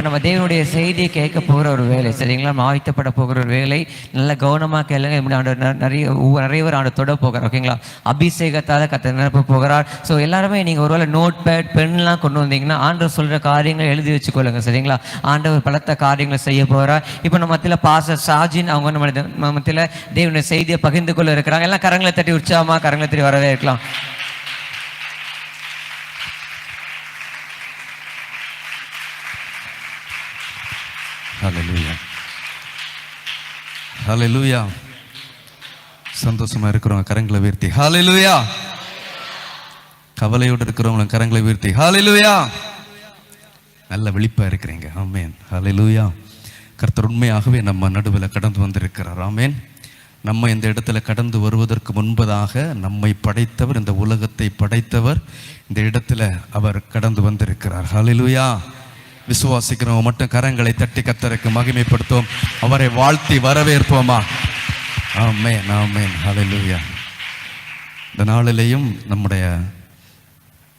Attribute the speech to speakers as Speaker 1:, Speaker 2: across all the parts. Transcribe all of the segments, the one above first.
Speaker 1: நம்ம தேவனுடைய செய்தியை கேட்க போகிற ஒரு வேலை, சரிங்களா? நம்ம ஆயத்தப்பட போகிற ஒரு வேலை. நல்ல கவனமாக கேளுங்க. நிறைய பேர் ஆண்டு தொட போகிறார், ஓகேங்களா? அபிஷேகத்தால் கர்த்தர் நிரப்ப போகிறார். ஸோ எல்லாருமே நீங்கள் ஒருவேளை நோட் பேட் பென்லாம் கொண்டு வந்தீங்கன்னா ஆண்டவர் சொல்கிற காரியங்களை எழுதி வச்சுக்கொள்ளுங்க, சரிங்களா? ஆண்டவர் பலத்த காரியங்களை செய்ய போகிறார். இப்போ நம்ம மத்தியில் பாஸ்டர் சாஜின் அவங்க நம்ம மத்தியில் தேவனுடைய செய்தியை பகிர்ந்து கொள்ள இருக்கிறாங்க. எல்லாம் கரங்களை தட்டி உற்சாகமாக கரங்களை தட்டி வரவே இருக்கலாம்.
Speaker 2: ஹல்லேலூயா, ஹல்லேலூயா. சந்தோஷமா இருக்கிறவங்க கரங்களை உயர்த்தி ஹல்லேலூயா. கவலையோடு இருக்கிறவங்க கரங்களை உயர்த்தி ஹல்லேலூயா. நல்ல விழிப்பா இருக்கிறீங்க. ஆமேன், ஹல்லேலூயா. கர்த்தர் உண்மையாகவே நம்ம நடுவில் கடந்து வந்திருக்கிறார். ஆமேன். நம்ம இந்த இடத்துல கடந்து வருவதற்கு முன்பதாக நம்மை படைத்தவர், இந்த உலகத்தை படைத்தவர், இந்த இடத்துல அவர் கடந்து வந்திருக்கிறார். ஹல்லேலூயா. விசுவாசிக்கிறவங்க மட்டும் கரங்களை தட்டி கர்த்தருக்கு மகிமைப்படுத்துவோம், அவரை வாழ்த்தி வரவேற்போமா? ஆமென், ஆமென், ஹல்லேலூயா. இந்த நாளிலேயும் நம்முடைய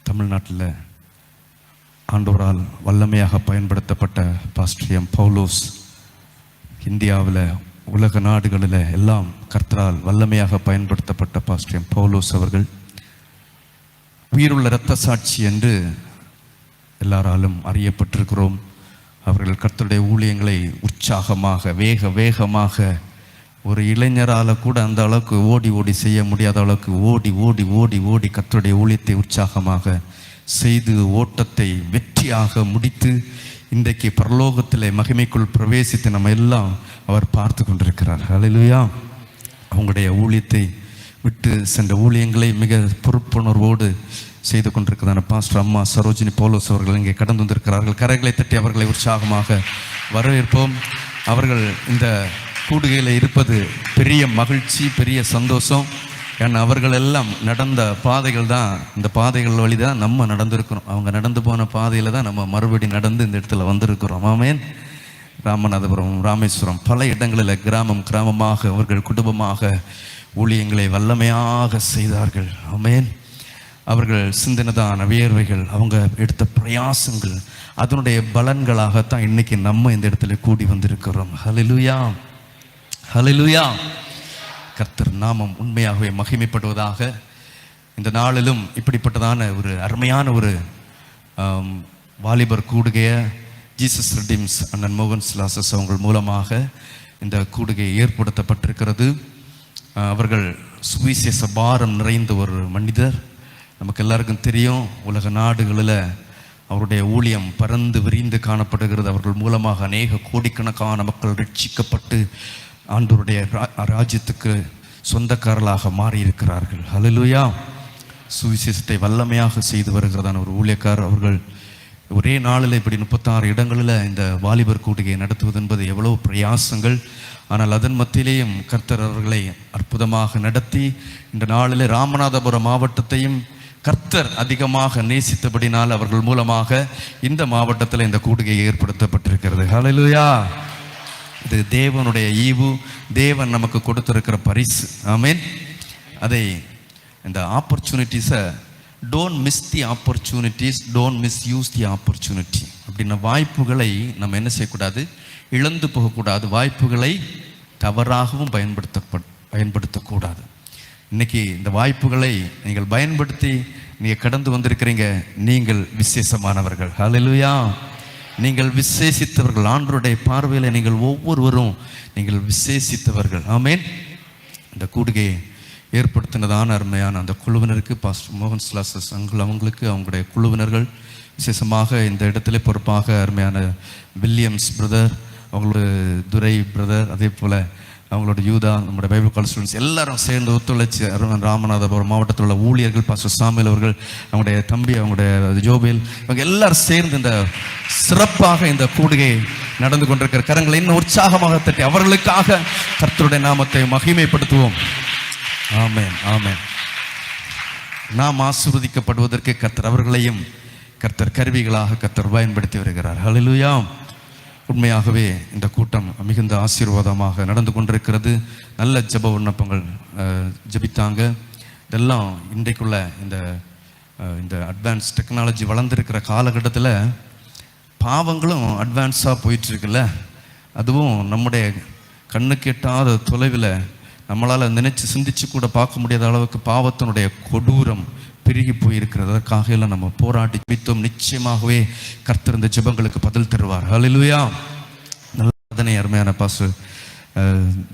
Speaker 2: தமிழ்நாட்டில் ஆண்டவரால் வல்லமையாக பயன்படுத்தப்பட்ட பாஸ்டர் எம் பவுலோஸ், இந்தியாவில் உலக நாடுகளில் எல்லாம் கர்த்தரால் வல்லமையாக பயன்படுத்தப்பட்ட பாஸ்டர் எம் பவுலோஸ் அவர்கள் உயிருள்ள இரத்த சாட்சி என்று எல்லாராலும் அறியப்பட்டிருக்கிறோம். அவர்கள் கர்த்தருடைய ஊழியங்களை உற்சாகமாக வேகமாக ஒரு இளைஞரால் கூட அந்த அளவுக்கு ஓடி செய்ய முடியாத அளவுக்கு ஓடி கர்த்தருடைய ஊழியத்தை உற்சாகமாக செய்து ஓட்டத்தை வெற்றியாக முடித்து இன்றைக்கு பரலோகத்தில் மகிமைக்குள் பிரவேசித்து நம்ம எல்லாம் அவர் பார்த்து கொண்டிருக்கிறார். ஹல்லேலூயா. அவங்களுடைய ஊழியத்தை விட்டு சென்ற ஊழியங்களை மிக பொறுப்புணர்வோடு செய்து கொண்டிருக்கிறதான பாஸ்டர் அம்மா சரோஜினி பவுலோஸ் அவர்கள் இங்கே கடந்து வந்திருக்கிறார்கள். கரைகளை தட்டி அவர்களை உற்சாகமாக வரவேற்போம். அவர்கள் இந்த கூடுகையில் இருப்பது பெரிய மகிழ்ச்சி, பெரிய சந்தோஷம். ஏன்னா அவர்கள் எல்லாம் நடந்த பாதைகள் தான், இந்த பாதைகள் வழி தான் நம்ம நடந்திருக்கிறோம். அவங்க நடந்து போன பாதையில் தான் நம்ம மறுபடி நடந்து இந்த இடத்துல வந்திருக்கிறோம். ஆமேன். ராமநாதபுரம், ராமேஸ்வரம், பல இடங்களில் கிராமமாக அவர்கள் குடும்பமாக ஊழியங்களை வல்லமையாக செய்தார்கள். ஆமேன். அவர்கள் சிந்தினதான வியர்வைகள், அவங்க எடுத்த பிரயாசங்கள், அதனுடைய பலன்களாகத்தான் இன்னைக்கு நம்ம இந்த இடத்துல கூடி வந்திருக்கிறோம். ஹல்லேலூயா, ஹல்லேலூயா. கர்த்தர் நாமம் உண்மையாகவே மகிமைப்படுவதாக. இந்த நாளிலும் இப்படிப்பட்டதான ஒரு அருமையான ஒரு வாலிபர் கூடுகையை ஜீசஸ் ரிடீம்ஸ் அண்ணன் மோகன் சிலாசஸ் அவங்கள் மூலமாக இந்த கூடுகை ஏற்படுத்தப்பட்டிருக்கிறது. அவர்கள் சுவிசேஷ பாரம் நிறைந்த ஒரு மனிதர். நமக்கு எல்லாருக்கும் தெரியும், உலக நாடுகளில் அவருடைய ஊழியம் பறந்து விரிந்து காணப்படுகிறது. அவர்கள் மூலமாக அநேக கோடிக்கணக்கான மக்கள் ரட்சிக்கப்பட்டு ஆண்டவருடைய ராஜ்யத்துக்கு சொந்தக்காரர்களாக மாறியிருக்கிறார்கள். ஹல்லேலூயா. சுவிசேஷத்தை வல்லமையாக செய்து வருகிறதான ஒரு ஊழியக்காரர். அவர்கள் ஒரே நாளில் இப்படி 36 இடங்களில் இந்த வாலிபர் கூடுகையை நடத்துவது என்பது எவ்வளவு பிரயாசங்கள். ஆனால் அதன் மத்தியிலேயும் கர்த்தர் அவர்களை அற்புதமாக நடத்தி இந்த நாளில் ராமநாதபுரம் மாவட்டத்தையும் கர்த்தர் அதிகமாக நேசித்தபடினால் அவர்கள் மூலமாக இந்த மாவட்டத்தில் இந்த கூடுகை ஏற்படுத்தப்பட்டிருக்கிறது. ஹல்லேலூயா. இது தேவனுடைய ஈவு, தேவன் நமக்கு கொடுத்திருக்கிற பரிசு. ஆமேன். அதை இந்த ஆப்பர்ச்சுனிட்டிஸை don't miss the opportunities, don't miss use the opportunity அப்படின்ன வாய்ப்புகளை நம்ம என்ன செய்யக்கூடாது, இழந்து போகக்கூடாது. வாய்ப்புகளை தவறாகவும் பயன்படுத்தக்கூடாது. இன்னைக்கு இந்த வாய்ப்புகளை நீங்கள் பயன்படுத்தி நீங்கள் கடந்து வந்திருக்கிறீங்க. நீங்கள் விசேஷமானவர்கள். ஹல்லேலூயா. நீங்கள் விசேஷித்தவர்கள். ஆண்டவருடைய பார்வையில் நீங்கள் ஒவ்வொருவரும் நீங்கள் விசேஷித்தவர்கள். ஆமேன். இந்த கூடுகையை ஏற்படுத்தினதான அருமையான அந்த குழுவினருக்கு பாஸ்டர் மோகன் சிலாசஸ் அவங்களுக்கு, அவங்களுடைய குழுவினர்கள், விசேஷமாக இந்த இடத்துல பொறுப்பாக அருமையான வில்லியம்ஸ் பிரதர், அவங்களோட துரை பிரதர், அதே போல் அவங்களோட யூதா, நம்முடைய பைபிள் காலேஜ் ஸ்டூடெண்ட்ஸ் எல்லாரும் சேர்ந்து ஒத்துழைச்சி ராமநாதபுரம் மாவட்டத்தில் உள்ள ஊழியர்கள், பாஸ்டர் சாமுவேல் அவர்கள், அவங்களுடைய தம்பி, அவங்களுடைய ஜோபேல், இவங்க எல்லாரும் சேர்ந்து இந்த சிறப்பாக இந்த கூடுகை நடந்து கொண்டிருக்கிற கரங்களை இன்னும் உற்சாகமாக தட்டி அவர்களுக்காக கர்த்தருடைய நாமத்தை மகிமைப்படுத்துவோம். ஆமென், ஆமென். நாம் ஆசீர்வதிக்கப்படுவதற்கு கர்த்தர் அவர்களையும் கர்த்தர் கருவிகளாக கர்த்தர் பயன்படுத்தி வருகிறார். ஹல்லேலூயா. உண்மையாகவே இந்த கூட்டம் மிகுந்த ஆசீர்வாதமாக நடந்து கொண்டிருக்கிறது. நல்ல ஜெப விண்ணப்பங்கள் ஜெபித்தாங்க. இதெல்லாம் இன்றைக்குள்ள இந்த அட்வான்ஸ் டெக்னாலஜி வளர்ந்துருக்கிற காலகட்டத்தில் பாவங்களும் அட்வான்ஸாக போயிட்டுருக்குல்ல, அதுவும் நம்முடைய கண்ணுக்கு எட்டாத தொலைவில் நம்மளால் நினைச்சு சிந்திச்சு கூட பார்க்க முடியாத அளவுக்கு பாவத்தினுடைய கொடூரம் பெருகி போயிருக்கிறது. அதற்காக எல்லாம் நம்ம போராடி ஜெபித்தோம். நிச்சயமாகவே கர்த்தர் இந்த ஜெபங்களுக்கு பதில் தருவார். ஹல்லேலூயா. நல்ல அருமையான பாஸ்டர்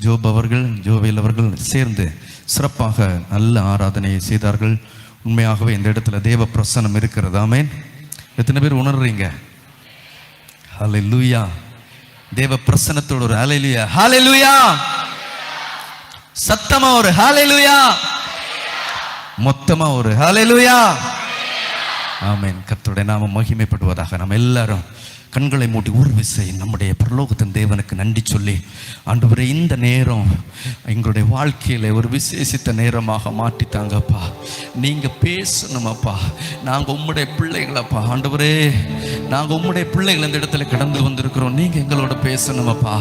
Speaker 2: ஜோப் அவர்கள், ஜோவேல் அவர்கள் சேர்ந்து சிறப்பாக நல்ல ஆராதனையை செய்தார்கள். உண்மையாகவே இந்த இடத்துல தேவ பிரசன்னம் இருக்கிறது. ஆமென். எத்தனை பேர் உணர்றீங்க? ஹல்லேலூயா. தேவ பிரசன்னத்தோட ஒரு ஹல்லேலூயா. ஹல்லேலூயா. சத்தமா ஒரு ஹல்லேலூயா, மொத்தமா ஒரு ஹல்லேலூயா. ஆமென். கர்த்தருடைய நாமம் மகிமைப்படுவதாக. நம்ம எல்லாரும் கண்களை மூடி ஒரு விசை நம்முடைய பரலோகத்தின் தேவனுக்கு நன்றி சொல்லி, ஆண்டவரே இந்த நேரம் எங்களுடைய வாழ்க்கையில ஒரு விசேஷித்த நேரமாக மாற்றித்தாங்கப்பா. நீங்க பேசணுமப்பா. நாங்க உம்முடைய பிள்ளைகளப்பா. ஆண்டவரே, நாங்க உம்முடைய பிள்ளைகள் இந்த இடத்துல கடந்து வந்திருக்கிறோம். நீங்க எங்களோட பேசணுமப்பா.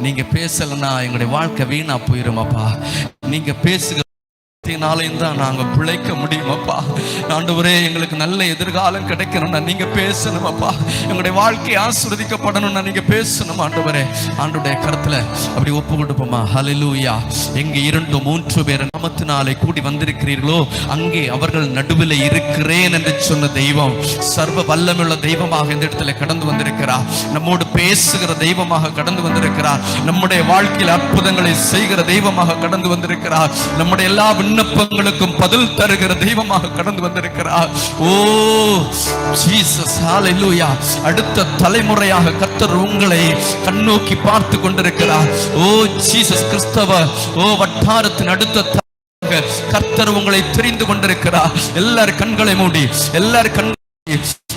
Speaker 2: நீங்க பேசலைன்னா எங்களுடைய வாழ்க்கை வீணா போயிருமாப்பா. நீங்க பேசுக தான் நாங்க பிழைக்க முடியுமாப்பா. ஆண்டவரே, எங்களுக்கு நல்ல எதிர்காலம் கிடைக்கணும்னா நீங்க பேசணுமாப்பா. எங்களுடைய வாழ்க்கை ஆசீர்வதிக்கப்படணும்னா நீங்க பேசணும் ஆண்டவரே. ஆண்டவருடைய கருத்துல அப்படி ஒப்பு கொடுப்போமா. ஹல்லேலூயா. எங்கே 2-3 பேர் நாமத்தினாலே கூடி வந்திருக்கிறீர்களோ அங்கே அவர்கள் நடுவில் இருக்கிறேன் என்று சொன்ன தெய்வம் சர்வ வல்லமையுள்ள தெய்வமாக இந்த இடத்துல கடந்து வந்திருக்கிறார். நம்மோடு பேசுகிற தெய்வமாக கடந்து வந்திருக்கிறார். நம்முடைய வாழ்க்கையில் அற்புதங்களை செய்கிற தெய்வமாக கடந்து வந்திருக்கிறார். நம்முடைய எல்லா விண்ணப்பங்களுக்கும் பதில் தருகிற தெய்வமாக கடந்து வந்திருக்கிறார். ஓ ஜீசஸ், ஹல்லேலூயா. அடுத்த தலைமுறையாக கர்த்தர் உங்களை கண்ணோக்கி பார்த்து கொண்டிருக்கிறார். ஓ ஜீசஸ், கிறிஸ்தவ வட்டாரத்தின் அடுத்த கர்த்தர் உங்களை தெரிந்து கொண்டிருக்கிறார். எல்லாரும் கண்களை மூடி, எல்லாரும் கண்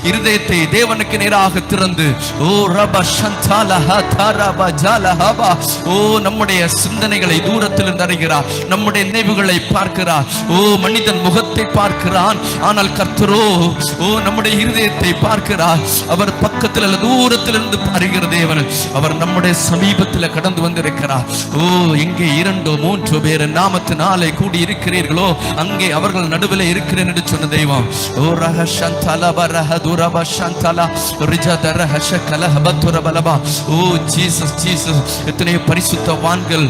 Speaker 2: இருதயத்தை தேவனுக்கு நேராக திறந்து, ஓ ரப ஷந்தாலஹ தரப ஜலஹபா, ஓ நம்முடைய சிந்தனைகளை தூரத்திலிருந்து அறிகிறார். நம்முடைய நினைவுகளை பார்க்கிறார். ஓ மனிதன் முகத்தை பார்க்கிறான், ஆனால் கர்த்தரோ ஓ நம்முடைய இருதயத்தை பார்க்கிறார். அவர் பக்கத்தில் அல்ல தூரத்திலிருந்து அறிகிற தேவன். அவர் நம்முடைய சமீபத்தில் கடந்து வந்திருக்கிறார். ஓ எங்கே 2-3 பேர் நாமத்தினாலே கூடி இருக்கிறீர்களோ அங்கே அவர்கள் நடுவில் இருக்கிறேன் என்று சொன்ன தெய்வம். ஓ ரஹ ஷந்தால பரஹ துரப ஷந்தால ரிஜதர ஹஷகல ஹபதுரபலபா. ஓ ஜீசஸ், ஜீசஸ். எத்தனை பரிசுத்தவான்கள்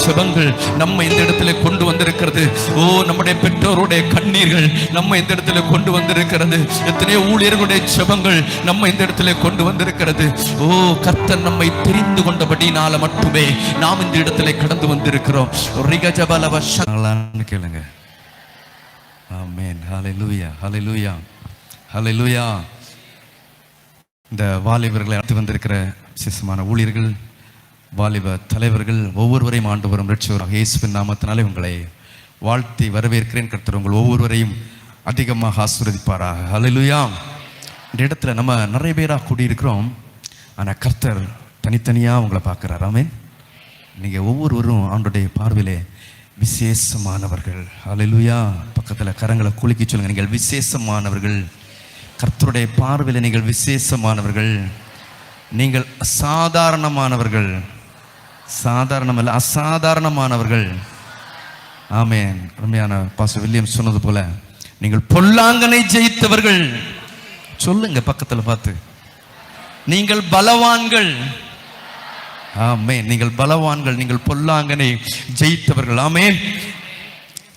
Speaker 2: ஜெபங்கள் நம்ம இந்த இடத்துல கொண்டு வந்திருக்கிறது. ஓ நம்முடைய பெற்றோருடைய கண்ணீர்கள் நம்ம இந்த இடத்துல கொண்டு வந்திருக்கிறது. எத்தனை ஊழியர்களுடைய ஜெபங்கள் நம்ம இந்த இடத்துல கொண்டு வந்திருக்கிறது. ஓ கர்த்தர் நம்மை தெரிந்து கொண்டபடினால மட்டுமே நாம் இந்த இடத்துல கடந்து வந்திருக்கிறோம். ரிகஜபலவ ஷங்களான்னு கேளுங்க. ஆமென். ஹல்லேலூயா, ஹல்லேலூயா, ஹல்லேலூயா. இந்த வாலிபர்களை அடுத்து வந்திருக்கிற விசேஷமான ஊழியர்கள், வாலிப தலைவர்கள் ஒவ்வொருவரையும் ஆண்டவரும் இரட்சகராகிய இயேசுவின் நாமத்தினாலே உங்களை வாழ்த்தி வரவேற்கிறேன். கர்த்தர் உங்கள் ஒவ்வொருவரையும் அதிகமாக ஆசீர்வதிப்பாராக. ஹல்லேலூயா. இந்த இடத்துல நம்ம நிறைய பேராக கூடியிருக்கிறோம். ஆனால் கர்த்தர் தனித்தனியாக உங்களை பார்க்குறார். ஆமென். நீங்கள் ஒவ்வொருவரும் ஆண்டோடைய பார்வையிலே விசேஷமானவர்கள். ஹல்லேலூயா. பக்கத்தில் கரங்களை குலுக்கி சொல்லுங்க, நீங்கள் விசேஷமானவர்கள். கர்த்தருடைய பார்வையில் நீங்கள் விசேஷமானவர்கள். நீங்கள் அசாதாரணமானவர்கள். சாதாரணமல்ல, அசாதாரணமானவர்கள். ஆமென். அருமையான பாஸ்டர் வில்லியம் சொன்னது போல நீங்கள் பொல்லாங்கனை ஜெயித்தவர்கள். சொல்லுங்க பக்கத்தில் பார்த்து, நீங்கள் பலவான்கள். ஆமென். நீங்கள் பலவான்கள், நீங்கள் பொல்லாங்கனை ஜெயித்தவர்கள். ஆமென்.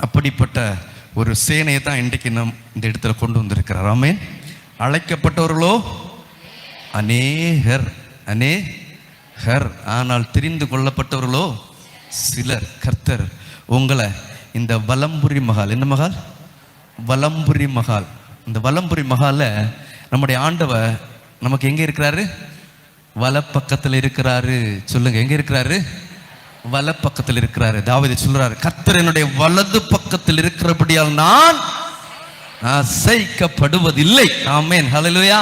Speaker 2: அப்படிப்பட்ட ஒரு சேனையை தான் இன்றைக்கு நம் இந்த இடத்துல கொண்டு வந்திருக்கிறார். ஆமென். அழைக்கப்பட்டவர்களோ அநேகர், அநேகர், ஆனால் தெரிந்து கொள்ளப்பட்டவர்களோ சிலர். கர்த்தர் உங்களை இந்த வலம்புரி மகால், என்ன மகால்? வலம்புரி மகால். இந்த வலம்புரி மகால நம்முடைய ஆண்டவர் நமக்கு எங்க இருக்கிறாரு? வலப்பக்கத்தில் இருக்கிறாரு. சொல்லுங்க, எங்க இருக்கிறாரு? வலப்பக்கத்தில் இருக்கிறாரு. தாவீது சொல்றாரு, கர்த்தர் என்னுடைய வலது பக்கத்தில் இருக்கிறபடியால் நான் அசைக்கப்படுவதில்லை. ஆமென். ஹல்லேலூயா.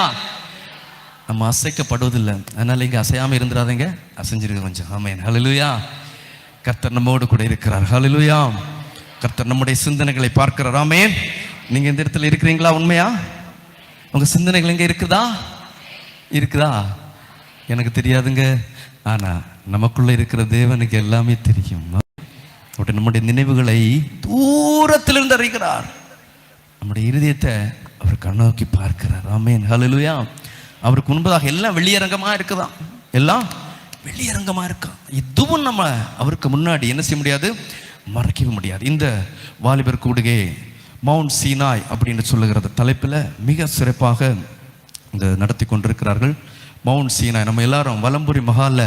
Speaker 2: நம்ம அசைக்கப்படுவதில்லை, அதனால இங்க அசையாம இருந்துடாதீங்க, அசைஞ்சிருக்க கொஞ்சம். ஆமென். ஹல்லேலூயா. கர்த்தர் நம்மோடு கூட இருக்கிறார். ஹல்லேலூயா. கர்த்தர் நம்முடைய சிந்தனைகளை பார்க்கிறார். ஆமென். நீங்க இந்த இடத்துல இருக்கிறீங்களா? உண்மையா உங்க சிந்தனைகள் எங்க இருக்குதா? இருக்குதா? எனக்கு தெரியாதுங்க, ஆனா நமக்குள்ள இருக்கிற தேவனுக்கு எல்லாமே தெரியும். நம்முடைய நினைவுகளை தூரத்திலிருந்து அறிகிறார். நம்முடைய இருதயத்தை அவர் கண்ணோக்கி பார்க்கிறார். ஆமென். ஹல்லேலூயா. அவருக்கு முன்பதாக எல்லாம் வெளியரங்கமா இருக்குதான், எல்லாம் வெளியரங்கமா இருக்கான். இதுவும் நம்ம அவருக்கு முன்னாடி என்ன செய்ய முடியாது, மறைக்க முடியாது. இந்த வாலிபர் கூடுகை மவுண்ட் சீனாய் அப்படின்னு சொல்லுகிறது தலைப்பில் மிக சிறப்பாக இந்த நடத்தி கொண்டிருக்கிறார்கள். மவுண்ட் சீனாய், நம்ம எல்லாரும் வலம்புரி மஹாலில்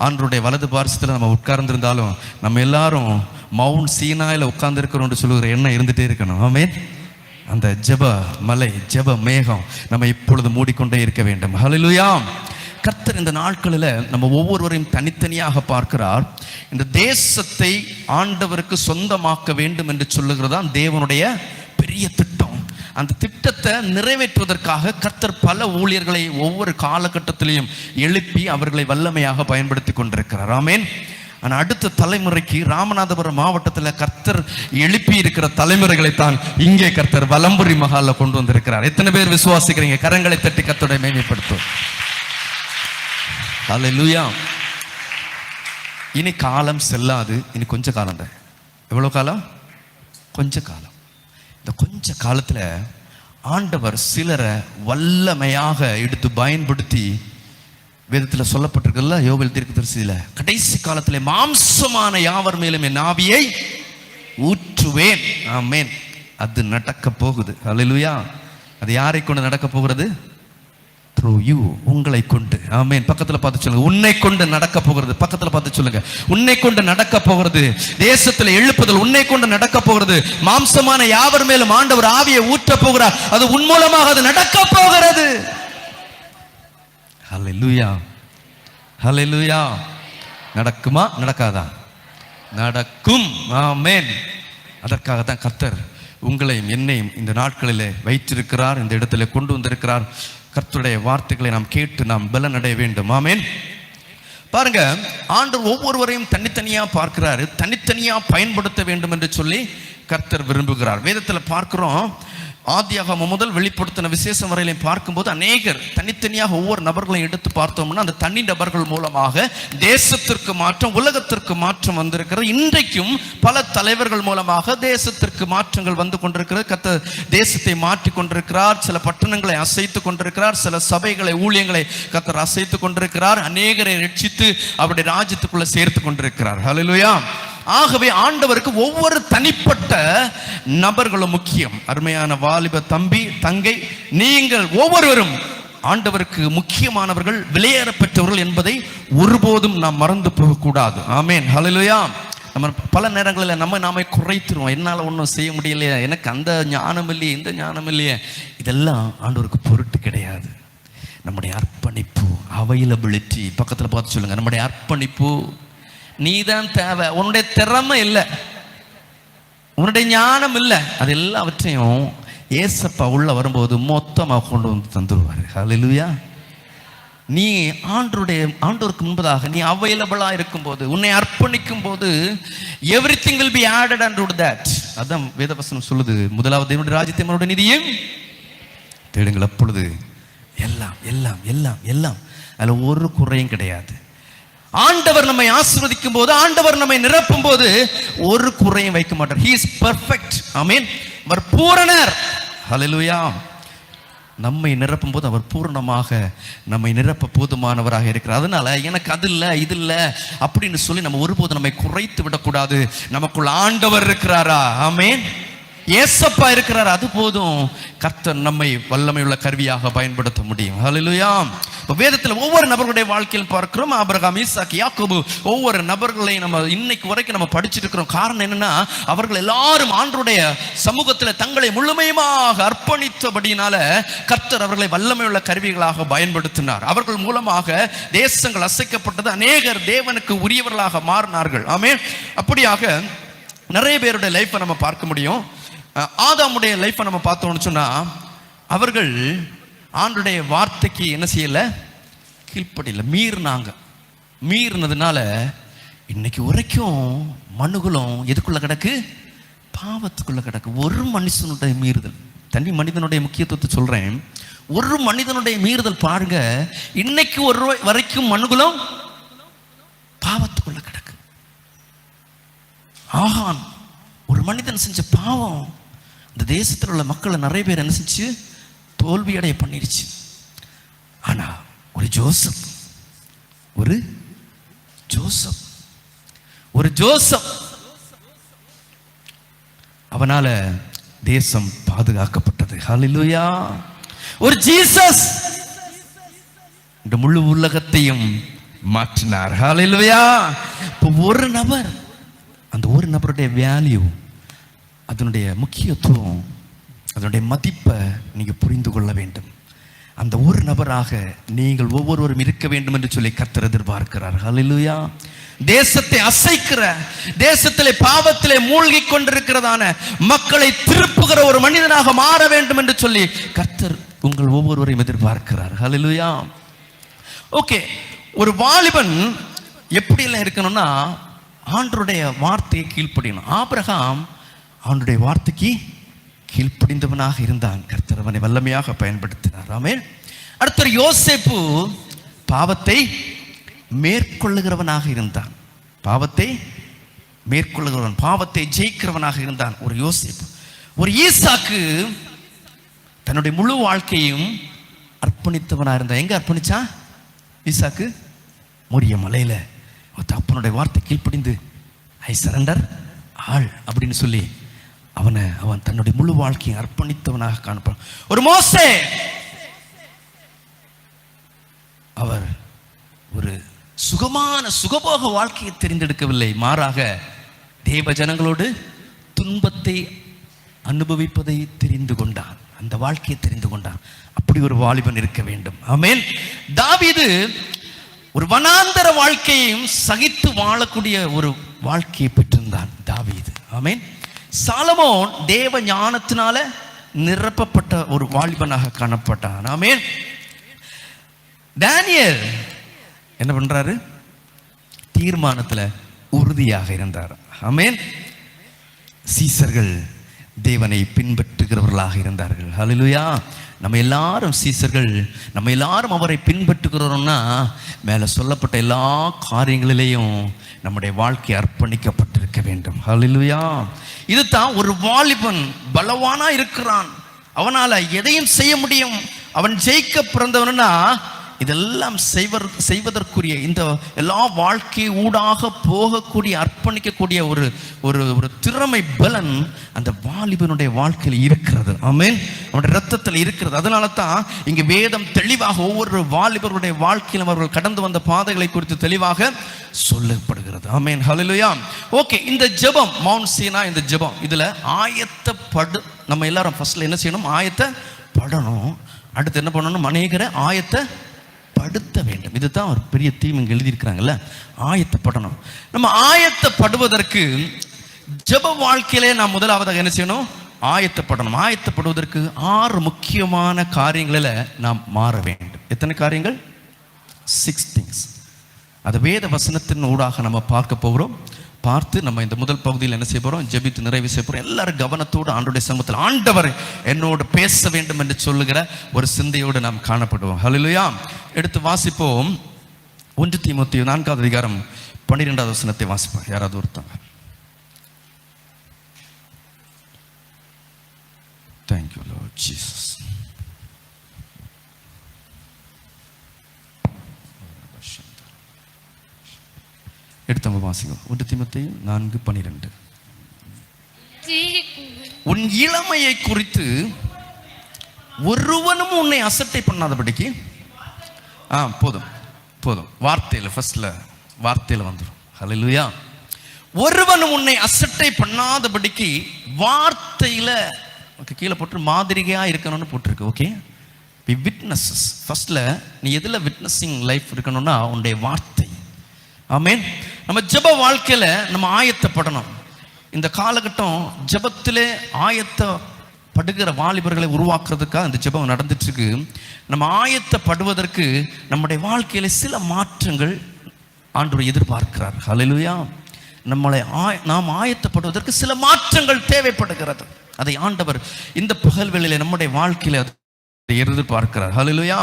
Speaker 2: ஆண்டருடைய வலது பாரசத்தில் நம்ம உட்கார்ந்துருந்தாலும் நம்ம எல்லாரும் மவுண்ட் சீனாயில் உட்கார்ந்துருக்கிறோம்னு சொல்லுகிற எண்ணம் இருந்துகிட்டே இருக்கணும். ஆமென். அந்த ஜெப மலை, ஜெப மேகம் நம்ம இப்பொழுது மூடிக்கொண்டே இருக்க வேண்டும். ஹல்லேலூயா. கர்த்தர் இந்த நாட்களில் நம்ம ஒவ்வொருவரையும் தனித்தனியாக பார்க்கிறார். இந்த தேசத்தை ஆண்டவருக்கு சொந்தமாக்க வேண்டும் என்று சொல்லுகிறதான் தேவனுடைய பெரிய திட்டம். அந்த திட்டத்தை நிறைவேற்றுவதற்காக கர்த்தர் பல ஊழியர்களை ஒவ்வொரு காலகட்டத்திலையும் எழுப்பி அவர்களை வல்லமையாக பயன்படுத்தி கொண்டிருக்கிறார். ஆமென். ஆனால் அடுத்த தலைமுறைக்கு ராமநாதபுரம் மாவட்டத்தில் கர்த்தர் எழுப்பி இருக்கிற தலைமுறைகளைத்தான் இங்கே கர்த்தர் வலம்புரி மஹாலில் கொண்டு வந்திருக்கிறார். எத்தனை பேர் விசுவாசிக்கிறீங்க? கரங்களை தட்டி கர்த்தரை மேன்மைப்படுத்தும். ஹல்லேலூயா. இனி காலம் செல்லாது, இனி கொஞ்ச காலம் தான். எவ்வளோ காலம்? கொஞ்ச காலம். இந்த கொஞ்ச காலத்தில் ஆண்டவர் சிலரை வல்லமையாக எடுத்து பயன்படுத்தி, வேதத்தில் சொல்லப்பட்டிருக்குல்ல, யோவேல் தீர்க்கதரிசியில், கடைசி காலத்தில் மாம்சமான யாவர் மேலும் என் ஆவியை ஊற்றுவேன். ஆமென். அது நடக்க போகுது. ஹல்லேலூயா. அது யாரை கொண்டு நடக்க போகிறது? through you, உங்களை கொண்டு. ஆமென். பக்கத்தில் பார்த்து சொல்லுங்க, உன்னை கொண்டு நடக்க போகிறது. பக்கத்தில் பார்த்து சொல்லுங்க, உன்னை கொண்டு நடக்க போகிறது. தேசத்தில் எழுப்புதல் உன்னை கொண்டு நடக்க போகிறது. மாம்சமான யாவர் மேலும் ஆண்டவர் ஆவியை ஊற்ற போகிறார். அது உன் மூலமாக அது நடக்க போகிறது. ஹல்லேலூயா. ஹல்லேலூயா. நடக்குமா? நடக்காதா? நடக்கும். ஆமென். அதற்காகத்தான் கர்த்தர் உங்களையும் என்னையும் இந்த நாட்களிலே வைத்திருக்கிறார், இந்த இடத்துல கொண்டு வந்திருக்கிறார். கர்த்தருடைய வார்த்தைகளை நாம் கேட்டு நாம் பலனடைய வேண்டும். ஆமென். பாருங்க, ஆண்டவர் ஒவ்வொருவரையும் தனித்தனியா பார்க்கிறாரு, தனித்தனியா பயன்படுத்த வேண்டும் என்று சொல்லி கர்த்தர் விரும்புகிறார். வேதத்தில் பார்க்கிறோம், ஆதியாகமம் முதல் வெளிப்படுத்தின விசேஷம் வரையிலையும் பார்க்கும்போது அநேகர் தனித்தனியாக ஒவ்வொரு நபர்களையும் எடுத்து பார்த்தோம்னா அந்த தனி நபர்கள் மூலமாக தேசத்திற்கு மாற்றம், உலகத்திற்கு மாற்றம் வந்திருக்கிறது. இன்றைக்கும் பல தலைவர்கள் மூலமாக தேசத்திற்கு மாற்றங்கள் வந்து கொண்டிருக்கிறது. கர்த்தர் தேசத்தை மாற்றி கொண்டிருக்கிறார். சில பட்டணங்களை அசைத்து கொண்டிருக்கிறார். சில சபைகளை, ஊழியங்களை கர்த்தர் அசைத்து கொண்டிருக்கிறார். அநேகரை ரட்சித்து அவருடைய ராஜ்யத்துக்குள்ள சேர்த்து கொண்டிருக்கிறார். ஹல்லேலூயா. ஆகவே ஆண்டவருக்கு ஒவ்வொரு தனிப்பட்ட நபர்களும் முக்கியம். அருமையான வாலிப தம்பி, தங்கை, நீங்கள் ஒவ்வொருவரும் ஆண்டவருக்கு முக்கியமானவர்கள், விலையேற பெற்றவர்கள் என்பதை ஒருபோதும் நாம் மறந்து போகக்கூடாது. ஆமென். ஹல்லேலூயா. நம்ம பல நேரங்களில் நாம குறைத்துருவோம். என்னால் ஒன்றும் செய்ய முடியலையே, எனக்கு அந்த ஞானம் இல்லையே, இந்த ஞானம் இல்லையே. இதெல்லாம் ஆண்டவருக்கு பொருட்டு கிடையாது. நம்முடைய அர்ப்பணிப்பு, அவைலபிலிட்டி. பக்கத்தில் பார்த்து சொல்லுங்க, நம்முடைய அர்ப்பணிப்பு. நீதான் தேவை. உன்னுடைய திறமை இல்லை, உன்னுடைய ஞானம் இல்லை, அது எல்லாவற்றையும் ஏசப்பா உள்ள வரும்போது மொத்தமாக கொண்டு வந்து தந்துருவாரு. ஹல்லேலூயா. நீ ஆண்டவருக்கு முன்பதாக நீ அவைலபிளா இருக்கும்போது, உன்னை அர்ப்பணிக்கும் போது, everything will be added unto that. அதான் வேதவசனம் சொல்லுது, முதலாவது தேவனுடைய ராஜ்யத்தையும் அவருடைய நீதியையும் தேடுங்கள், அப்பொழுது எல்லாம் எல்லாம் எல்லாம் எல்லாம், அதில் ஒரு குறையும் கிடையாது. ஆண்டவர் நம்மை ஆசீர்வதிக்கும் போது, ஆண்டவர் நம்மை நிரப்பும் போது ஒரு குறையும் வைக்க மாட்டார். He is perfect. ஆமென். அவர் பூரணர். ஹல்லேலூயா. நம்மை நிரப்பும் போது அவர் பூரணமாக நம்மை நிரப்ப போதுமானவராக இருக்கிறார். அதனால எனக்கு அது இல்லை, இது இல்லை அப்படின்னு சொல்லி நம்ம ஒருபோது நம்மை குறைத்து விடக்கூடாது. நமக்குள் ஆண்டவர் இருக்கிறாரா? ஆமென். ஏசப்பா இருக்கிறார், அது போதும். கர்த்தர் நம்மை வல்லமையுள்ள கருவியாக பயன்படுத்த முடியும். ஹல்லேலூயா. வேதத்தில் ஒவ்வொரு நபர்களுடைய வாழ்க்கையில் பார்க்கிறோம், ஆபிரகாம், ஈசாக்கு, யாக்கோபு, ஒவ்வொரு நபர்களையும் நம்ம இன்னைக்கு வரைக்கும் நம்ம படிச்சுட்டு இருக்கிறோம். காரணம் என்னன்னா, அவர்கள் எல்லாரும் ஆண்டவருடைய சமூகத்தில் தங்களை முழுமையாக அர்ப்பணித்தபடினால கர்த்தர் அவர்களை வல்லமையுள்ள கருவிகளாக பயன்படுத்தினார். அவர்கள் மூலமாக தேசங்கள் அசைக்கப்பட்டது, அநேகர் தேவனுக்கு உரியவர்களாக மாறினார்கள். ஆமென். அப்படியாக நிறைய பேருடைய லைஃப்பை நம்ம பார்க்க முடியும். ஆதாமுடைய லைஃப்பை நம்ம பார்த்தோம்னு சொன்னா, அவர்கள் ஆண்டவருடைய வார்த்தைக்கு என்ன செய்யல, கீழ்ப்படியில, மீறினதுனால இன்னைக்கு வரைக்கும் மனுகுலம் எதுக்குள்ள கிடக்கு? பாவத்துக்குள்ள கிடக்கு. ஒரு மனுஷனுடைய மீறுதல், தனி மனிதனுடைய முக்கியத்துவத்தை சொல்றேன், ஒரு மனிதனுடைய மீறுதல் பாருங்க, இன்னைக்கு ஒரு வரைக்கும் மனுகுலம் பாவத்துக்குள்ள கிடக்கு. ஆகான் ஒரு மனிதன் செஞ்ச பாவம் இந்த தேசத்தில் உள்ள மக்களை நிறைய பேர் என்ன செஞ்சு தோல்வியடைய பண்ணிருச்சு. ஆனா ஒரு ஜோசப் ஒரு ஜோசப் ஒரு ஜோசப் அவனால தேசம் பாதுகாக்கப்பட்டது. ஹல்லேலூயா. ஒரு ஜீசஸ் இந்த முழு உலகத்தையும் மாற்றினார். ஹல்லேலூயா. இப்போ ஒரு நபர், அந்த ஒரு நபருடைய வேல்யூ, அதனுடைய முக்கியத்துவம், அதனுடைய மதிப்பை நீங்க புரிந்து கொள்ள வேண்டும். அந்த ஒரு நபராக நீங்கள் ஒவ்வொருவரும் இருக்க வேண்டும் என்று சொல்லி கர்த்தர் எதிர்பார்க்கிறார். ஹல்லேலூயா. தேசத்தை அசைக்கிற, தேசத்திலே பாவத்திலே மூழ்கி கொண்டிருக்கிறதான மக்களை திருப்புகிற ஒரு மனிதனாக மாற வேண்டும் என்று சொல்லி கர்த்தர் உங்கள் ஒவ்வொருவரையும் எதிர்பார்க்கிறார். ஹல்லேலூயா. ஓகே, ஒரு வாலிபன் எப்படி எல்லாம் இருக்கணும்னா ஆண்டவருடைய வார்த்தையை கீழ்ப்படியணும். ஆபிரகாம் ஆண்டவருடைய வார்த்தைக்கு கீழ்ப்படிந்தவனாக இருந்தான். கர்த்தர் அவனை வல்லமையாக பயன்படுத்தினார். ஆமென். அடுத்த யோசேப்பு பாவத்தை மேற்கொள்ளுகிறவனாக இருந்தான். பாவத்தை மேற்கொள்ளுகிறவன், பாவத்தை ஜெயிக்கிறவனாக இருந்தான் ஒரு யோசேப்பு. ஒரு ஈசாக்கு தன்னுடைய முழு வாழ்க்கையும் அர்ப்பணித்தவனாக இருந்தான். எங்க அர்ப்பணிச்சா ஈசாக்கு? மோரிய மலையில அப்பனுடைய வார்த்தை கீழ்ப்படிந்து ஐ சரண்டர் ஆள் அப்படின்னு சொல்லி அவன் தன்னுடைய முழு வாழ்க்கையை அர்ப்பணித்தவனாக காணப்படும். ஒரு மோசே, அவர் ஒரு சுகபோக வாழ்க்கையை தெரிந்தெடுக்கவில்லை, மாறாக தேவ ஜனங்களோடு துன்பத்தை அனுபவிப்பதை தெரிந்து கொண்டான். அந்த வாழ்க்கையை தெரிந்து கொண்டான். அப்படி ஒரு வாலிபன் இருக்க வேண்டும். ஆமென். தாவீது ஒரு வனாந்தர வாழ்க்கையையும் சகித்து வாழக்கூடிய ஒரு வாழ்க்கையை பெற்றிருந்தான் தாவீது. ஆமென். சாலமோன் தேவ ஞானத்தினால நிரப்பப்பட்ட ஒரு வாலிபனாக காணப்பட்டான். ஆமென். தானியேல் என்ன பண்றாரு? தீர்மானத்துல உறுதியாக இருந்தார். ஆமென். சீசர்கள் தேவனை பின்பற்றுகிறவர்களாக இருந்தார்கள். ஹல்லேலூயா. நம்ம எல்லாரும் சீசர்கள், நம்ம எல்லாரும் அவரை பின்பற்றுகிறோம்னா மேல சொல்லப்பட்ட எல்லா காரியங்களிலேயும் நம்முடைய வாழ்க்கை அர்ப்பணிக்கப்பட்டிருக்க வேண்டும். ஹல்லேலூயா. இதுதான் ஒரு வாலிபன் பலவானா இருக்கிறான், அவனால எதையும் செய்ய முடியும், அவன் ஜெயிக்க பிறந்தவனா இதெல்லாம் செய்வதற்குரிய இந்த எல்லா வாழ்க்கை ஊடாக போகக்கூடிய அர்ப்பணிக்கக்கூடிய ஒரு ஒரு ஒரு திறமை பலன் அந்த வாலிபனுடைய வாழ்க்கையில் இருக்கிறது. ஆமென். அவனுடைய ரத்தத்தில் இருக்கிறது. அதனால தான் இங்கு வேதம் தெளிவாக ஒவ்வொரு வாலிபருடைய வாழ்க்கையிலும் அவர்கள் கடந்து வந்த பாதைகளை குறித்து தெளிவாக சொல்லப்படுகிறது. ஆமென். ஹல்லேலூயா. ஓகே, இந்த ஜெபம் மவுண்ட் சீனா, இந்த ஜெபம் இதுல நம்ம எல்லாரும் ஃபர்ஸ்ட்ல என்ன செய்யணும்? ஆயத்தப்படணும். அடுத்து என்ன பண்ணணும்? அநேகரை ஆயத்தப்படுத்த வேண்டும். இதுதான் ஒரு பெரிய தீம் இங்கே எழுதியிருக்கிறாங்கல்ல, ஆயத்தப்படணும். நம்ம ஆயத்தப்படுவதற்கு ஜெப வாழ்க்கையிலே நாம் முதலாவதாக என்ன செய்யணும்? ஆயத்தப்படணும். ஆயத்தப்படுவதற்கு 6 முக்கியமான காரியங்களில் நாம் மாற வேண்டும். எத்தனை காரியங்கள்? 6 things. அது வேத வசனத்தின் ஊடாக நம்ம பார்க்க போகிறோம். பார்த்து நம்ம இந்த முதல் பகுதியில் என்ன செய்ய போறோம்? ஜெபித்து நிறைவு செய்ய போறோம். எல்லாரும் கவனத்தோடு ஆண்டவருடைய சமூகத்தில் ஆண்டவர் என்னோடு பேச வேண்டும் என்று சொல்லுகிற ஒரு சிந்தையோடு நாம் காணப்படுவோம். ஹல்லேலூயா. எடுத்து வாசிப்போம். 1 தீமோத்தேயு 4வது அதிகாரம் 12வது வசனத்தை வாசிப்போம். யாராவது ஒருத்தங்க? Thank you Lord Jesus. எடுத்தவங்க வாசிங்க. 1 தீமோத்தேயு 4:12. உன் இளமையை குறித்து ஒருவனும் உன்னை அசட்டை பண்ணாதபடிக்கு, போதும் வார்த்தையில் ஃபர்ஸ்ட்ல வார்த்தையில் வந்துடும். ஹல்லேலூயா. ஒருவனும் உன்னை அசட்டை பண்ணாதபடிக்கு வார்த்தையில கீழே போட்டு மாதிரிகையா இருக்கணும்னு போட்டிருக்கு. Okay, witnesses. ஃபர்ஸ்ட்ல நீ எதுல விட்னஸிங் லைஃப் இருக்கணும்னா உன்னுடைய வார்த்தை. ஆமென். நம்ம ஜெப வாழ்க்கையில நம்ம ஆயத்தப்படணும். இந்த காலகட்டம் ஜெபத்திலே ஆயத்தப்படுகிற வாலிபர்களை உருவாக்குறதுக்காக இந்த ஜெபம் நடந்துட்டு இருக்கு. நம்ம ஆயத்தப்படுவதற்கு நம்முடைய வாழ்க்கையில சில மாற்றங்கள் ஆண்டவர் எதிர்பார்க்கிறார். ஹல்லேலூயா. நாம் ஆயத்தப்படுவதற்கு சில மாற்றங்கள் தேவைப்படுகிறது. அதை ஆண்டவர் இந்த பகல் வேளையில நம்முடைய வாழ்க்கையில எதிர்பார்க்கிறார். ஹல்லேலூயா.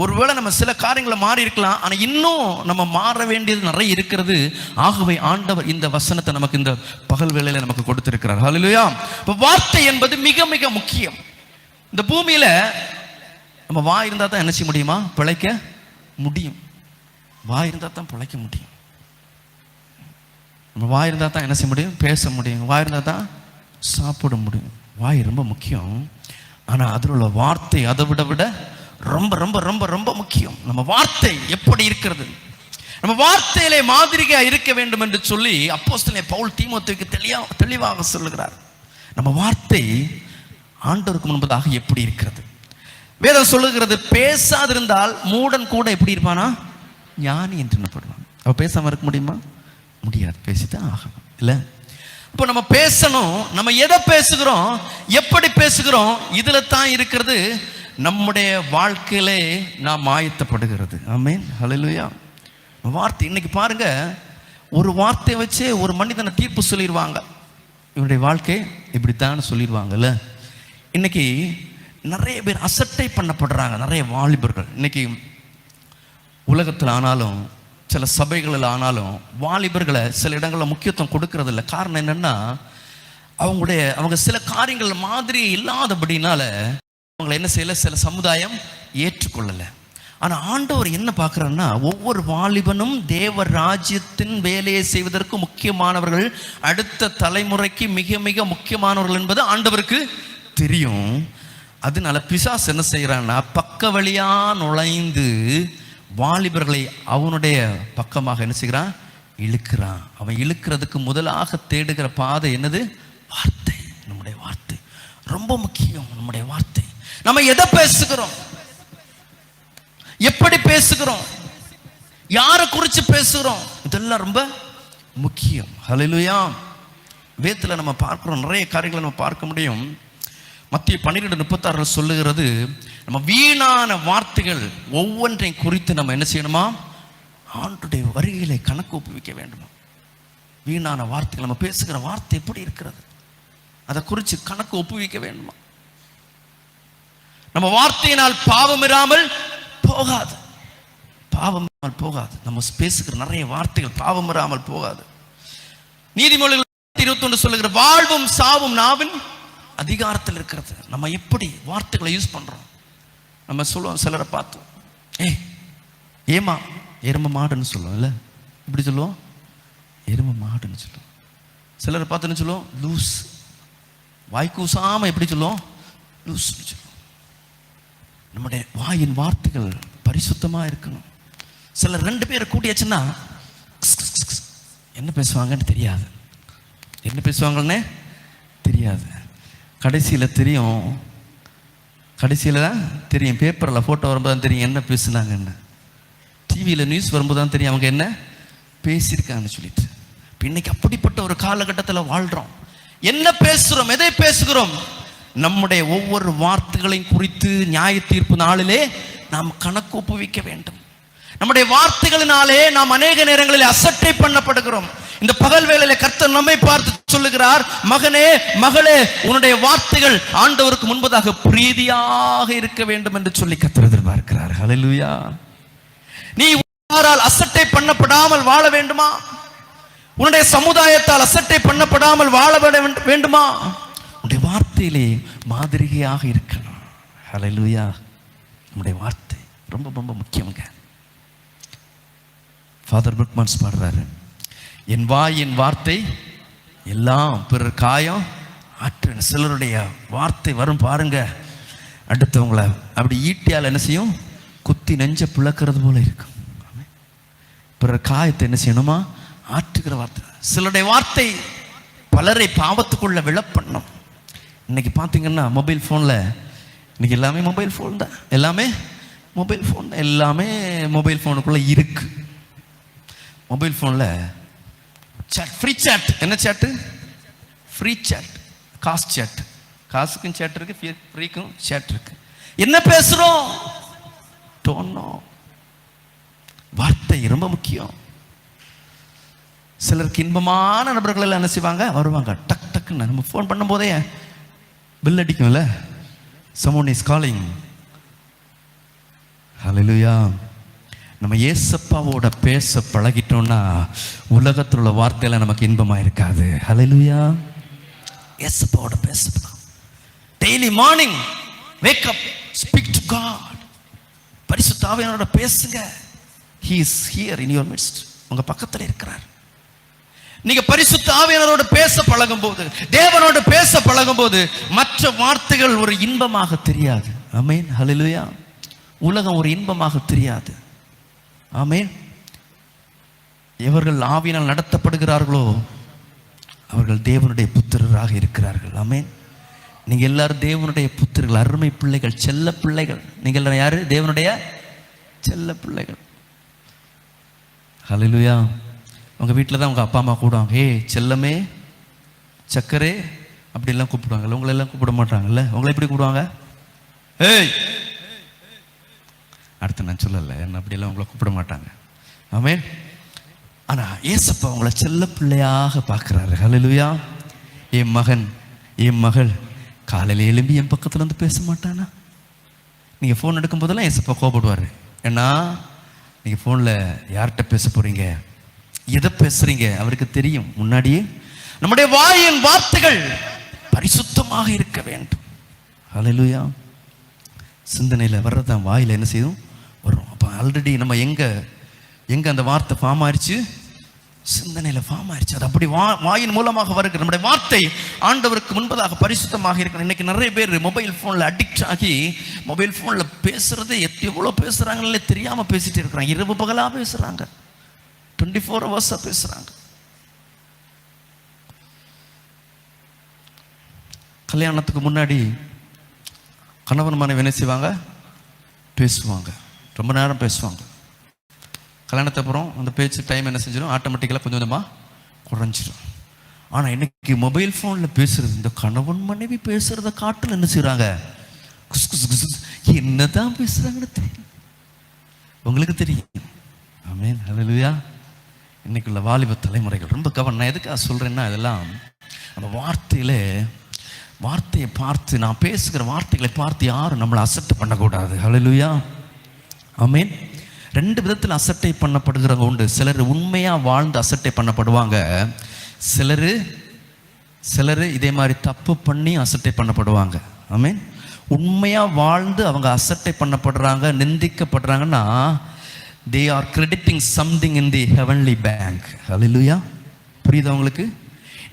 Speaker 2: ஒருவேளை நம்ம சில காரியங்களை மாறி இருக்கலாம், ஆனா இன்னும் நம்ம மாற வேண்டியது நிறைய இருக்கிறது. ஆகவே ஆண்டவர் இந்த வசனத்தை நமக்கு இந்த பகல் வேளையில நமக்கு கொடுத்திருக்கிறார். ஹல்லேலூயா. வார்த்தை என்பது மிக மிக முக்கியம். இந்த பூமியில நம்ம வாய் இருந்தால் தான் என்ன செய்ய முடியுமா? பிழைக்க முடியும். வாய் இருந்தால் தான் பிழைக்க முடியும். நம்ம வாய் இருந்தால் தான் என்ன செய்ய முடியும்? பேச முடியும். வாய் இருந்தால் தான் சாப்பிட முடியும். வாய் ரொம்ப முக்கியம். ஆனால் அதில் உள்ள வார்த்தை அதை விட ரொம்ப ரொம்ப ரொம்ப ரொம்ப முக்கியம். நம்ம வார்த்தை எப்படி இருக்கிறது, நம்ம வார்த்தையிலே மாதிரியாக இருக்க வேண்டும் என்று சொல்லி அப்போஸ்தலன் பவுல் தீமோத்தேயுக்கு தெளிவாக சொல்லுகிறார். நம்ம வார்த்தை ஆண்டவருக்கு முன்பதாக எப்படி இருக்கிறது? வேதம் சொல்லுகிறது, பேசாதிருந்தால் மூடன் கூட எப்படி இருப்பானா? ஞானி என்று என்னப்படுவான். அவ பேசாம இருக்க முடியுமா? முடியாது. பேசிதான் ஆகணும் இல்ல? இப்போ நம்ம பேசணும். நம்ம எதை பேசுகிறோம், எப்படி பேசுகிறோம், இதுல தான் இருக்கிறது நம்முடைய வாழ்க்கையிலே நாம் ஆயத்தப்படுகிறது. ஆமென், ஹல்லேலூயா. வார்த்தை இன்னைக்கு பாருங்க, ஒரு வார்த்தையை வச்சு ஒரு மனிதனை தீர்ப்பு சொல்லிடுவாங்க. இவருடைய வாழ்க்கை இப்படித்தான் சொல்லிடுவாங்கல்ல. இன்னைக்கு நிறைய பேர் அசட்டை பண்ணப்படுறாங்க. நிறைய வாலிபர்கள் இன்னைக்கு உலகத்தில் ஆனாலும் சில சபைகளில் ஆனாலும் வாலிபர்களை சில இடங்களில் முக்கியத்துவம் கொடுக்கறது இல்லை. காரணம் என்னன்னா, அவங்க சில காரியங்கள் மாதிரி இல்லாதபடினால அவங்களை என்ன செய்யல, சில சமுதாயம் ஏற்றுக்கொள்ளலை. ஆனால் ஆண்டவர் என்ன பார்க்குறாருன்னா, ஒவ்வொரு வாலிபனும் தேவ ராஜ்யத்தின் வேலையை செய்வதற்கு முக்கியமானவர்கள், அடுத்த தலைமுறைக்கு மிக மிக முக்கியமானவர்கள் என்பது ஆண்டவருக்கு தெரியும். அதனால பிசாசு என்ன செய்கிறான்னா, பக்க வழியா நுழைந்து வாலிபர்களை அவனுடைய பக்கமாக என்ன செய்கிறான்? இழுக்கிறான். அவன் இழுக்கிறதுக்கு முதலாக தேடுகிற பாதை என்னது? வார்த்தை. நம்முடைய வார்த்தை ரொம்ப முக்கியம். நம்முடைய வார்த்தை, நம்ம எதை பேசுகிறோம், எப்படி பேசுகிறோம், யாரை குறித்து பேசுகிறோம், இதெல்லாம் ரொம்ப முக்கியம். ஹல்லேலூயா. வேதத்தில் நம்ம பார்க்கிறோம், நிறைய காரியங்களை நம்ம பார்க்க முடியும். மத்திய 12:36 சொல்லுகிறது, நம்ம வீணான வார்த்தைகள் ஒவ்வொன்றையும் குறித்து நம்ம என்ன செய்யணுமா? ஆண்டுடைய வருகையிலே கணக்கு ஒப்புவிக்க வேண்டுமா? வீணான வார்த்தைகள், நம்ம பேசுகிற வார்த்தை எப்படி இருக்கிறது, அதை குறித்து கணக்கு ஒப்புவிக்க வேண்டுமா? நம்ம வார்த்தையினால் பாவம் இராமல் போகாது. பாவம் இராமல் போகாது. நம்ம பேசுகிற நிறைய வார்த்தைகள் பாவம் இராமல் போகாது. நீதிமொழிகள் 21 சொல்லுகிற, வாழ்வும் சாவும் நாவின் அதிகாரத்தில் இருக்கிறது. நம்ம எப்படி வார்த்தைகளை யூஸ் பண்றோம். நம்ம சொல்லுவோம் சிலரை பார்த்து, ஏமா எரும மாடுன்னு சொல்லுவோம் இல்ல? இப்படி சொல்லுவோம், எரும மாடுன்னு சொல்லுவோம். சிலரை பார்த்துன்னு சொல்லுவோம் லூஸ். வாய்க்கூசாம எப்படி சொல்லுவோம்? லூஸ் சொல்லுவோம். நம்முடைய வாயின் வார்த்தைகள் பரிசுத்தமா இருக்கணும். சிலர் 2 பேரை கூட்டியாச்சுன்னா என்ன பேசுவாங்கன்னு தெரியாது. என்ன பேசுவாங்கன்னு தெரியாது. கடைசியில் தெரியும். கடைசியில் தான் தெரியும். பேப்பரில் ஃபோட்டோ வரும்போது தான் தெரியும் என்ன பேசுனாங்கன்னு. டிவியில் நியூஸ் வரும்போது தான் தெரியும் அவங்க என்ன பேசியிருக்காங்கன்னு சொல்லிட்டு. இன்னைக்கு அப்படிப்பட்ட ஒரு காலகட்டத்தில் வாழ்கிறோம். என்ன பேசுகிறோம், எதை பேசுகிறோம், நம்முடைய ஒவ்வொரு வார்த்தைகளையும் குறித்து நியாய தீர்ப்பு நாளிலே நாம் கணக்கு ஒப்புவிக்க வேண்டும். நம்முடைய வார்த்தைகளினாலே நாம் அநேக நேரங்களில் அசட்டை பண்ணப்படுகிறோம். இந்த பகல் வேளையில கர்த்தர் நம்மை பார்த்து சொல்லுகிறார், மகனே மகளே, உன்னுடைய வார்த்தைகள் ஆண்டவருக்கு முன்பதாக பிரீதியாக இருக்க வேண்டும் என்று சொல்லி கர்த்தர் எதிர்பார்க்கிறார். ஹல்லேலூயா. நீ யாரால் அசட்டை பண்ணப்படாமல் வாழ வேண்டுமா? உன்னுடைய சமுதாயத்தால் அசட்டை பண்ணப்படாமல் வாழ வேண்டுமா? உன்னுடைய வார்த்தையிலே மாதிரியாக இருக்கணும். ஹல்லேலூயா. நம்முடைய வார்த்தை ரொம்ப ரொம்ப முக்கியங்க. ஃபாதர் புக்மன்ஸ் பாடுறாரு, என் வாயின் வார்த்தை எல்லாம் பிறர் காயம் ஆற்று. சிலருடைய வார்த்தை வரும் பாருங்க, அடுத்தவங்களை அப்படி ஈட்டியால் என்ன செய்யும்? குத்தி நெஞ்ச பிளக்கிறது போல இருக்கும். பிறர் காயத்தை என்ன செய்யணுமா? ஆற்றுகிற வார்த்தை. சிலருடைய வார்த்தை பலரை பாவத்துக்குள்ள விழப்பண்ணும். இன்னைக்கு பார்த்தீங்கன்னா மொபைல் ஃபோனில், இன்னைக்கு எல்லாமே மொபைல் ஃபோன் தான். எல்லாமே மொபைல் ஃபோன், எல்லாமே மொபைல் ஃபோனுக்குள்ளே இருக்கு. மொபைல் ஃபோனில் சாட், ஃப்ரீ சாட். என்ன சாட்டு? ஃப்ரீ சாட், காசு சாட். காசுக்கும் சாட் இருக்கு, ஃப்ரீக்கும் சாட் இருக்கு. என்ன பேசுறோம்? டோன்னோ. வார்த்தை ரொம்ப முக்கியம். சிலருக்கு இன்பமான நபர்கள் எல்லாம் என்ன செய்வாங்க? வருவாங்க டக் டக்குன்னு. நம்ம ஃபோன் பண்ணும் போதே பில் அடிக்கும்ல, someone is calling. ஹல்லேலூயா. நம்ம ஏசப்பாவோட பேச பழகிட்டோம்னா உலகத்தில் உள்ள வார்த்தையில நமக்கு இன்பமா இருக்காது. ஹல்லேலூயா. ஏசப்பாவோட பேச daily morning wake up, speak to God. பரிசுத்த ஆவியானவரோட பேசுங்க. He is here in your midst. உங்க பக்கத்துல இருக்கிறார். நீங்க பரிசுத்த ஆவியானவரோட பேச பழகும் போது, தேவனோட பேச பழகும் போது மற்ற வார்த்தைகள் ஒரு இன்பமாக தெரியாது. ஆமென், ஹல்லேலூயா. உலகம் ஒரு இன்பமாக தெரியாது. ஆமென். எவர்கள் ஆவியினால் நடத்தப்படுகிறார்களோ அவர்கள் தேவனுடைய புத்திரராக இருக்கிறார்கள். ஆமென். நீங்க எல்லாரும் தேவனுடைய புத்திரர்கள், அருமை பிள்ளைகள், செல்ல பிள்ளைகள். நீங்க எல்லாரும் யாரு? தேவனுடைய செல்ல பிள்ளைகள். ஹல்லேலூயா. உங்க வீட்டில் தான் உங்க அப்பா அம்மா கூப்பிடுவாங்க, ஹே செல்லமே, சக்கரே அப்படிலாம் கூப்பிடுவாங்கல்ல. உங்களை எல்லாம் கூப்பிட மாட்டாங்கல்ல. உங்களை எப்படி கூப்பிடுவாங்க? ஏய். அடுத்து நான் சொல்லலை, என்ன அப்படியெல்லாம் உங்களை கூப்பிட மாட்டாங்க. ஆமென். ஆனா ஏசப்பா உங்களை செல்ல பிள்ளையாக பார்க்கிறாரு. ஹல்லேலூயா. என் மகன், என் மகள் காலையில் எழும்பி என் பக்கத்துல வந்து பேச மாட்டானா? நீங்க ஃபோன் எடுக்கும் போதெல்லாம் ஏசப்பா கோபப்படுவாரு. ஏன்னா நீங்க ஃபோன்ல யார்கிட்ட பேச போறீங்க, எதை பேசுறீங்க அவருக்கு தெரியும் முன்னாடியே. நம்முடைய வாயின் வார்த்தைகள் பரிசுத்தமாக இருக்க வேண்டும். ஹல்லேலூயா. சிந்தனையில் வர்றதான் வாயில என்ன செய்யும்? வரும். அப்போ ஆல்ரெடி நம்ம எங்க அந்த வார்த்தை ஃபார்ம் ஆயிடுச்சு? சிந்தனையில் ஃபார்ம் ஆயிடுச்சு. அது அப்படி வாயின் மூலமாக வருகிற நம்முடைய வார்த்தை ஆண்டவருக்கு முன்பதாக பரிசுத்தமாக இருக்கணும். இன்னைக்கு நிறைய பேர் மொபைல் ஃபோனில் அடிக்ட் ஆகி மொபைல் ஃபோனில் பேசுறது எவ்வளோ பேசுறாங்களே தெரியாம பேசிட்டு இருக்கிறாங்க. இரவு பகலா பேசுறாங்க, 24 hours பேசுறாங்க. கல்யாணத்துக்கு முன்னாடி கணவன் மனைவி என்ன செய்வாங்க? பேசுவாங்க, ரொம்ப நேரம் பேசுவாங்க. கல்யாணத்துக்கு அப்புறம் அந்த பேச்சு டைம் என்ன செஞ்சிடும்? ஆட்டோமேட்டிக்கலாக கொஞ்சம் கொஞ்சமாக குறைஞ்சிடும். ஆனால் இன்னைக்கு மொபைல் ஃபோனில் பேசுறது, இந்த கணவன் மனைவி பேசுறத காட்டில் என்ன செய்கிறாங்க? குஸ் குஸ் குஸ் என்னதான் பேசுறாங்கன்னு தெரியும், உங்களுக்கு தெரியும். ஆமென், ஹல்லேலூயா. இன்னைக்குள்ள வாலிப தலைமுறைகள் ரொம்ப கவனம். நான் எதுக்காக சொல்றேன்னா, இதெல்லாம் நம்ம வார்த்தையை பார்த்து, நான் பேசுகிற வார்த்தைகளை பார்த்து யாரும் நம்மளை அசட்டை பண்ணக்கூடாது. ஹல்லேலூயா. ஆமென். 2 விதத்தில் அசட்டை பண்ணப்படுகிறவங்க உண்டு. சிலர் உண்மையா வாழ்ந்து அசட்டை பண்ணப்படுவாங்க. சிலர் இதே மாதிரி தப்பு பண்ணி அசட்டை பண்ணப்படுவாங்க. ஆமென். உண்மையா வாழ்ந்து அவங்க அசட்டை பண்ணப்படுறாங்க, நிந்திக்கப்படுறாங்கன்னா they are crediting something in the heavenly bank. Hallelujah. புரியுதா உங்களுக்கு?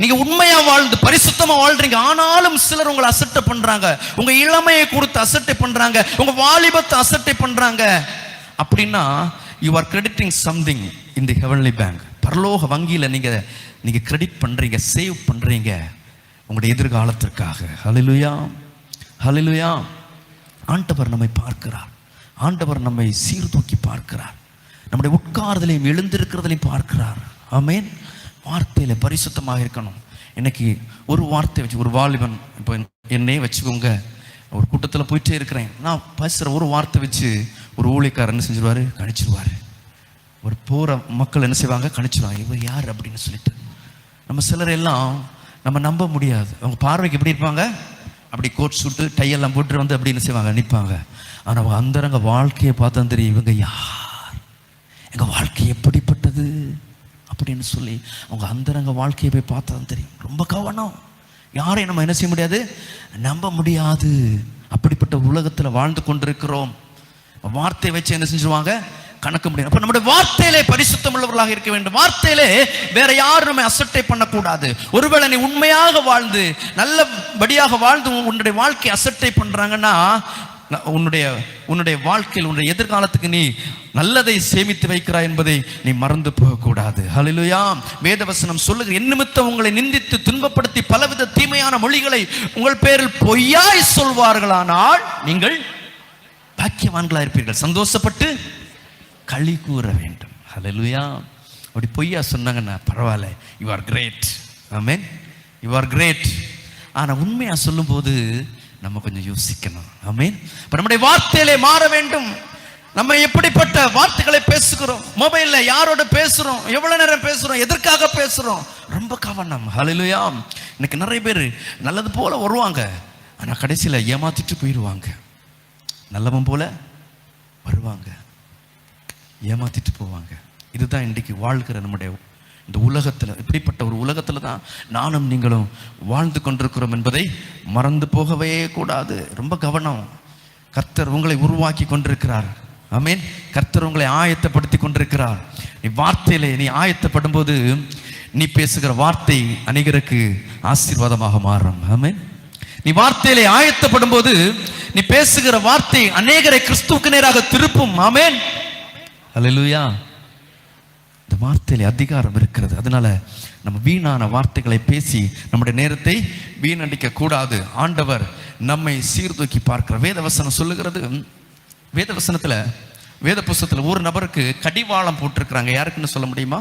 Speaker 2: நீங்க உண்மையா வாழ்ந்து பரிசுத்தமா வாழ்றீங்க, ஆனாலும் சிலர் உங்களை அசட்டை பண்றாங்க, உங்க இளமையை கொடுத்து அசட்டை பண்றாங்க, உங்க வாலிபத்தை அசட்டை பண்றாங்க. அப்படின்னா you are crediting something in the heavenly bank. பரலோக வங்கியில நீங்க கிரெடிட் பண்றீங்க, சேவ் பண்றீங்க உங்களுடைய எதிர்காலத்திற்காக. ஹல்லேலூயா, ஹல்லேலூயா. ஆண்டவர் நம்மை பார்க்கிறார், ஆண்டவர் நம்மை சீர்தூக்கி பார்க்கிறார், நம்முடைய உட்கார்தலையும் எழுந்திருக்கிறதையும் பார்க்கிறார். ஆமென். வார்த்தையில பரிசுத்தமாக இருக்கணும். இன்னைக்கு ஒரு வார்த்தை வச்சு, ஒரு வாலிபன், இப்போ என்னையே வச்சுக்கோங்க, ஒரு கூட்டத்தில் போயிட்டே இருக்கிறேன், நான் பேசுகிற ஒரு வார்த்தை வச்சு ஒரு ஊழியக்காரர் என்ன செஞ்சிருவாரு? கணிச்சிருவாரு. ஒரு போகிற மக்கள் என்ன செய்வாங்க? கணிச்சிருவாங்க, இவர் யார் அப்படின்னு சொல்லிட்டு. நம்ம சிலர் எல்லாம் நம்ம நம்ப முடியாது. அவங்க பார்வைக்கு எப்படி இருப்பாங்க? அப்படி கோட் சூட்டு டையெல்லாம் போட்டு வந்து அப்படி என்ன செய்வாங்க? நிற்பாங்க. ஆனால் அவங்க அந்தரங்க வாழ்க்கையை பார்த்தா தெரியும், இவங்க யார், எங்கள் வாழ்க்கை எப்படிப்பட்டது அப்படின்னு சொல்லி அவங்க அந்தரங்க வாழ்க்கையை போய் பார்த்தா தெரியும். ரொம்ப கவனம். யாரையும் நம்ம என்ன செய்ய முடியாது? நம்ப முடியாது. அப்படிப்பட்ட உலகத்தில் வாழ்ந்து கொண்டிருக்கிறோம். வார்த்தையை வச்சு என்ன செஞ்சுருவாங்க? கணக்க முடியும். அப்ப நம்முடைய வார்த்தையிலே பரிசுத்தம் உள்ளவர்களாக இருக்க வேண்டும். வார்த்தையிலே வேற யாரும் நம்ம அசட்டை பண்ணக்கூடாது. ஒருவேளை நீ உண்மையாக வாழ்ந்து நல்லபடியாக வாழ்ந்து உன்னுடைய வாழ்க்கை அசட்டை பண்றாங்கன்னா, உன்னுடைய வாழ்க்கையில் உன்னுடைய எதிர்காலத்துக்கு நீ நல்லதை சேமித்து வைக்கிறாய் என்பதை நீ மறந்து போகக்கூடாது. ஹல்லேலூயா. வேதவசனம் சொல்லுகிற, என் நிமித்தம் உங்களை நிந்தித்து துன்பப்படுத்தி பலவித தீமையான மொழிகளை உங்கள் பேரில் பொய்யாய் சொல்வார்களானால் நீங்கள் பாக்கியவான்களா இருப்பீர்கள், சந்தோஷப்பட்டு களி கூற வேண்டும். ஹல்லேலூயா. அப்படி பொய்யா சொன்னாங்கன்னா பரவாயில்ல, you are great. Amen, you are great. ஆனா உண்மையா சொல்லும் போது நம்ம கொஞ்சம் யோசிக்கணும். ஆமென். இப்ப நம்முடைய வார்த்தையிலே மாற வேண்டும். நம்ம எப்படிப்பட்ட வார்த்தைகளை பேசுகிறோம், மொபைல்ல யாரோட பேசுறோம், எவ்வளவு நேரம் பேசுறோம், எதற்காக பேசுறோம், ரொம்ப கவனம். ஹல்லேலூயா. இன்னைக்கு நிறைய பேர் நல்லது போல வருவாங்க, ஆனா கடைசியில ஏமாத்திட்டு போயிடுவாங்க. நல்லவன் போல வருவாங்க, ஏமாத்திட்டு போவாங்க. இதுதான் இன்றைக்கு வாழ்கிற நம்முடைய இந்த உலகத்துல. இப்படிப்பட்ட ஒரு உலகத்துல தான் நானும் நீங்களும் வாழ்ந்து கொண்டிருக்கிறோம் என்பதை மறந்து போகவே கூடாது. ரொம்ப கவனம். கர்த்தர் உங்களை உருவாக்கி கொண்டிருக்கிறார். ஆமென். கர்த்தர் உங்களை ஆயத்தப்படுத்தி கொண்டிருக்கிறார். நீ வார்த்தையிலே நீ ஆயத்தப்படும் போது நீ பேசுகிற வார்த்தை அநேகருக்கு ஆசீர்வாதமாக மாறும். ஆமென். நீ வார்த்தையிலே ஆயத்தப்படும் போது நீ பேசுகிற வார்த்தை அநேகரை கிறிஸ்துவுக்கு நேராக திருப்பும். ஆமென். அல்லேலூயா. இந்த வார்த்தையிலே அதிகாரம் இருக்கிறது. அதனால நம்ம வீணான வார்த்தைகளை பேசி நம்முடைய நேரத்தை வீணடிக்க கூடாது. ஆண்டவர் நம்மை சீர்தூக்கி பார்க்கிற வேதவசனம் சொல்லுகிறது. வேதவசனத்துல வேத புஸ்தகத்துல ஒரு நபருக்கு கடிவாளம் போட்டிருக்கிறாங்க. யாருக்குன்னு சொல்ல முடியுமா?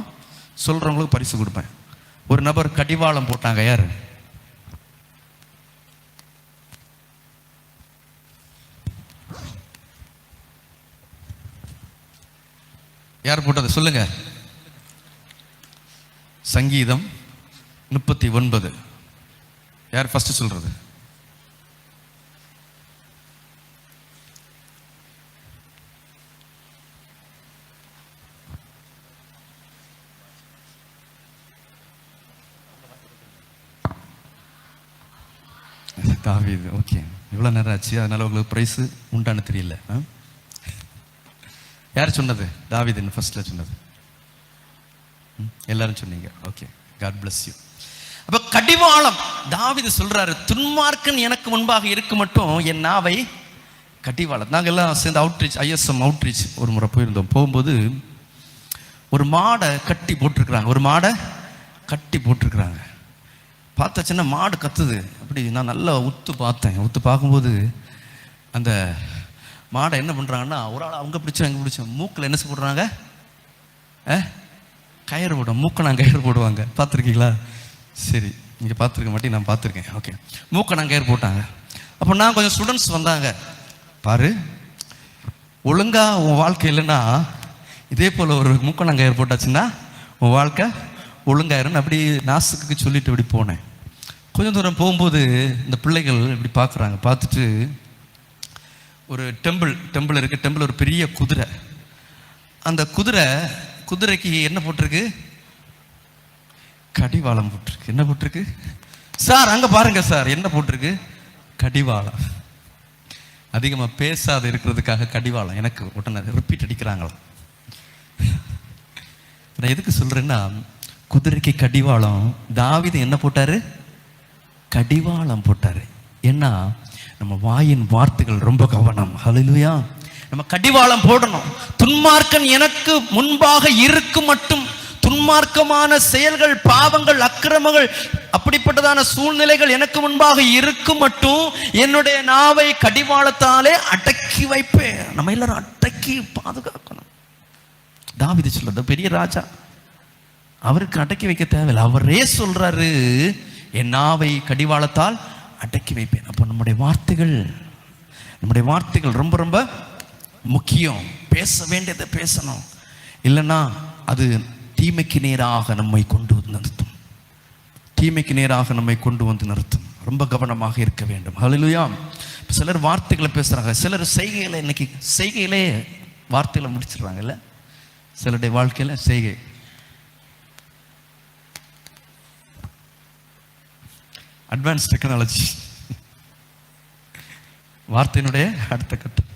Speaker 2: சொல்றவங்களுக்கு பரிசு கொடுப்பேன். ஒரு நபர் கடிவாளம் போட்டாங்க. யாரு? யார் போட்டது சொல்லுங்க. சங்கீதம் 39. யார் ஃபர்ஸ்ட் சொல்றது? தாவீது. ஓகே, இவ்வளோ நேரம் ஆச்சு, அதனால உங்களுக்கு ப்ரைஸ் உண்டான்னு தெரியல. யார் சொன்னது? தாவீதுன்னு ஃபர்ஸ்ட்ல சொன்னது. எல்லாரும் சொன்னீங்க. Okay, God bless you. அப்ப கடிவாளம் தாவீது சொல்றாரு, துன்மார்க்கன் எனக்கு முன்பாக இருக்க மட்டும் என் நாவை கடிவாளம். நாங்கள் எல்லாம் சேர்ந்து அவுட்ரீச், ISM அவுட்ரீச் ஒரு முறை போயிருந்தோம். போகும்போது ஒரு மாடை கட்டி போட்டிருக்கிறாங்க. ஒரு மாடை கட்டி போட்டிருக்கிறாங்க. பார்த்தா சின்ன மாடு கத்துது. அப்படி நான் நல்லா உத்து பார்த்தேன். உத்து பார்க்கும்போது அந்த மாடை என்ன பண்ணுறாங்கன்னா, ஒரு ஆள் அவங்க பிடிச்சோம் எங்கே பிடிச்சோம், மூக்கில் என்ன போடுறாங்க? கயிறு போடுவோம். மூக்கை நான் கயிறு போடுவாங்க. பார்த்துருக்கீங்களா? சரி, நீங்கள் பார்த்துருக்க மாட்டேன், நான் பார்த்துருக்கேன். ஓகே, மூக்கை நான் கயிறு போட்டாங்க. அப்போ நான் கொஞ்சம் ஸ்டூடெண்ட்ஸ் வந்தாங்க. பாரு, ஒழுங்கா உன் வாழ்க்கை இல்லைன்னா இதே போல் ஒரு மூக்கை நான் கயிறு போட்டாச்சுன்னா உன் வாழ்க்கை ஒழுங்காயிரும். அப்படி நாசுக்கு சொல்லிட்டு இப்படி போனேன். கொஞ்சம் தூரம் போகும்போது இந்த பிள்ளைகள் இப்படி பார்க்குறாங்க. பார்த்துட்டு ஒரு டெம்பிள் இருக்குது. டெம்பிள் ஒரு பெரிய குதிரை. அந்த குதிரைக்கு என்ன போட்டிருக்கு? கடிவாளம் போட்டிருக்கு. என்ன போட்டிருக்கு சார்? அங்கே பாருங்க சார், என்ன போட்டிருக்கு? கடிவாளம். அதிகமாக பேசாத இருக்கிறதுக்காக கடிவாளம். எனக்கு உடனே ரிப்பீட் அடிக்கிறாங்களாம். நான் எதுக்கு சொல்றேன்னா, குதிரைக்கு கடிவாளம். தாவீது என்ன போட்டாரு? கடிவாளம் போட்டாரு. ஏன்னா நம்ம வாயின் வார்த்தைகள் ரொம்ப கவனம். ஹல்லேலூயா. நம்ம கடிவாளம் போடணும். துன்மார்க்கன் எனக்கு முன்பாக இருக்கும் மட்டும், துன்மார்க்கமான செயல்கள், பாவங்கள், அக்கிரமங்கள், அப்படிப்பட்டதான சூழ்நிலைகள் எனக்கு முன்பாக இருக்கும் மட்டும் என்னுடைய நாவை கடிவாளத்தாலே அடக்கி வைப்பேன். நம்ம எல்லாரும் அடக்கி பாதுகாக்கணும். தாவீது சொல்றது, பெரிய ராஜா, அவருக்கு அடக்கி வைக்க தேவையில்லை. அவரே சொல்றாரு, என் நாவை கடிவாளத்தால் அடக்கி வைப்பேன். அப்போ நம்முடைய வார்த்தைகள் ரொம்ப ரொம்ப முக்கியம். பேச வேண்டியதை பேசணும். இல்லைன்னா அது தீமைக்கு நேராக நம்மை கொண்டு வந்து நிறுத்தும். ரொம்ப கவனமாக இருக்க வேண்டும். ஹல்லேலூயா. சிலர் வார்த்தைகளை பேசுறாங்க, சிலர் செய்கைகளை, இன்னைக்கு செய்கையிலே வார்த்தைகளை முடிச்சிடுறாங்கல்ல. சிலருடைய வாழ்க்கையில செய்கை. அட்வான்ஸ் டெக்னாலஜி வார்த்தையினுடைய அடுத்த கட்டம்.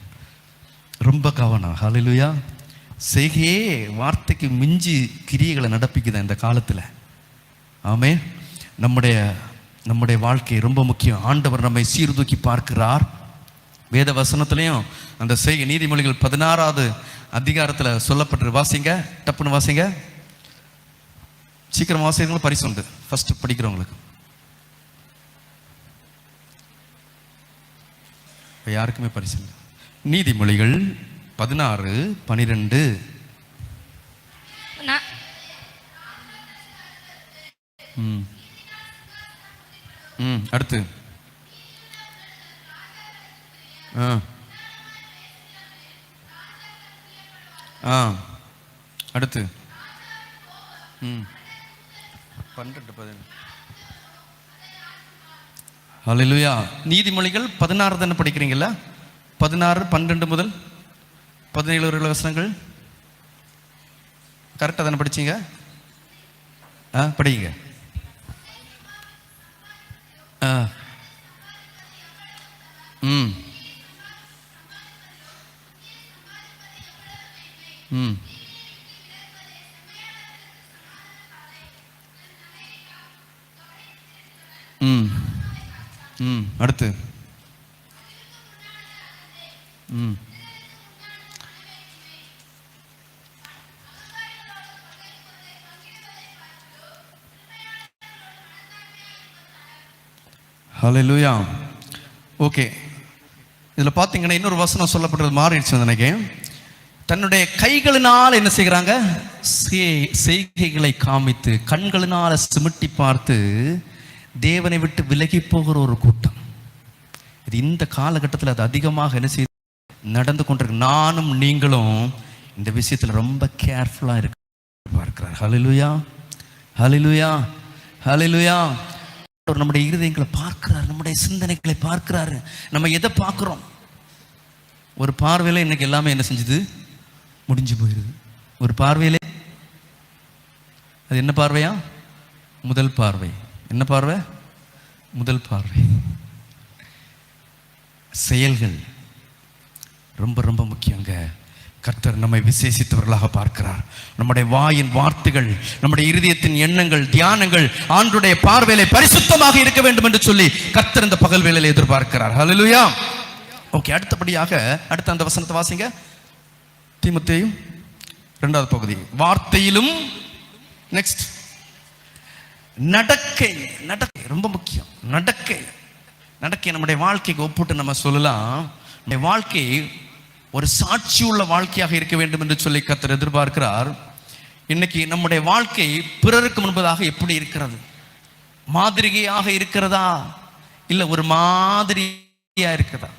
Speaker 2: ரொம்ப கவனம். ஹல்லேலூயா. செய்கையே வார்த்தைக்கு மிஞ்சி கிரியைகளை நடப்பிக்குதான் இந்த காலத்தில். ஆமே. நம்முடைய வாழ்க்கை ரொம்ப முக்கியம். ஆண்டவர் நம்மை சீர்தூக்கி பார்க்கிறார். வேத வசனத்திலையும் அந்த செய்கை, நீதிமொழிகள் 16வது அதிகாரத்தில் சொல்லப்பட்டு, வாசிங்க, டப்புன்னு வாசிங்க, சீக்கிரம் வாசிக்கிறவங்களும் பரிசு உண்டு. ஃபர்ஸ்ட் படிக்கிறவங்களுக்கு. யாருக்குமே பரிசு இல்லை. நீதிமொழிகள் 16:12. அடுத்து அடுத்து 12. ஹல்லேலூயா. நீதிமொழிகள் 16 தானே படிக்கிறீங்களா? 16, 12 முதல் 17 வசனங்கள் கரெக்டாக தானே படிச்சீங்க? படிங்க. ம் ம் அடுத்து ம் ஹல்லேலூயா. ஓகே, இதில் பார்த்தீங்கன்னா இன்னொரு வசனம் சொல்லப்பட்டது மாறிடுச்சு நினைக்கிறேன். தன்னுடைய கைகளினால் என்ன செய்கிறாங்க? செய்கைகளை காமித்து கண்களினால் சிமிட்டி பார்த்து தேவனை விட்டு விலகி போகிற ஒரு கூட்டம். இது இந்த காலகட்டத்தில் அது அதிகமாக என்ன செய்ய நடந்து கொண்டிருக்கு. நானும் நீங்களும் இந்த விஷயத்தில் ரொம்ப கேர்ஃபுல்லாக இருக்க பார்க்கிறார். ஹல்லேலூயா, ஹல்லேலூயா, ஹல்லேலூயா. நம்முடைய இருதயங்களை பார்க்கிறார், நம்முடைய சிந்தனைகளை பார்க்கிறாரு. நம்ம எதை பார்க்கிறோம்? ஒரு பார்வையில் இன்னைக்கு எல்லாமே என்ன செஞ்சது? முடிஞ்சு போயிருது. ஒரு பார்வையிலே அது என்ன பார்வையா? முதல் பார்வை. என்ன பார்வை? முதல் பார்வை. செயல்கள் ரொம்ப ரொம்ப முக்கியங்க. கர்த்தர் நம்மை விசேஷித்தவர்களாக பார்க்கிறார். நம்முடைய வாயின் வார்த்தைகள், நம்முடைய இருதயத்தின் எண்ணங்கள், தியானங்கள் ஆண்டுடைய பார்வையிலே பரிசுத்தமாக இருக்க வேண்டும் என்று சொல்லி கர்த்தர் இந்த பகல் வேளையிலே எதிர்பார்க்கிறார். ஹல்லேலூயா. ஓகே, அடுத்தபடியாக அடுத்த அந்த வசனத்தை வாசிங்க. தீமோத்தேயு 2வது பகுதி. வார்த்தையிலும் நெக்ஸ்ட் நடக்கை. நடக்கை ரொம்ப முக்கியம். நடக்கை நடக்கை நம்முடைய வாழ்க்கைக்கு ஒப்புட்டு நம்ம சொல்லலாம். நம்முடைய வாழ்க்கை ஒரு சாட்சி உள்ள வாழ்க்கையாக இருக்க வேண்டும் என்று சொல்லி கர்த்தர் எதிர்பார்க்கிறார். இன்னைக்கு நம்முடைய வாழ்க்கை பிறருக்கு முன்பதாக எப்படி இருக்கிறது? மாதிரிகையாக இருக்கிறதா, இல்ல ஒரு மாதிரியா இருக்கிறதா?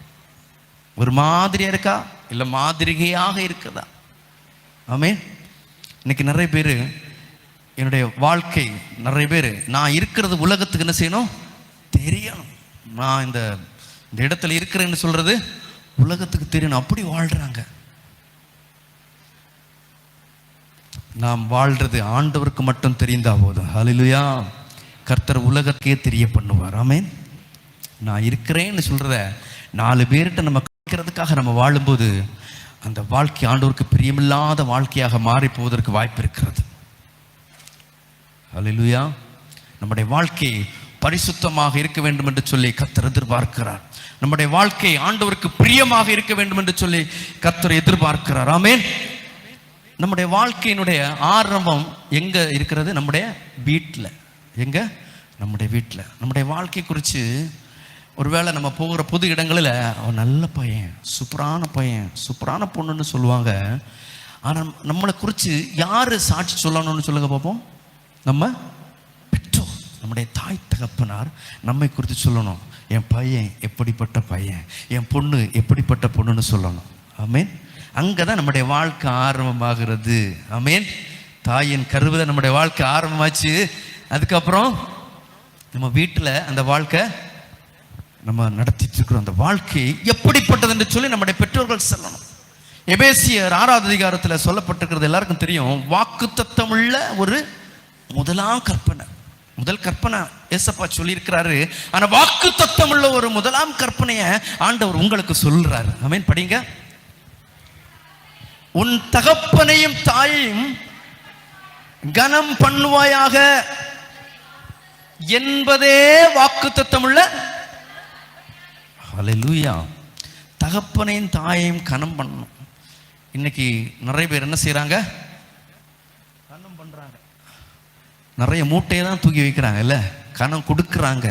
Speaker 2: ஒரு மாதிரியா இருக்கா, இல்ல மாதிரிகையாக இருக்கிறதா? ஆமென். இன்னைக்கு நிறைய பேர் என்னுடைய வாழ்க்கை, நிறைய பேர் நான் இருக்கிறது உலகத்துக்கு என்ன செய்யணும்? தெரியணும். நான் இந்த இடத்துல இருக்கிறேன்னு சொல்றது உலகத்துக்கு தெரியணும். அப்படி வாழ்றாங்க. நாம் வாழ்றது ஆண்டவருக்கு மட்டும் தெரிந்தா போதும். ஹல்லேலூயா. கர்த்தர் உலகத்தையே தெரிய பண்ணுவார். ஆமென். நான் இருக்கிறேன்னு சொல்றத 4 பேர்கிட்ட நம்ம கேட்கறதுக்காக நம்ம வாழும்போது அந்த வாழ்க்கை ஆண்டவருக்கு பிரியமில்லாத வாழ்க்கையாக மாறி போவதற்கு வாய்ப்பு இருக்கிறது. ஹல்லேலூயா. நம்முடைய வாழ்க்கை பரிசுத்தமாக இருக்க வேண்டும் என்று சொல்லி கர்த்தர் எதிர்பார்க்கிறார். நம்முடைய வாழ்க்கை ஆண்டவருக்கு பிரியமாக இருக்க வேண்டும் என்று சொல்லி கர்த்தர் எதிர்பார்க்கிறார். ஆமென். நம்முடைய வாழ்க்கையினுடைய ஆரம்பம் எங்க இருக்கிறது? நம்முடைய வீட்டில். எங்க? நம்முடைய வீட்டில். நம்முடைய வாழ்க்கை குறித்து ஒருவேளை நம்ம போகிற புது இடங்களில் அவன் நல்ல பையன், சூப்பரான பையன், சூப்பரான பொண்ணுன்னு சொல்லுவாங்க. ஆனால் நம்மளை குறித்து யார் சாட்சி சொல்லணும்னு சொல்லுங்க பார்ப்போம். நம்ம பெற்றோர், நம்முடைய தாய் தகப்பனார் நம்மை குறித்து சொல்லணும். என் பையன் எப்படிப்பட்ட பையன், என் பொண்ணு எப்படிப்பட்ட பொண்ணுன்னு சொல்லணும். ஆமென். அங்கே தான் நம்முடைய வாழ்க்கை ஆரம்பமாகிறது. ஆமென். தாயின் கருவில் நம்முடைய வாழ்க்கை ஆரம்பமாச்சு. அதுக்கப்புறம் நம்ம வீட்டில் அந்த வாழ்க்கை நம்ம நடத்திட்டு இருக்கிறோம். அந்த வாழ்க்கை எப்படிப்பட்டது என்று சொல்லி நம்முடைய பெற்றோர்கள் சொல்லணும். எபேசியர் 6வது அதிகாரத்தில் சொல்லப்பட்டிருக்கிறது எல்லாருக்கும் தெரியும். வாக்குத்தத்தமுள்ள ஒரு முதலாம் கற்பனை. முதல் கற்பனை ஏசப்பா சொல்லியிருக்கிறாரு. ஆனா வாக்குத்தத்தம் உள்ள ஒரு முதலாம் கற்பனையை ஆண்டவர் உங்களுக்கு சொல்றாரு. ஆமென். படிங்க. உன் தகப்பனையும் தாயையும் கனம் பண்ணுவாயாக என்பதே வாக்குத்தத்தம் உள்ள. ஹல்லேலூயா. தகப்பனையும் தாயையும் கனம் பண்ணணும். இன்னைக்கு நிறைய பேர் என்ன செய்யறாங்க? கனம் பண்றாங்க. நிறைய மூட்டையை தான் தூக்கி வைக்கிறாங்க, இல்ல கனம் கொடுக்குறாங்க.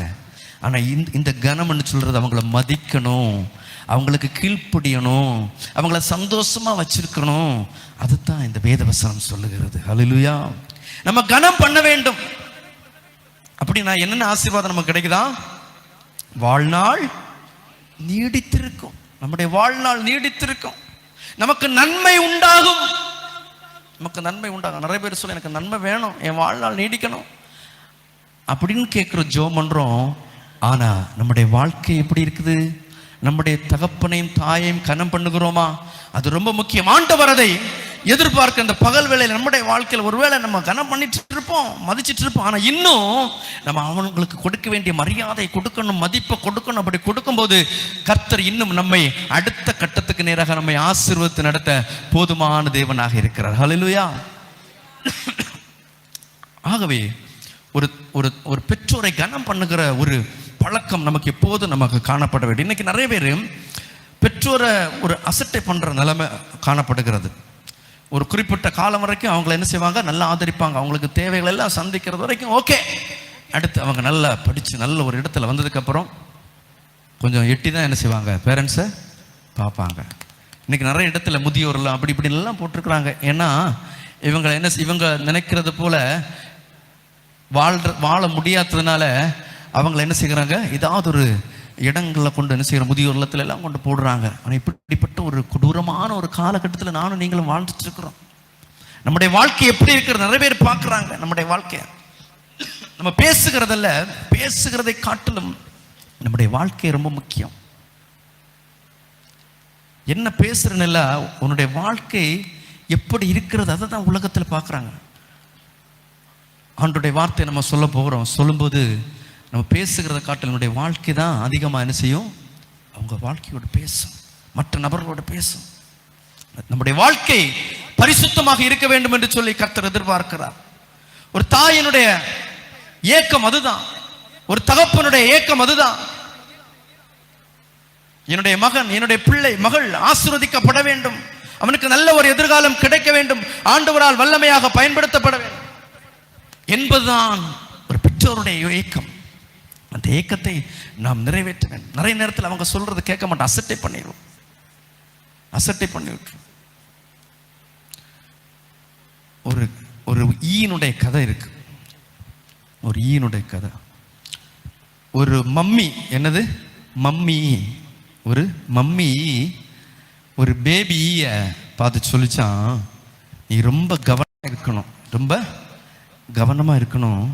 Speaker 2: ஆனா இந்த கனம்னு சொல்றது அவங்கள மதிக்கணும், அவங்களுக்கு கீழ்ப்படியணும், அவங்கள சந்தோஷமா வச்சிருக்கணும். அதுதான் இந்த வேதவசனம் சொல்லுகிறது. ஹல்லேலூயா. நம்ம கனம் பண்ண வேண்டும். அப்படி நான் என்னென்ன ஆசீர்வாதம் நமக்கு கிடைக்குதா? வாழ்நாள் நீடித்திருக்கும். நம்முடைய வாழ்நாள் நீடித்திருக்கும். நமக்கு நன்மை உண்டாகும். நமக்கு நன்மை உண்டாகும். நிறைய பேர் சொல்ல எனக்கு நன்மை வேணும், என் வாழ்நாள் நீடிக்கணும் அப்படின்னு கேட்குறோம், ஜெபம் பண்றோம். ஆனா நம்முடைய வாழ்க்கை எப்படி இருக்குது? நம்முடைய தகப்பனையும் தாயையும் கனம் பண்ணுகிறோமா? அது ரொம்ப முக்கியம். ஆண்டவர் அதை எதிர்பார்க்க இந்த பகல் வேளையில் நம்முடைய வாழ்க்கையில் ஒருவேளை நம்ம கனம் பண்ணிட்டு இருப்போம், மதிச்சிட்டு இருப்போம். ஆனா இன்னும் நம்ம அவங்களுக்கு கொடுக்க வேண்டிய மரியாதை கொடுக்கணும், மதிப்பை கொடுக்கணும். அப்படி கொடுக்கும்போது கர்த்தர் இன்னும் நம்மை அடுத்த கட்டத்துக்கு நேராக நம்மை ஆசீர்வதித்து நடத்த போதுமான தேவனாக இருக்கிறார். ஹல்லேலூயா. ஆகவே ஒரு ஒரு ஒரு பெற்றோரை கனம் பண்ணுகிற ஒரு பழக்கம் நமக்கு எப்போதும் நமக்கு காணப்பட வேண்டும். இன்னைக்கு நிறைய பேர் பெற்றோரை ஒரு அசட்டை பண்ணுற நிலைமை காணப்படுகிறது. ஒரு குறிப்பிட்ட காலம் வரைக்கும் அவங்கள என்ன செய்வாங்க, நல்லா ஆதரிப்பாங்க, அவங்களுக்கு தேவைகள் எல்லாம் சந்திக்கிறது வரைக்கும் ஓகே. அடுத்து அவங்க நல்லா படித்து நல்ல ஒரு இடத்துல வந்ததுக்கப்புறம் கொஞ்சம் எட்டி தான் என்ன செய்வாங்க, பேரண்ட்ஸை பார்ப்பாங்க. இன்றைக்கி நிறைய இடத்துல முதியோர்லாம் அப்படி இப்படிலாம் போட்டிருக்கிறாங்க. ஏன்னா இவங்க நினைக்கிறது போல வாழ முடியாததுனால அவங்கள என்ன செய்கிறாங்க, ஏதாவது ஒரு இடங்களில் கொண்டு என்ன செய்கிற முதியோர் இல்லத்துல எல்லாம் கொண்டு போடுறாங்க. ஆனால் இப்படிப்பட்ட ஒரு கொடூரமான ஒரு காலகட்டத்தில் நானும் நீங்களும் வாழ்ந்துட்டு இருக்கிறோம். நம்முடைய வாழ்க்கை எப்படி இருக்கிறது நிறைய பேர் பார்க்குறாங்க. நம்முடைய வாழ்க்கையை நம்ம பேசுகிறதை காட்டிலும் நம்முடைய வாழ்க்கை ரொம்ப முக்கியம். என்ன பேசுறேன்னு உன்னுடைய வாழ்க்கை எப்படி இருக்கிறது அதை தான் உலகத்தில் பார்க்குறாங்க. ஆண்டோடைய வார்த்தை நம்ம சொல்ல போகிறோம். சொல்லும்போது நம்ம பேசுகிறத காட்டில் நம்முடைய வாழ்க்கை தான் அதிகமாக என்ன செய்யும், அவங்க வாழ்க்கையோடு பேசும், மற்ற நபர்களோடு பேசும். நம்முடைய வாழ்க்கை பரிசுத்தமாக இருக்க வேண்டும் என்று சொல்லி கர்த்தர் எதிர்பார்க்கிறார். ஒரு தாயினுடைய ஏக்கம் அதுதான், ஒரு தகப்பனுடைய ஏக்கம் அதுதான். என்னுடைய மகன், என்னுடைய பிள்ளை, மகள் ஆசீர்வதிக்கப்பட வேண்டும், அவனுக்கு நல்ல ஒரு எதிர்காலம் கிடைக்க வேண்டும், ஆண்டவரால் வல்லமையாக பயன்படுத்தப்பட வேண்டும் என்பதுதான் ஒரு பெற்றோருடைய ஏக்கம். அந்த ஏக்கத்தை நாம் நிறைவேற்ற வேண்டும். நிறைய நேரத்தில் அவங்க சொல்றது கேட்க மாட்டோம், அசட்டை பண்ணிவிட்டுரும். ஒரு ஈயினுடைய கதை இருக்கு. ஒரு ஈயினுடைய கதை. ஒரு மம்மி, என்னது மம்மி, ஒரு மம்மி ஒரு பேபி ஈய பார்த்து சொல்லிச்சான், நீ ரொம்ப கவனமா இருக்கணும்,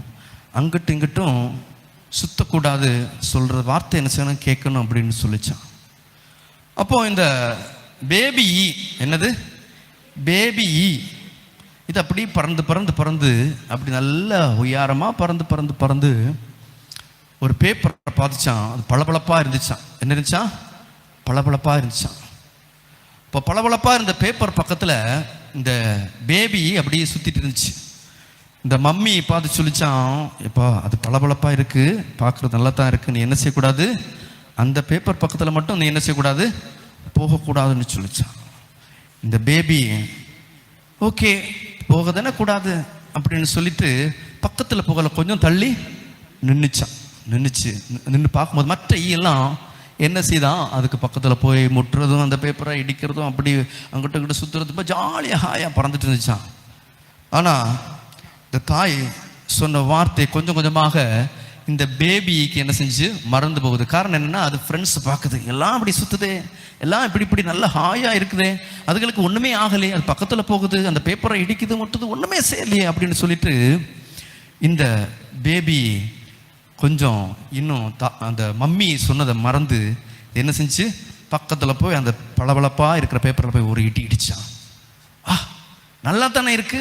Speaker 2: அங்கிட்டும் இங்கிட்டும் சுத்தக்கூடாது, சொல்ற வார்த்தை என்ன செய்யணும், கேட்கணும் அப்படின்னு சொல்லிச்சான். அப்போ இந்த பேபி ஈ, என்னது பேபி ஈ, இது அப்படி பறந்து அப்படி நல்லா உயரமா பறந்து ஒரு பேப்பரை பார்த்துச்சான். அது பளபளப்பா இருந்துச்சான். என்ன இருந்துச்சான், பளபளப்பா இருந்துச்சான். இப்போ பளபளப்பா இருந்த பேப்பர் பக்கத்துல இந்த பேபி அப்படியே சுத்திட்டு இருந்துச்சு. இந்த மம்மி பார்த்து சொல்லிச்சான், எப்பா அது பளபளப்பா இருக்கு, பார்க்கறது நல்லா தான் இருக்கு, நீ என்ன செய்யக்கூடாது, அந்த பேப்பர் பக்கத்துல மட்டும் நீ என்ன செய்யக்கூடாது, போகக்கூடாதுன்னு சொல்லிச்சான். இந்த பேபி ஓகே போக தானே கூடாது அப்படின்னு சொல்லிட்டு பக்கத்துல போகல, கொஞ்சம் தள்ளி நின்று பார்க்கும்போது மற்ற ஈயெல்லாம் என்ன செய்தான், அதுக்கு பக்கத்தில் போய் முட்டுறதும் அந்த பேப்பரை இடிக்கிறதும் அப்படி அங்கிட்ட இங்கிட்ட சுற்றுறதும் ஜாலியாக ஹாயாக பறந்துட்டு இருந்துச்சான். ஆனால் இந்த தாய் சொன்ன வார்த்தை கொஞ்சம் கொஞ்சமாக இந்த பேபிக்கு என்ன செஞ்சு மறந்து போகுது. காரணம் என்னன்னா, அது ஃப்ரெண்ட்ஸ் பார்க்குது, எல்லாம் அப்படி சுற்றுது, எல்லாம் இப்படி நல்லா ஹாயாக இருக்குது, அதுகளுக்கு ஒன்றுமே ஆகலையே, அது பக்கத்தில் போகுது, அந்த பேப்பரை இடிக்குது முட்டுது, ஒன்றுமே செய்யலையே அப்படின்னு சொல்லிட்டு இந்த பேபி கொஞ்சம் இன்னும் அந்த மம்மி சொன்னதை மறந்து என்ன செஞ்சு பக்கத்தில் போய் அந்த பளபளப்பாக இருக்கிற பேப்பரில் போய் ஒரு இடிச்சான். நல்லா தானே இருக்கு,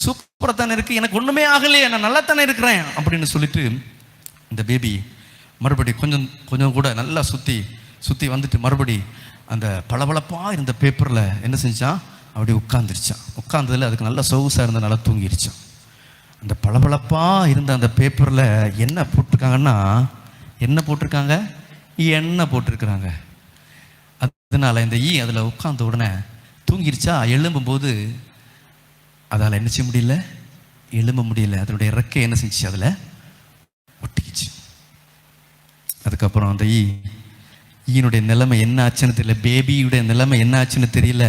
Speaker 2: சூப்பராக தானே இருக்கு, எனக்கு ஒன்றுமே ஆகலையே, நான் நல்லா தானே இருக்கிறேன் அப்படின்னு சொல்லிட்டு இந்த பேபி மறுபடி கொஞ்சம் கூட நல்லா சுற்றி வந்துட்டு மறுபடி அந்த பளபளப்பாக இருந்த பேப்பரில் என்ன செஞ்சான், அப்படி உட்காந்துருச்சான். உட்காந்ததில் அதுக்கு நல்லா சொகுசாக இருந்த நல்லா தூங்கிருச்சான். அந்த பளபளப்பாக இருந்த அந்த பேப்பரில் என்ன போட்டிருக்காங்கன்னா, எண்ணெய் போட்டிருக்கிறாங்க. அதனால இந்த ஈ அதில் உட்காந்த உடனே தூங்கிருச்சா. எழும்பும்போது அதால் என்ன செய்ய முடியல, எழும்ப முடியல. அதனுடைய இறக்கை என்ன செஞ்சு அதில் ஒட்டிக்கிச்சு. அதுக்கப்புறம் அந்த ஈனுடைய நிலைமை என்ன ஆச்சுன்னு தெரியல, பேபியுடைய நிலைமை என்ன ஆச்சுன்னு தெரியல.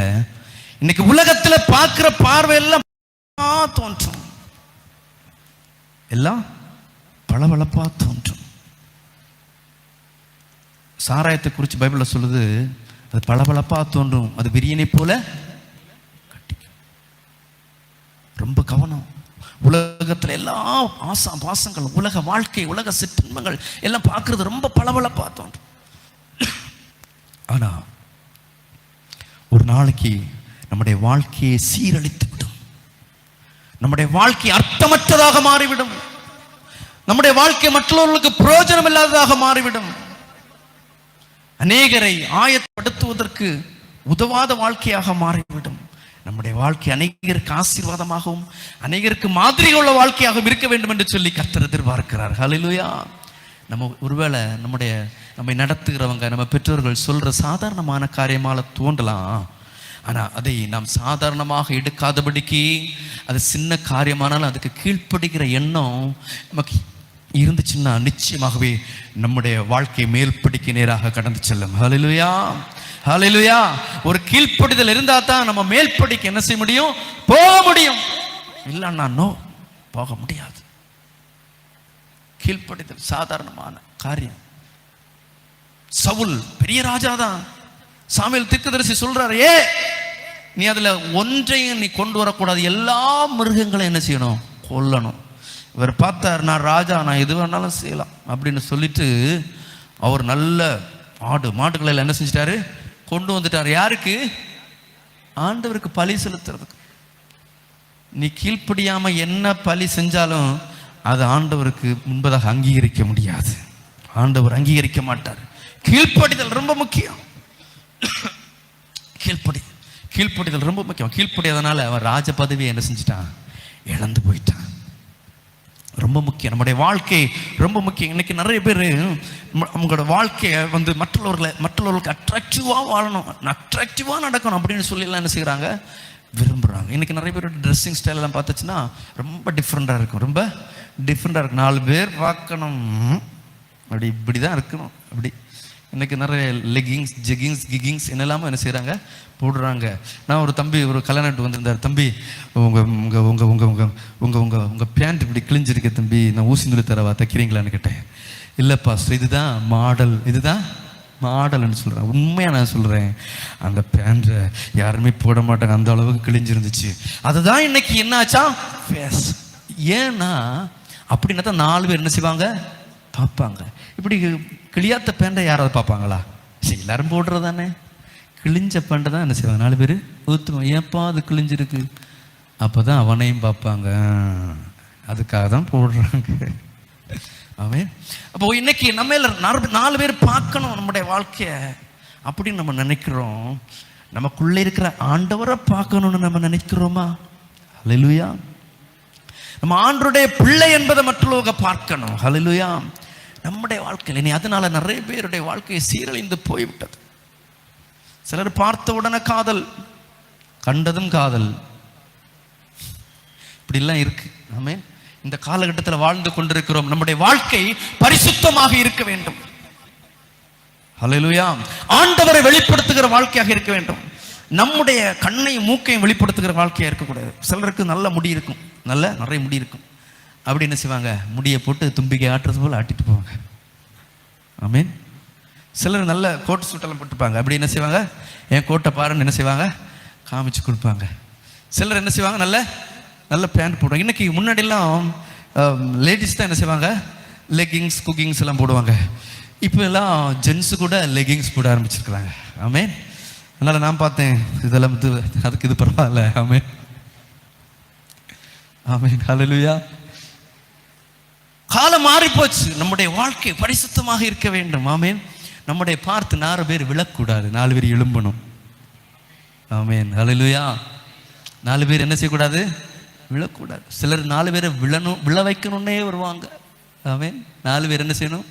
Speaker 2: இன்னைக்கு உலகத்தில் பார்க்குற பார்வையெல்லாம் தோன்றும், எல்லாம் பளபளப்பா தோன்றும். சாராயத்தை குறித்து பைபிளில் சொல்லுது, அது பளபளப்பா தோன்றும், அது விரியனை போல கட்டிக்கும். ரொம்ப கவனம். உலகத்தில் எல்லா பாசங்கள், உலக வாழ்க்கை, உலக சிற்றின்பங்கள் எல்லாம் பார்க்கறது ரொம்ப பளபளப்பா தோன்றும். ஆனா ஒரு நாளைக்கு நம்முடைய வாழ்க்கையை சீரழித்து விடும், நம்முடைய வாழ்க்கை அர்த்தமற்றதாக மாறிவிடும், நம்முடைய வாழ்க்கை மற்றவர்களுக்கு பிரயோஜனம் இல்லாததாக மாறிவிடும், அநேகரை ஆயத்தப்படுத்துவதற்கு உதவாத வாழ்க்கையாக மாறிவிடும். நம்முடைய நம்முடைய வாழ்க்கை அநேகருக்கு ஆசீர்வாதமாகவும் அநேகருக்கு மாதிரி உள்ள வாழ்க்கையாகவும் இருக்க வேண்டும் என்று சொல்லி கர்த்தர் எதிர்பார்க்கிறார். ஹல்லேலூயா. நம்ம ஒருவேளை நம்மை நடத்துகிறவங்க, நம்ம பெற்றோர்கள் சொல்ற சாதாரணமான காரியமால தோன்றலாம். ஆனால் அதை நாம் சாதாரணமாக எடுக்காதபடிக்கு, அது சின்ன காரியமானாலும் அதுக்கு கீழ்ப்படுகிற எண்ணம் நமக்கு இருந்துச்சுன்னா நிச்சயமாகவே நம்முடைய வாழ்க்கை மேல்படிக்கு நேராக கடந்து செல்லும். ஹல்லேலூயா, ஹல்லேலூயா. ஒரு கீழ்ப்படிதல் இருந்தால் தான் நம்ம மேல்படிக்கு என்ன செய்ய முடியும்? போக முடியும். இல்லைன்னா போக முடியாது. கீழ்ப்படிதல் சாதாரணமான காரியம். சவுல் பெரிய ராஜா தான். சாமுவேல் தீர்க்கதரிசி சொல்றாரு, நீ அதுல ஒன்றையும் நீ கொண்டு வரக்கூடாது, எல்லா மிருகங்களையும் என்ன செய்யணும்? கொல்லணும். இவர் பார்த்தார், நான் ராஜா, நான் எது வேணாலும் செய்யலாம் அப்படின்னு சொல்லிட்டு அவர் நல்ல மாடுகளை எல்லாம் என்ன செஞ்சிட்டாரு? கொண்டு வந்துட்டார். யாருக்கு? ஆண்டவருக்கு பலி செலுத்துறதுக்கு. நீ கீழ்ப்படியாம என்ன பலி செஞ்சாலும் அது ஆண்டவருக்கு முன்பதாக அங்கீகரிக்க முடியாது. ஆண்டவர் அங்கீகரிக்க மாட்டார். கீழ்ப்படிதல் ரொம்ப முக்கியம். கீழ்ப்படிதல் ரொம்ப முக்கியம். கீழ்ப்படியாதனால அவன் ராஜ பதவியை என்ன செஞ்சிட்டான்? இழந்து போயிட்டான். ரொம்ப முக்கியம். நம்முடைய வாழ்க்கை ரொம்ப முக்கியம். இன்னைக்கு நிறைய பேர் அவங்களோட வாழ்க்கையை மற்றவர்களுக்கு அட்ராக்டிவாக வாழணும், அட்ராக்டிவாக நடக்கணும் அப்படின்னு சொல்லி என்ன செய்கிறாங்க? விரும்புகிறாங்க. இன்னைக்கு நிறைய பேரோட ட்ரெஸ்ஸிங் ஸ்டைல் எல்லாம் பார்த்துச்சுன்னா ரொம்ப டிஃப்ரெண்டாக இருக்கும். ரொம்ப டிஃப்ரெண்டாக இருக்கும். 4 பேர் பார்க்கணும், அப்படி இப்படி தான் இருக்கணும். அப்படி இன்னைக்கு நிறைய லெகிங்ஸ், ஜெகிங்ஸ், கிகிங்ஸ் என்னெல்லாமோ என்ன செய்கிறாங்க? போடுறாங்க. நான் ஒரு தம்பி ஒரு கல்யாணத்துக்கு வந்திருந்தார். தம்பி, உங்கள் பேண்ட் இப்படி கிழிஞ்சிருக்க தம்பி, நான் ஊசி நூல் தரவா, தைக்கிறீங்களான்னு கேட்டேன். இல்லைப்பா, இதுதான் மாடல்னு சொல்கிறேன். உண்மையாக நான் சொல்கிறேன், அந்த பேண்ட்டை யாருமே போட மாட்டாங்க, அந்த அளவுக்கு கிழிஞ்சிருந்துச்சு. அதுதான் இன்னைக்கு என்ன ஆச்சா? ஃபேஸ். ஏன்னா அப்படின்னா தான் 4 பேர் என்ன செய்வாங்க? பார்ப்பாங்க. இப்படி கிளியாத்த பேண்டை யாராவது பார்ப்பாங்களா? சரி, எல்லாரும் போடுறது தானே. கிழிஞ்ச பேண்டை தான் என்ன செய்வாங்க? 4 பேர் ஊற்றுவோம். ஏன்ப்பா அது கிழிஞ்சிருக்கு? அப்போ தான் அவனையும் பார்ப்பாங்க. அதுக்காக தான் போடுறாங்க. அவன் அப்போ இன்னைக்கு நம்ம 4 பேர் பார்க்கணும் நம்முடைய வாழ்க்கைய அப்படின்னு நம்ம நினைக்கிறோம். நமக்குள்ளே இருக்கிற ஆண்டவரை பார்க்கணும்னு நம்ம நினைக்கிறோமா? ஹல்லேலூயா. நம்ம ஆண்டவருடைய பிள்ளை என்பதை மற்றவங்க பார்க்கணும். ஹல்லேலூயா. நம்முடைய வாழ்க்கையில் இனி அதனால நிறைய பேருடைய வாழ்க்கையை சீரழிந்து போய்விட்டது. சிலர் பார்த்த உடனே காதல், கண்டதும் காதல், இப்படிலாம் இருக்கு. ஆமென். இந்த காலகட்டத்தில் வாழ்ந்து கொண்டிருக்கிறோம். நம்முடைய வாழ்க்கை பரிசுத்தமாக இருக்க வேண்டும். ஹல்லேலூயா. ஆண்டவரை வெளிப்படுத்துகிற வாழ்க்கையாக இருக்க வேண்டும். நம்முடைய கண்ணையும் மூக்கையும் வெளிப்படுத்துகிற வாழ்க்கையாக இருக்கக்கூடாது. சிலருக்கு நல்ல முடி இருக்கும், நிறைய முடி இருக்கும். அப்படி என்ன செய்வாங்க? முடியை போட்டு தும்பிக்கை ஆட்டுறது போல் ஆட்டிட்டு போவாங்க. ஆமீன். சிலர் நல்ல கோட்டு சூட்டெல்லாம் போட்டுப்பாங்க. அப்படி என்ன செய்வாங்க? என் கோட்டை பாருன்னு என்ன செய்வாங்க? காமிச்சு கொடுப்பாங்க. சிலர் என்ன செய்வாங்க? நல்ல பேண்ட் போடுவாங்க. இன்னைக்கு முன்னாடிலாம் லேடிஸ் தான் என்ன செய்வாங்க? லெகிங்ஸ், குக்கிங்ஸ் எல்லாம் போடுவாங்க. இப்போ எல்லாம் ஜென்ஸு கூட லெகிங்ஸ் போட ஆரம்பிச்சிருக்கிறாங்க. ஆமீன். அதனால் நான் பார்த்தேன், இதெல்லாம் அதுக்கு இது பரவாயில்ல. ஆமீன், ஆமீன், ஹல்லேலூயா. காலம் மாறி போச்சு. நம்முடைய வாழ்க்கை பரிசுத்தமாக இருக்க வேண்டும். ஆமீன். நம்முடைய பார்த்து 4 பேர் விழக்கூடாது, 4 பேர் எழும்பணும். ஆமீன், ஹல்லேலூயா. 4 பேர் என்ன செய்யக்கூடாது? விழக்கூடாது. சிலர் 4 பேரை விழ வைக்கணும்னே வருவாங்க. ஆமீன். 4 பேர் என்ன செய்யணும்?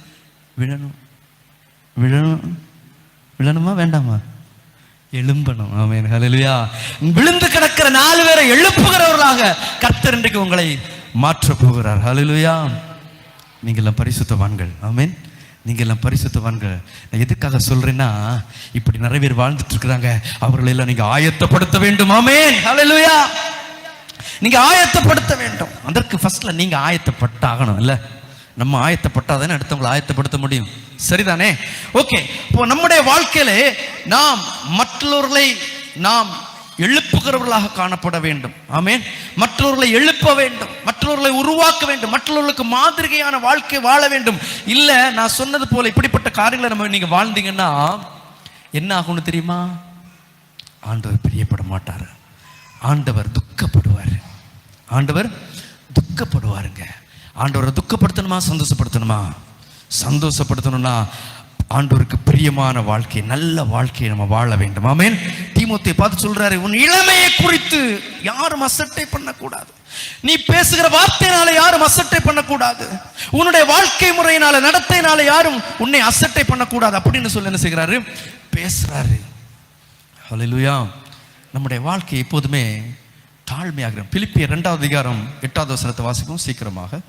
Speaker 2: விழணுமா வேண்டாமா? எழும்பணும். ஆமீன், ஹல்லேலூயா. விழுந்து கிடக்கிற 4 பேரை எழுப்புகிறவர்களாக கர்த்தர் இன்றைக்கு உங்களை மாற்ற போகிறார். ஹல்லேலூயா. நீங்கள் எல்லாம் பரிசுத்தவான்கள். ஆமீன். நீங்கள் எல்லாம் பரிசுத்தவான்கள். நான் எதுக்காக சொல்றேன்னா, இப்படி நிறைய பேர் வாழ்ந்துட்டு இருக்கிறாங்க. அவர்களை எல்லாம் நீங்க ஆயத்தப்படுத்த வேண்டும். ஆமீன், ஹல்லேலூயா. நீங்க ஆயத்தப்படுத்த வேண்டும். அதற்கு ஃபர்ஸ்ட்ல நீங்க ஆயத்தப்பட்டாகணும். இல்ல, நம்ம ஆயத்தப்பட்டாதானே அடுத்தவங்களை ஆயத்தப்படுத்த முடியும். சரிதானே? ஓகே. இப்போ நம்முடைய வாழ்க்கையில நாம் மற்றவர்களை எழுப்புகிறவர்களாக காணப்பட வேண்டும். ஆமீன். மற்றவர்களை எழுப்ப வேண்டும், மற்றவர்களை உருவாக்க வேண்டும், மற்றவர்களுக்கு மாதிரியான வாழ்க்கை வாழ வேண்டும். இல்ல, நான் சொன்னது போல இப்படிப்பட்ட காரியங்களை நீங்க வாழ்ந்தீங்கன்னா என்ன ஆகும்னு தெரியுமா? ஆண்டவர் பிரியப்பட மாட்டாரு. ஆண்டவர் துக்கப்படுவாரு. ஆண்டவர் துக்கப்படுவாருங்க. ஆண்டவரை துக்கப்படுத்தணுமா சந்தோஷப்படுத்தணுமா? சந்தோஷப்படுத்தணும்னா ஆண்டவருக்கு பிரியமான வாழ்க்கை, நல்ல வாழ்க்கையை நம்ம வாழ வேண்டும். ஆமென். தீமோத்தேயுவை பார்த்து சொல்றாரு, உன் இளமையை குறித்து வைத்து யாரும் அசட்டை பண்ணக்கூடாது. நீ பேசுகிற வார்த்தையினால யாரும் அசட்டை பண்ணக்கூடாது. உன்னுடைய வாழ்க்கை முறையினால, நடத்தையினால யாரும் உன்னை அசட்டை பண்ணக்கூடாது அப்படின்னு சொல்லி என்ன செய்கிறாரு? பேசுறாரு. ஹல்லேலூயா. நம்முடைய வாழ்க்கை எப்போதுமே தாழ்மையாக. பிலிப்பியர் 2வது அதிகாரம் 8வது வசனத்தை வாசிப்போம் சீக்கிரமாக.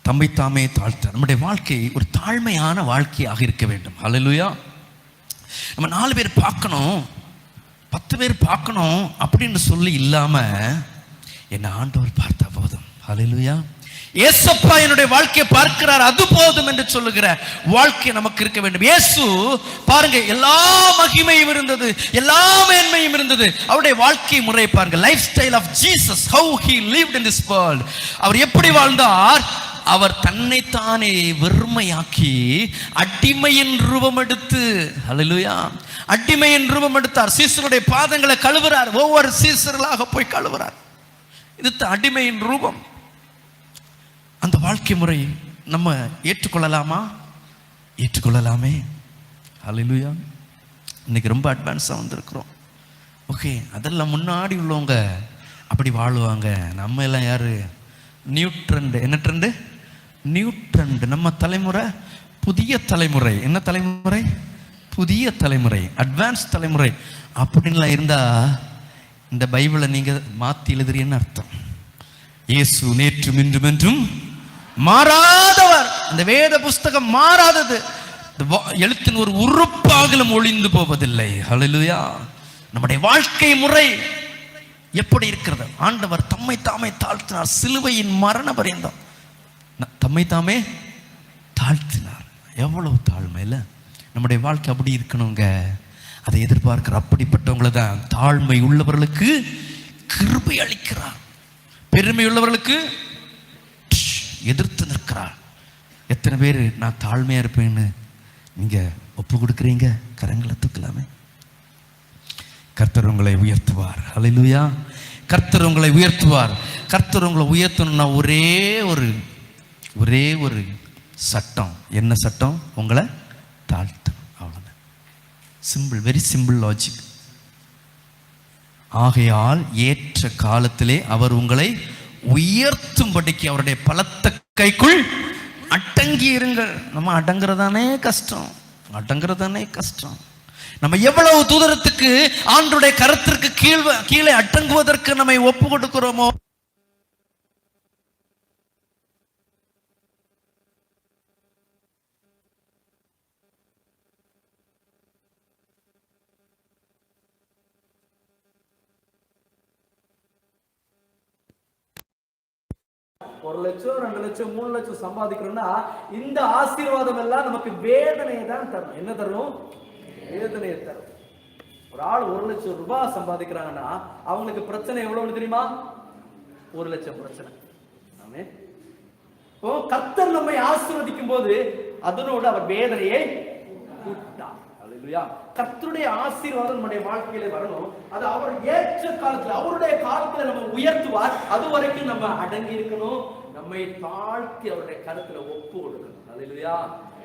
Speaker 2: தம்மை தாமே தாழ்த்த. நம்முடைய வாழ்க்கை ஒரு தாழ்மையான வாழ்க்கையாக இருக்க வேண்டும். ஹல்லேலூயா. நம்ம 4 பேர் பார்க்கணும், 10 பேர் பார்க்கணும் அப்படின்னு சொல்லி இல்லாம என்ன ஆண்டவர் பார்த்தா போதும். ஹல்லேலூயா. ஏசப்பா என்னுடைய வாழ்க்கையை பார்க்கிறார், அது போதும் என்று சொல்லுகிற வாழ்க்கை நமக்கு இருக்க வேண்டும். இயேசு பாருங்க, எல்லா மகிமையும் இருந்தது, எல்லா மேன்மையும் இருந்தது. அவருடைய வாழ்க்கை முறை பாருங்க. Life style of Jesus, how he lived in this world. அவர் எப்படி வாழ்ந்தார்? அவர் தன்னைத்தானே வெறுமையாக்கி அடிமையின் ரூபம் எடுத்து, ஹல்லேலூயா, அடிமையின் ரூபம் எடுத்தார். சீசருடைய பாதங்களை கழுவுறார், ஒவ்வொரு சீசர்களாக போய் கழுவுறார். இது அடிமையின் ரூபம். அந்த வாழ்க்கை முறை நம்ம ஏற்றுக்கொள்ளலாமா? ஏற்றுக்கொள்ளலாமே. ஹல்லேலூயா. இன்னைக்கு ரொம்ப அட்வான்ஸாக வந்திருக்கிறோம். ஓகே, அதெல்லாம் முன்னாடி உள்ளவங்க அப்படி வாழுவாங்க. நம்ம எல்லாம் யாரு? New trend. என்ன ட்ரெண்டு? New trend. நம்ம தலைமுறை புதிய தலைமுறை. என்ன தலைமுறை? புதிய தலைமுறை, அட்வான்ஸ் தலைமுறை. அப்படின்லாம் இருந்தா இந்த பைபிளை நீங்க மாத்தி எழுதுறீன்னு அர்த்தம். இயேசு நேற்றும் இன்றும் என்றும் மாறாதவர். இந்த வேத புஸ்தகம் மாறாதது. எழுத்தின் ஒரு உறுப்பாகலும் ஒளிந்து போவதில்லை. ஹல்லேலூயா. நம்முடைய வாழ்க்கை முறை எப்படி இருக்கிறது? ஆண்டவர் தம்மை தாமே தாழ்த்தினார். சிலுவையின் மரண பரியந்தம் தம்மை தாமே தாழ்த்தினார். எவ்வளவு தாழ்மை இல்ல? நம்முடைய வாழ்க்கை அப்படி இருக்கணுங்க. அதை எதிர்பார்க்கிற அப்படிப்பட்டவங்களை தான் தாழ்மை உள்ளவர்களுக்கு கிருபை அளிக்கிறார். பெருமை உள்ளவர்களுக்கு எதிர்த்து நிற்கிறார். எத்தனை பேர் நான் தாழ்மையா இருப்பேன்னு நீங்க ஒப்பு கொடுக்குறீங்க? கரங்களை தூக்கலாமே. கர்த்தர் உங்களை உயர்த்துவார். ஹல்லேலூயா. கர்த்தர் உங்களை உயர்த்துவார். கர்த்தர் உங்களை உயர்த்தணும்னா ஒரே ஒரு சட்டம். என்ன சட்டம்? உங்களை தாழ்த்தணும். அவ்வளவுதான். Simple, very simple logic. ஆகையால் ஏற்ற காலத்திலே அவர் உங்களை உயர்த்தும்படிக்கு அவருடைய பலத்த கைக்குள் அடங்கி இருங்கள். நம்ம அடங்குறதானே கஷ்டம், அடங்குறதானே கஷ்டம். நம்ம எவ்வளவு தூதரத்துக்கு ஆண்டவருடைய கரத்திற்கு கீழே அடங்குவதற்கு நம்மை ஒப்பு கொடுக்கிறோமோ,
Speaker 3: ஒரு லட்சம், 2 லட்சம், 3 லட்சம் சம்பாதிக்கிறோம்னா இந்த ஆசீர்வாதம் எல்லாம் நமக்கு வேதனையை தான் தரும். என்ன தரும்? வேதனையை தரும். ஒரு ஆள் 1 லட்சம் ரூபாய் சம்பாதிக்கிறாங்கன்னா அவங்களுக்கு பிரச்சனை எவ்வளவு தெரியுமா? 1 லட்சம் பிரச்சனை. ஆமே. இப்போ கர்த்தர் நம்மை ஆசீர்வதிக்கும் போது அதனோடு அவர் வேதனையை கூட்டார். ஹல்லேலூயா. கர்த்தருடைய ஆசீர்வாதம் நம்முடைய வாழ்க்கையில வரணும். அது அவர் ஏற்ற காலத்துல, அவருடைய காலத்துல நம்ம உயர்த்துவார். அது வரைக்கும் நம்ம அடங்கி இருக்கணும். நம்மை தாழ்த்தி அவருடைய கருத்துல ஒப்பு கொடுக்கணும். ஹல்லேலூயா.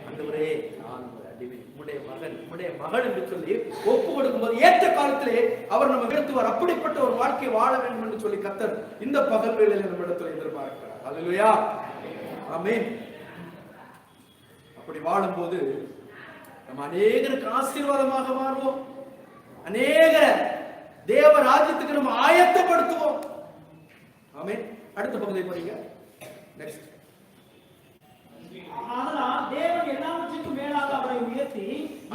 Speaker 3: ஆண்டவரே, நான் ஒரு அடிமை, உம்முடைய மகன், உம்முடைய மகள் என்று சொல்லி ஒப்பு கொடுக்கும் போது ஏற்ற காலத்திலே அவர் நம்ம உயர்த்துவார். அப்படிப்பட்ட ஒரு வாழ்க்கை வாழ வேண்டும் என்று சொல்லி கர்த்தர் இந்த பகல் வேளையில நம்ம இடத்துல எதிர்பார்க்கிறார். ஹல்லேலூயா. ஆமென். அப்படி வாழும்போது நம்ம அநேகருக்கு ஆசீர்வாதமாக மாறுவோம். அநேக தேவ ராஜ்யத்துக்கு நம்ம ஆயத்தப்படுத்துவோம். ஆமென். அடுத்த பகுதியை படிங்க. நெக்ஸ்ட்.
Speaker 4: அதனால் தேவன் எல்லாவற்றுக்கும் மேலாக அவரை உயர்த்தி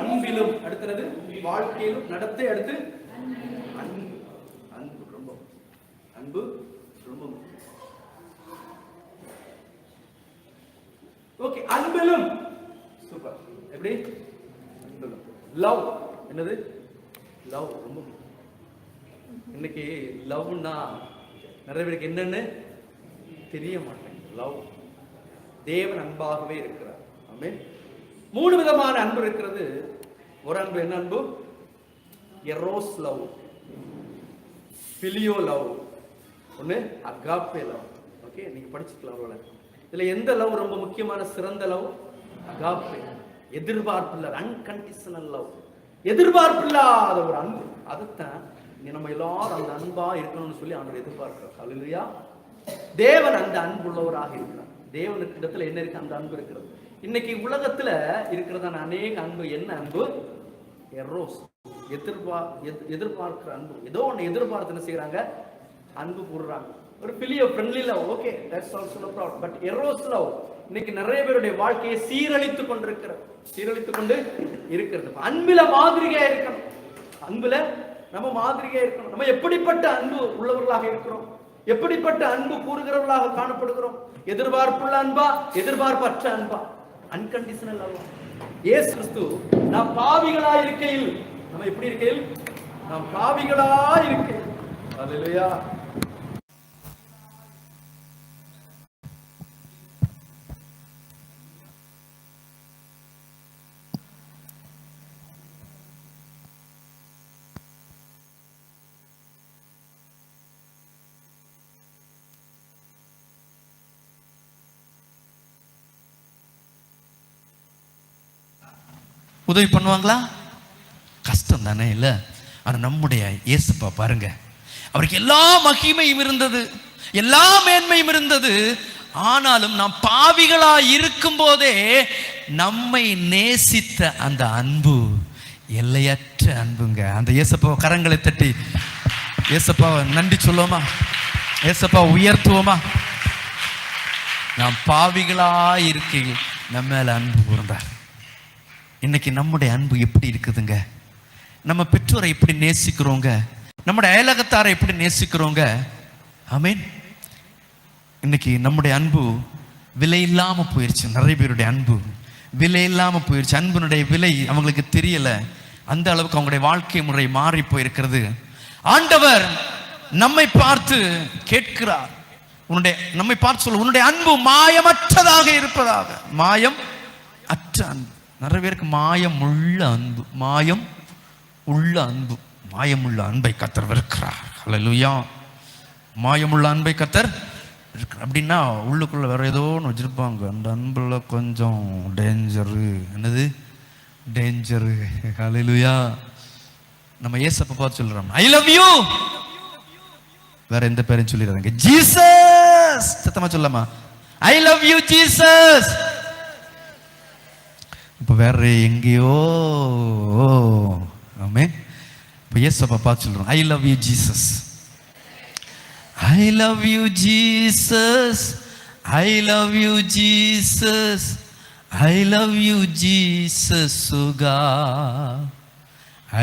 Speaker 3: அன்பிலும், அடுத்தது வாழ்க்கையிலும், நடத்தை, அடுத்து அன்பு. அன்பு ரொம்ப அன்பு ரொம்ப ஓகே. அன்பிலும் சூப்பர். எப்படி? அன்பிலும். லவ். என்னது? லவ் ரொம்ப. இன்னைக்கு லவ்னா நிறைய பேருக்கு என்னன்னு தெரிய மாட்டேங்குது. லவ், தேவன் அன்பாகவே இருக்கிறார். ஆமென். 3 விதமான அன்பு இருக்கிறது. ஒரு அன்பு என்ன அன்பு? எரோஸ் லவ், பிலியோ லவ், ஒன்று அகாப்பே லவ். ஓகே, நீங்க படிச்சுக்கலாம் அவ்வளோ. இதுல எந்த லவ் ரொம்ப முக்கியமான சிறந்த லவ்? அகாப்பே. எதிர்பார்ப்பு இல்ல, அன்கண்டிஷனல் லவ். எதிர்பார்ப்பு இல்லாத ஒரு அன்பு. அதுதான் நம்ம எல்லாரும் அந்த அன்பா இருக்கணும்னு சொல்லி ஆண்டவர் எதிர்பார்க்கிறோம். அல்லேலூயா. தேவன் அந்த அன்புள்ளவராக இருக்கிறார். தேவனுக்கு இடத்துல என்ன இருக்கு? அந்த அன்பு இருக்கிறது. இன்னைக்கு உலகத்துல இருக்கிறதான அநேக அன்பு என்ன அன்பு? எரோஸ், எதிர்பார்க்கிற அன்பு. ஏதோ ஒன்று எதிர்பார்த்து என்ன செய்யறாங்க? அன்பு கூறுறாங்க. ஒரு பிலியோ friendly love, okay, that's also no problem. But eros love இன்னைக்கு நிறைய பேருடைய வாழ்க்கையை சீரழித்து கொண்டு இருக்கிறது. அன்புல மாதிரியா இருக்கணும். அன்புல நம்ம மாதிரியா இருக்கணும். நம்ம எப்படிப்பட்ட அன்பு உள்ளவர்களாக இருக்கிறோம்? எப்படிப்பட்ட அன்பு கூறுகிறவர்களாக காணப்படுகிறோம்? எதிர்பார்ப்புள்ள அன்பா, எதிர்பார்ப்பற்ற அன்பா? Unconditional love. இயேசு கிறிஸ்து நாம் பாவிகளா இருக்கையில், நம்ம எப்படி இருக்கையில்? நாம் பாவிகளா இருக்கையில். அல்லேலூயா.
Speaker 2: உதவி பண்ணுவாங்களா? கஷ்டம் தானே இல்ல? ஆனா நம்முடைய இயேசுப்பா பாருங்க, அவருக்கு எல்லா மகிமையும் இருந்தது, எல்லா மேன்மையும் இருந்தது. ஆனாலும் நாம் பாவிகளா இருக்கும் போதே நம்மை நேசித்த அந்த அன்பு எல்லையற்ற அன்புங்க. அந்த இயேசப்பா கரங்களை தட்டி இயேசப்பாவை நன்றி சொல்லுவோமா? இயேசப்பா உயர்த்துவோமா? நாம் பாவிகளா இருக்கையில் நம்ம மேல அன்பு கூர்ந்தார். இன்னைக்கு நம்முடைய அன்பு எப்படி இருக்குதுங்க? நம்ம பெற்றோரை எப்படி நேசிக்கிறோங்க? நம்முடைய அயலகத்தாரை எப்படி நேசிக்கிறோங்க? ஆமீன். இன்னைக்கு நம்முடைய அன்பு விலை இல்லாம போயிருச்சு. நிறைய பேருடைய அன்பு விலை இல்லாம போயிருச்சு. அன்பினுடைய விலை அவங்களுக்கு தெரியல. அந்த அளவுக்கு அவங்களுடைய வாழ்க்கை முறை மாறி போயிருக்கிறது. ஆண்டவர் நம்மை பார்த்து கேட்கிறார், நம்மை பார்த்து சொல்ல, உன்னுடைய அன்பு மாயமற்றதாக இருப்பதாக. மாயம் அற்ற அன்பு. நிறைய பேருக்கு மாயம் உள்ள அன்பு, மாயம் உள்ள அன்பு. மாயமுள்ள அன்பை கர்த்தர் வெறுக்கிறார். அல்லேலூயா. மாயமுள்ள அன்பை கர்த்தர் இருக்கிறார். அப்படின்னா உள்ளுக்குள்ள வேற ஏதோ ஒன்று வச்சிருப்பாங்க. அந்த அன்புல கொஞ்சம் டேஞ்சரு. என்னது டேஞ்சரு? அல்லேலூயா. நம்ம இயேசுப்பா பார்த்து சொல்றோம், ஐ லவ் யூ. வேற எந்த பேரையும் சொல்லிடுறாங்க. ஜீசஸ். சத்தமா சொல்லாமா? I love you Jesus. இப்போ வேற எங்கேயோ. ஆமென். இப்போ இயேசுப்பா பார்த்து சொல்றோம், I love you Jesus. I love you Jesus. I love you Jesus. I love you Jesus சுகா.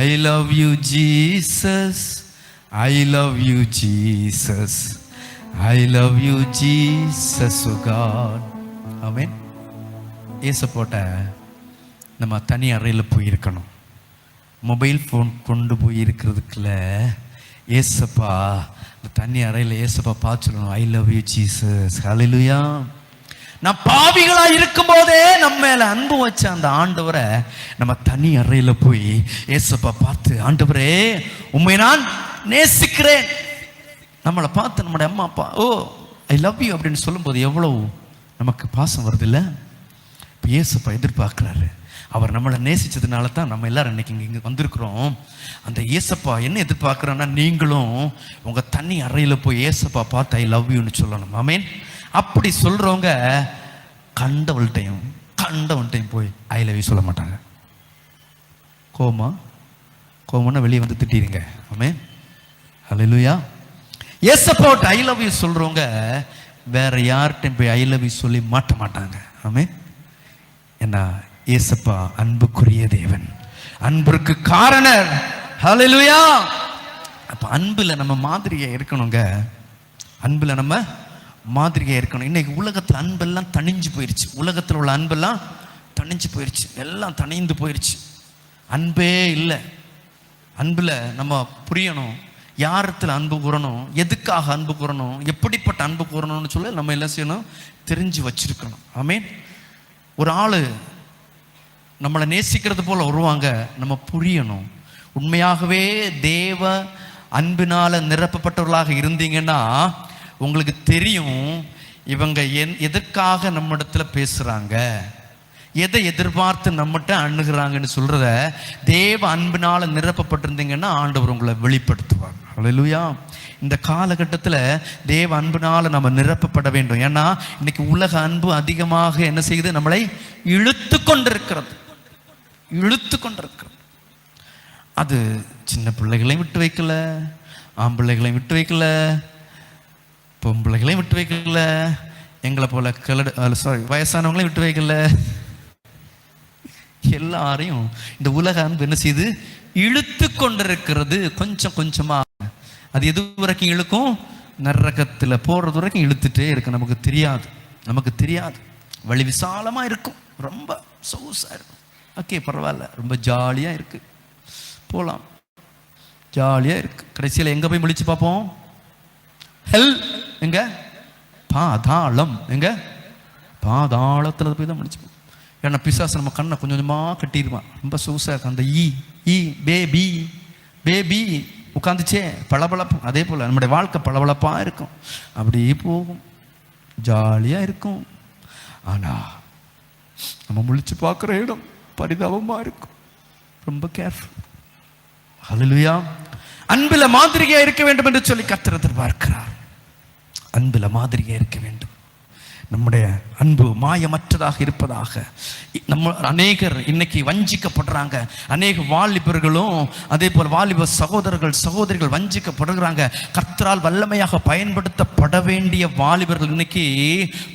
Speaker 2: I love you Jesus. I love you Jesus. I love you Jesus சுகா. Amen. இயேசுப்போட்ட நம்ம தனி அறையில் போயிருக்கணும். மொபைல் ஃபோன் கொண்டு போய் இருக்கிறதுக்குள்ள ஏசப்பா தனி அறையில் ஏசப்பா பார்த்து சொல்லணும், ஐ லவ் யூ ஜீசஸ். ஹல்லேலூயா. நான் பாவிகளா இருக்கும் போதே நம்ம மேல அன்பு வச்ச அந்த ஆண்டவரை நம்ம தனி அறையில போய் ஏசப்பா பார்த்து, ஆண்டவரே உண்மை நான் நேசிக்கிறேன். நம்மளை பார்த்து நம்முடைய அம்மா அப்பா ஓ ஐ லவ் யூ அப்படின்னு சொல்லும்போது எவ்வளவு நமக்கு பாசம் வருது இல்லை? இப்போ ஏசப்பா எதிர்பார்க்கிறாரு. அவர் நம்மளை நேசிச்சதுனால தான் நம்ம எல்லாரும் இன்னைக்கு இங்கே வந்திருக்கிறோம். அந்த ஏசப்பா என்ன எதிர்பார்க்குறோன்னா, நீங்களும் உங்கள் தனி அறையில் போய் ஏசப்பா பார்த்து ஐ லவ் யூன்னு சொல்லணும். ஆமீன். அப்படி சொல்கிறவங்க கண்டவன்ட்டையும் போய் ஐ லவ் யூ சொல்ல மாட்டாங்க. கோமன்னா வெளியே வந்து திட்டிடுங்க. ஆமீன். ஹல்லேலூயா. ஏசப்பாட்ட ஐ லவ் யூ சொல்கிறவங்க வேற யார்கிட்டையும் போய் ஐ லவ் யூ சொல்லி மாட்டாங்க. ஆமீன். ஏன்னா ஏசப்பா அன்புக்குரிய தேவன், அன்பிற்கு காரணர். ஹல்லேலூயா. அப்ப அன்புல நம்ம மாதிரியா இருக்கணுங்க. அன்புல நம்ம மாதிரியா இருக்கணும். இன்னைக்கு உலகத்துல அன்பெல்லாம் தணிஞ்சு போயிருச்சு. உலகத்துல உள்ள அன்பெல்லாம் தணிஞ்சு போயிருச்சு. எல்லாம் தணிந்து போயிருச்சு. அன்பே இல்லை. அன்புல நம்ம புரியணும், யாரத்துல அன்பு கூறணும், எதுக்காக அன்பு கூறணும், எப்படிப்பட்ட அன்பு கூறணும்னு சொல்லி நம்ம என்ன செய்யணும், தெரிஞ்சு வச்சிருக்கணும். ஆமீன். ஒரு ஆளு நம்மளை நேசிக்கிறது போல வருவாங்க, நம்ம புரியணும். உண்மையாகவே தேவ அன்பினால நிரப்பப்பட்டவர்களாக இருந்தீங்கன்னா உங்களுக்கு தெரியும் இவங்க எதற்காக நம்ம இடத்துல பேசுறாங்க, எதை எதிர்பார்த்து நம்மகிட்ட அணுகிறாங்கன்னு சொல்றத தேவ அன்பினால நிரப்பப்பட்டிருந்தீங்கன்னா ஆண்டவர் உங்களை வெளிப்படுத்துவார். ஹல்லேலூயா. இந்த காலகட்டத்தில் தேவ அன்பினால நம்ம நிரப்பப்பட வேண்டும். ஏன்னா இன்னைக்கு உலக அன்பு அதிகமாக என்ன செய்யுது, நம்மளை இழுத்து கொண்டிருக்கிறது. அது சின்ன பிள்ளைகளையும் விட்டு வைக்கல, ஆம்பிள்ளைகளையும் விட்டு வைக்கல, பொம்பிள்ளைகளையும் விட்டு வைக்கல, எங்களை போல வயசானவங்களையும் விட்டு வைக்கல. எல்லாரையும் இந்த உலக அன்பு என்ன செய்யுது, இழுத்து கொண்டிருக்கிறது. கொஞ்சம் கொஞ்சமா அது எது வரைக்கும் இழுக்கும், நரகத்தில் போறது வரைக்கும் இழுத்துட்டே இருக்கு. நமக்கு தெரியாது. வழி விசாலமா இருக்கும், ரொம்ப சொகுசா இருக்கும். ஓகே, பரவாயில்ல, ரொம்ப ஜாலியா இருக்கு, போலாம், ஜாலியா இருக்கு. கடைசியில் எங்க போய் முடிச்சு பார்ப்போம்? ஹெல் எங்க? பாதாளம். எங்க? பாதாளத்துல போய் தான் முடிச்சு. ஏன்னா பிசாசு நம்ம கண்ணை கொஞ்சம் கொஞ்சமாக கட்டிடுவான். ரொம்ப சொகுசாக இருக்கும். அந்த பேபி உட்காந்துச்சே பளபளப்பு. அதே போல் நம்முடைய வாழ்க்கை பளபளப்பாக இருக்கும், அப்படியே போகும், ஜாலியாக இருக்கும். ஆனால் நம்ம முழிச்சு பார்க்குற இடம் பரிதாபமாக இருக்கும். ரொம்ப கேர்ஃபுல். ஹல்லேலூயா. அன்பில் மாதிரியாக இருக்க வேண்டும் என்று சொல்லி கர்த்தர் எதிர்பார்க்கிறார். அன்பில் மாதிரியாக இருக்க வேண்டும். நம்முடைய அன்பு மாயமற்றதாக இருப்பதாக. நம்ம அநேகர் இன்னைக்கு வஞ்சிக்கப்படுறாங்க. அநேக வாலிபர்களும் அதே போல் வாலிப சகோதரிகள் வஞ்சிக்கப்படுகிறாங்க. கர்த்தரால் வல்லமையாக பயன்படுத்தப்பட வேண்டிய வாலிபர்கள் இன்னைக்கு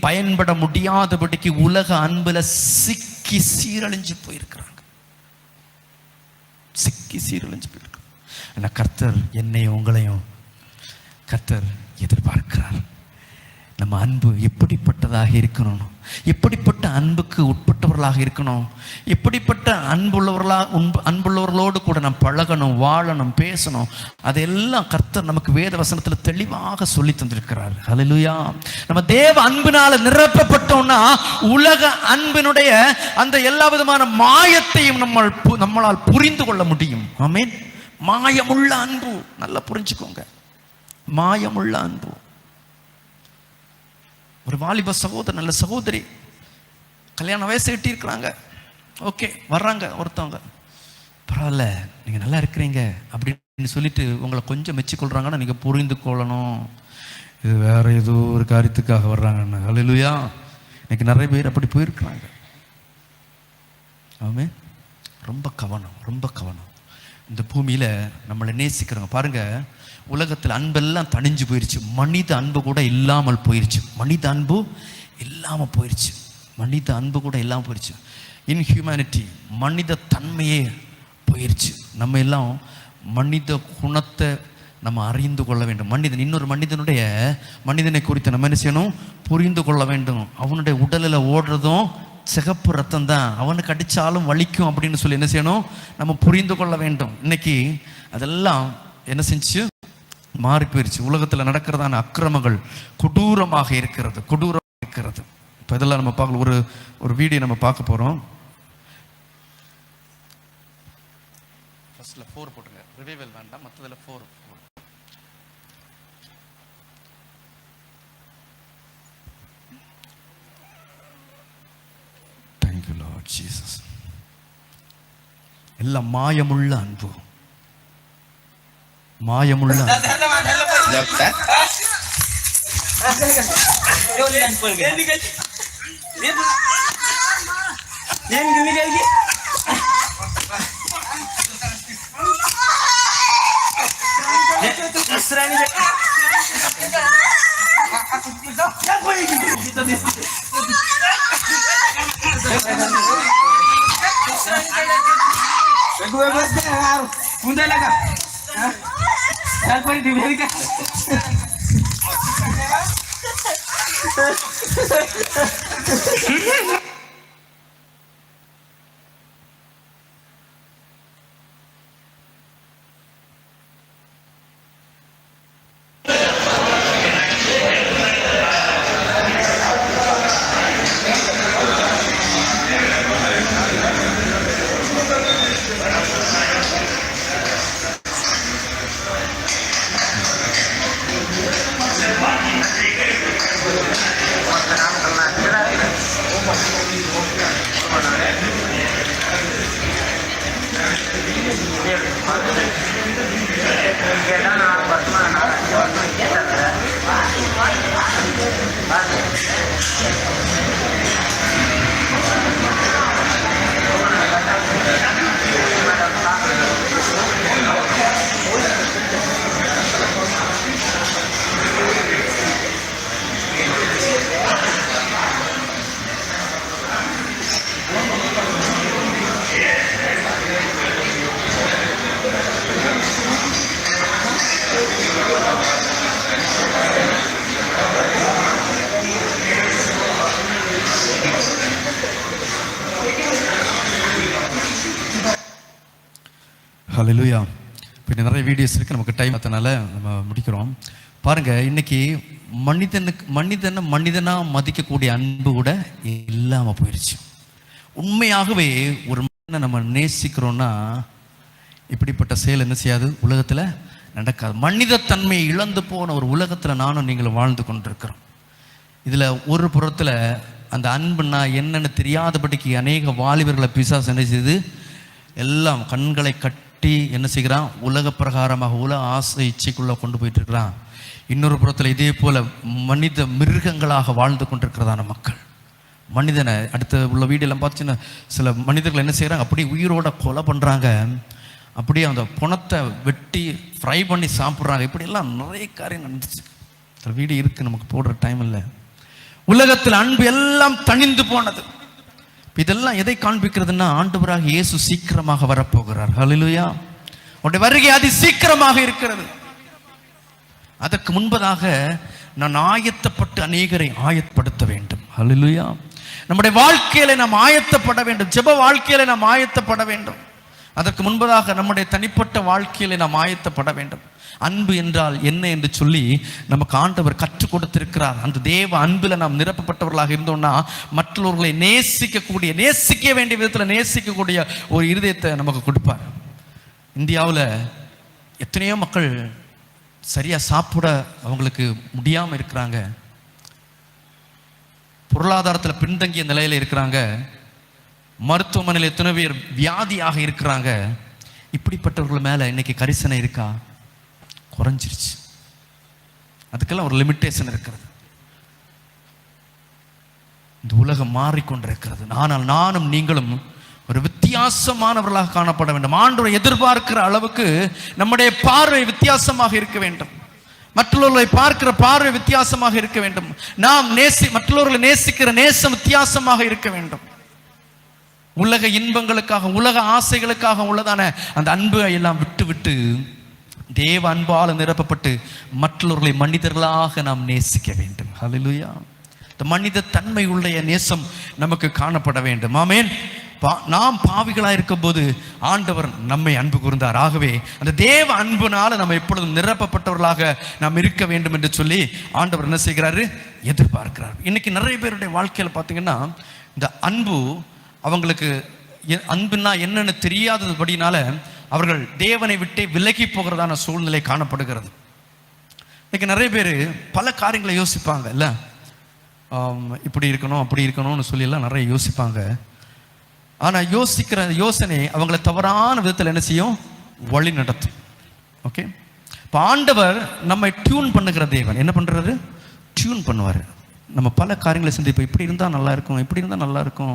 Speaker 2: பயன்பட முடியாதபடிக்கு உலக அன்புல சிக்கி சீரழிஞ்சு போயிருக்கிறாங்க. கர்த்தர் என்னையும் உங்களையும் கர்த்தர் எதிர்பார்க்கிறார். நம்ம அன்பு எப்படிப்பட்டதாக இருக்கணும், எப்படிப்பட்ட அன்புக்கு உட்பட்டவர்களாக இருக்கணும், எப்படிப்பட்ட அன்புள்ளவர்களோடு கூட நாம் பழகணும், வாழணும், பேசணும். அதெல்லாம் கர்த்தர் நமக்கு வேத வசனத்தில் தெளிவாக சொல்லி தந்திருக்கிறார். ஹல்லேலூயா. நம்ம தேவ அன்பினால நிரப்பப்பட்டோம்னா உலக அன்பினுடைய அந்த எல்லா விதமான மாயத்தையும் நம்மளால் புரிந்து கொள்ள முடியும். ஆமென். மாயமுள்ள அன்பு, நல்லா புரிஞ்சுக்கோங்க. மாயமுள்ள அன்பு. ஒரு வாலிப சகோதரன், நல்ல சகோதரி, கல்யாண வயசு எட்டி இருக்கிறாங்க. ஓகே, வர்றாங்க ஒருத்தவங்க, பரவாயில்ல நீங்கள் நல்லா இருக்கிறீங்க அப்படின்னு சொல்லிட்டு உங்களை கொஞ்சம் மெச்சிக்கொள்கிறாங்கன்னா நீங்கள் புரிந்து கொள்ளணும், இது வேற ஏதோ ஒரு காரியத்துக்காக வர்றாங்கன்னு. ஹல்லேலூயா. இன்னைக்கு நிறைய பேர் அப்படி போயிருக்கிறாங்க. ஆமே. ரொம்ப கவனம். இந்த பூமியில் நம்மளை நேசிக்கிறவங்க பாருங்க, உலகத்தில் அன்பெல்லாம் தணிஞ்சு போயிடுச்சு. மனித அன்பு கூட இல்லாமல் போயிடுச்சு. மனித அன்பு கூட இல்லாமல் போயிடுச்சு. இன்ஹியூமனிட்டி, மனித தன்மையே போயிடுச்சு. நம்ம எல்லாம் மனித குணத்தை நம்ம அறிந்து கொள்ள வேண்டும். இன்னொரு மனிதனை குறித்து நம்ம என்ன செய்யணும், புரிந்து கொள்ள வேண்டும். அவனுடைய உடலில் ஓடுறதும் சிகப்பு ரத்தம் தான், அவனுக்கு அடித்தாலும் வலிக்கும் அப்படின்னு சொல்லி என்ன செய்யணும், நம்ம புரிந்து கொள்ள வேண்டும். இன்னைக்கு அதெல்லாம் என்ன செஞ்சு மாறி போயிடுச்சு. உலகத்தில் நடக்கிறதான அக்கிரமங்கள் கொடூரமாக இருக்கிறது. இப்போ இதெல்லாம் நம்ம பார்க்கல. ஒரு வீடியோ நம்ம பார்க்க போகிறோம். ஃபர்ஸ்ட்ல 4 போட்டுங்க, ரிவைவல் வேண்டாம், மற்றதில் 4. Thank you Lord Jesus. எல்லாம் மாயமுள்ள அன்பு. ஹல்லேலூயா. இப்போ நிறைய வீடியோஸ் இருக்குது, நமக்கு டைம் அதனால நம்ம முடிக்கிறோம். பாருங்கள், இன்னைக்கு மனிதனை மனிதனாக மதிக்கக்கூடிய அன்பு கூட இல்லாமல் போயிடுச்சு. உண்மையாகவே ஒரு மனிதனை நம்ம நேசிக்கிறோன்னா இப்படிப்பட்ட செயல் என்ன செய்யாது, உலகத்தில் நடக்காது. மனிதத்தன்மையை இழந்து போன ஒரு உலகத்தில் நானும் நீங்களும் வாழ்ந்து கொண்டிருக்கிறோம். இதில் ஒரு புறத்தில் அந்த அன்புன்னா என்னென்னு தெரியாதபடிக்கு அநேக வாலிபர்களை பிசாசு என்ன செய்யுது, எல்லாம் கண்களை கட்டி என்ன செய்கிறான், உலக பிரகாரமாக உலக ஆசை இச்சைக்குள்ளே கொண்டு போயிட்டு இருக்கிறான். இன்னொரு புறத்தில் இதே போல் மனித மிருகங்களாக வாழ்ந்து கொண்டிருக்கிறதான மக்கள். மனிதனை அடுத்த உள்ள வீடியோலாம் பார்த்துச்சுன்னா சில மனிதர்கள் என்ன செய்கிறாங்க, அப்படியே உயிரோட கொலை பண்ணுறாங்க, அப்படியே அந்த பணத்தை வெட்டி ஃப்ரை பண்ணி சாப்பிட்றாங்க. இப்படியெல்லாம் நிறைய காரியம் நடந்துச்சு. சில வீடியோ இருக்குது, நமக்கு போடுற டைம் இல்லை. உலகத்தில் அன்பு எல்லாம் தணிந்து போனது. இதெல்லாம் எதை காண்பிக்கிறதுன்னா, ஆண்டவராக இயேசு சீக்கிரமாக வரப்போகிறார். ஹல்லேலூயா. அவருடைய வருகை அதி சீக்கிரமாக இருக்கிறது. அதற்கு முன்பதாக நான் ஆயத்தப்பட்டு அநேகரை ஆயத்தப்படுத்த வேண்டும். ஹல்லேலூயா. நம்முடைய வாழ்க்கையில நாம் ஆயத்தப்பட வேண்டும். ஜெப வாழ்க்கையில நாம் ஆயத்தப்பட வேண்டும். அதற்கு முன்பதாக நம்முடைய தனிப்பட்ட வாழ்க்கையில நாம் ஆயத்தப்பட வேண்டும். அன்பு என்றால் என்ன என்று சொல்லி நமக்கு ஆண்டவர் கற்றுக் கொடுத்திருக்கிறார். அந்த தேவ அன்பில் நாம் நிரப்பப்பட்டவர்களாக இருந்தோம்னா மற்றவர்களை நேசிக்க வேண்டிய விதத்தில் நேசிக்கக்கூடிய ஒரு இருதயத்தை நமக்கு கொடுப்பார். இந்தியாவில் எத்தனையோ மக்கள் சரியாக சாப்பிட அவங்களுக்கு முடியாமல் இருக்கிறாங்க, பொருளாதாரத்தில் பின்தங்கிய நிலையில் இருக்கிறாங்க, மருத்துவமனையில் எத்தனை பேர் வியாதியாக இருக்கிறாங்க. இப்படிப்பட்டவர்கள் மேலே இன்னைக்கு கரிசனை இருக்கா? குறைஞ்சிருச்சு. அதுக்கெல்லாம் ஒரு லிமிட்டேஷன் இருக்கிறது. இந்த உலகம் மாறிக்கொண்டிருக்கிறது. ஆனால் நானும் நீங்களும் ஒரு வித்தியாசமானவர்களாக காணப்பட வேண்டும். ஆண்டவரை எதிர்பார்க்கிற அளவுக்கு நம்முடைய பார்வை வித்தியாசமாக இருக்க வேண்டும். மற்றவர்களை பார்க்கிற பார்வை வித்தியாசமாக இருக்க வேண்டும். நாம் மற்றவர்களை நேசிக்கிற நேசம் வித்தியாசமாக இருக்க வேண்டும். உலக இன்பங்களுக்காக உலக ஆசைகளுக்காக உள்ளதான அந்த அன்பை எல்லாம் விட்டு தேவ அன்பால் நிரப்பப்பட்டு மற்றவர்களை மனிதர்களாக நாம் நேசிக்க வேண்டும். ஹல்லேலூயா. இந்த மனித தன்மை உள்ள நேசம் நமக்கு காணப்பட வேண்டும். ஆமென். நாம் பாவிகளாக இருக்கும் போது ஆண்டவர் நம்மை அன்பு கூர்ந்தார். ஆகவே அந்த தேவ அன்புனால நம்ம எப்பொழுதும் நிரப்பப்பட்டவர்களாக நாம் இருக்க வேண்டும் என்று சொல்லி ஆண்டவர் என்ன செய்கிறாரு, எதிர்பார்க்கிறார். இன்னைக்கு நிறைய பேருடைய வாழ்க்கையில் பார்த்தீங்கன்னா இந்த அன்பு அவங்களுக்கு அன்புன்னா என்னன்னு தெரியாதபடினால அவர்கள் தேவனை விட்டே விலகி போகிறதான சூழ்நிலை காணப்படுகிறது. இன்னைக்கு நிறைய பேர் பல காரியங்களை யோசிப்பாங்க இல்லை, இப்படி இருக்கணும் அப்படி இருக்கணும்னு சொல்லி எல்லாம் நிறைய யோசிப்பாங்க. ஆனால் யோசிக்கிற யோசனை அவங்களை தவறான விதத்தில் என்ன செய்யும், வழி நடத்தும். ஓகே, இப்போ ஆண்டவர் நம்மை டியூன் பண்ணுகிற தேவன். என்ன பண்ணுறாரு, டியூன் பண்ணுவார். நம்ம பல காரியங்களை சிந்திப்போம், இப்படி இருந்தால் நல்லா இருக்கும், இப்படி இருந்தால் நல்லா இருக்கும்,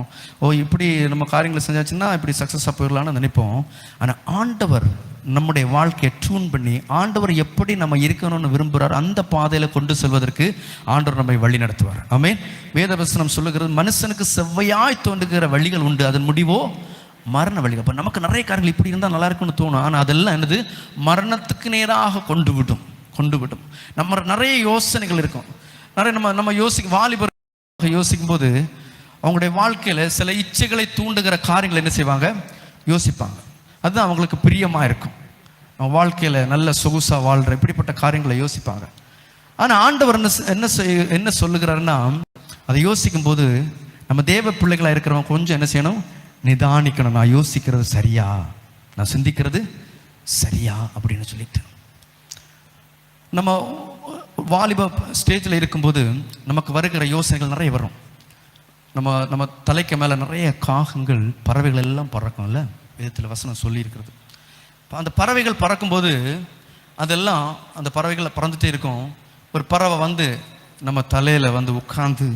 Speaker 2: இப்படி நம்ம காரியங்களை செஞ்சாச்சுன்னா இப்படி சக்ஸஸாக போயிடலான்னு நினைப்போம். ஆனால் ஆண்டவர் நம்முடைய வாழ்க்கையை டியூன் பண்ணி ஆண்டவர் எப்படி நம்ம இருக்கணும்னு விரும்புகிறார் அந்த பாதையில் கொண்டு செல்வதற்கு ஆண்டவர் நம்மை வழி நடத்துவார். ஆமென். வேதவசனம் சொல்லுகிறது, மனுஷனுக்கு செவ்வையாய் தோன்றுகிற வழிகள் உண்டு, அதன் முடிவோ மரண வழிகள். அப்போ நமக்கு நிறைய காரியங்கள் இப்படி இருந்தால் நல்லா இருக்கும்னு தோணும், ஆனால் அதெல்லாம் என்னது, மரணத்துக்கு நேராக கொண்டு விடும். நம்ம நிறைய யோசனைகள் இருக்கும். நிறைய நம்ம வாலிபர் யோசிக்கும் போது அவங்களுடைய வாழ்க்கையில் சில இச்சைகளை தூண்டுகிற காரியங்களை என்ன செய்வாங்க, யோசிப்பாங்க. அதுதான் அவங்களுக்கு பிரியமாக இருக்கும். அவங்க வாழ்க்கையில் நல்ல சொகுசாக வாழ்கிற இப்படிப்பட்ட காரியங்களை யோசிப்பாங்க. ஆனால் ஆண்டவர் என்ன சொல்லுகிறாருன்னா, அதை யோசிக்கும் போது நம்ம தேவ பிள்ளைகளாக இருக்கிறவங்க கொஞ்சம் என்ன செய்யணும், நிதானிக்கணும். நான் யோசிக்கிறது சரியா, நான் சிந்திக்கிறது சரியா அப்படின்னு சொல்லிட்டு. நம்ம வாலிப ஸ்டேஜில் இருக்கும்போது நமக்கு வருகிற யோசனைகள் நிறைய வரும். நம்ம தலைக்கு மேலே நிறைய காகங்கள் பறவைகள் எல்லாம் பறக்கும்ல, விதத்தில் வசனம் சொல்லியிருக்கிறது. அந்த பறவைகள் பறக்கும்போது அதெல்லாம் அந்த பறவைகளை பறந்துட்டே இருக்கும். ஒரு பறவை வந்து நம்ம தலையில் வந்து உட்காந்து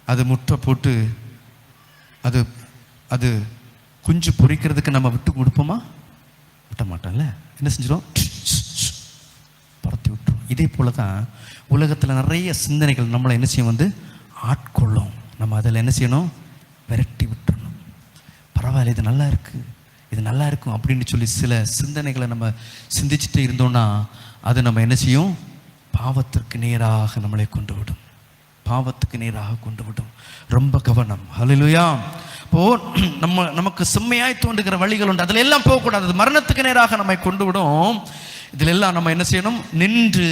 Speaker 2: அது முட்டை போட்டு அது குஞ்சு பொரிக்கிறதுக்கு நம்ம விட்டு கொடுப்போமா? விட்ட மாட்டோம்ல. என்ன செஞ்சிடும், பறத்தி விட்டுரும். இதே போல தான் உலகத்தில் நிறைய சிந்தனைகள் நம்மளை என்ன செய்யும், வந்து ஆட்கொள்ளும். நம்ம அதில் என்ன செய்யணும், விரட்டி விட்டுறணும். பரவாயில்ல, இது நல்லா இருக்குது, இது நல்லா இருக்கும் அப்படின்னு சொல்லி சில சிந்தனைகளை நம்ம சிந்திச்சுட்டு இருந்தோம்னா அது நம்ம என்ன செய்யும், பாவத்திற்கு நேராக நம்மளை கொண்டு விடும். ரொம்ப கவனம். ஹல்லேலூயா. அப்போ நமக்கு செம்மையாய் தோன்றுகிற வழிகள் உண்டு, அதுல எல்லாம் போகக்கூடாது. அது மரணத்துக்கு நேராக நம்மை கொண்டு விடும். இதுல எல்லாம் நம்ம என்ன செய்யணும்? நின்று,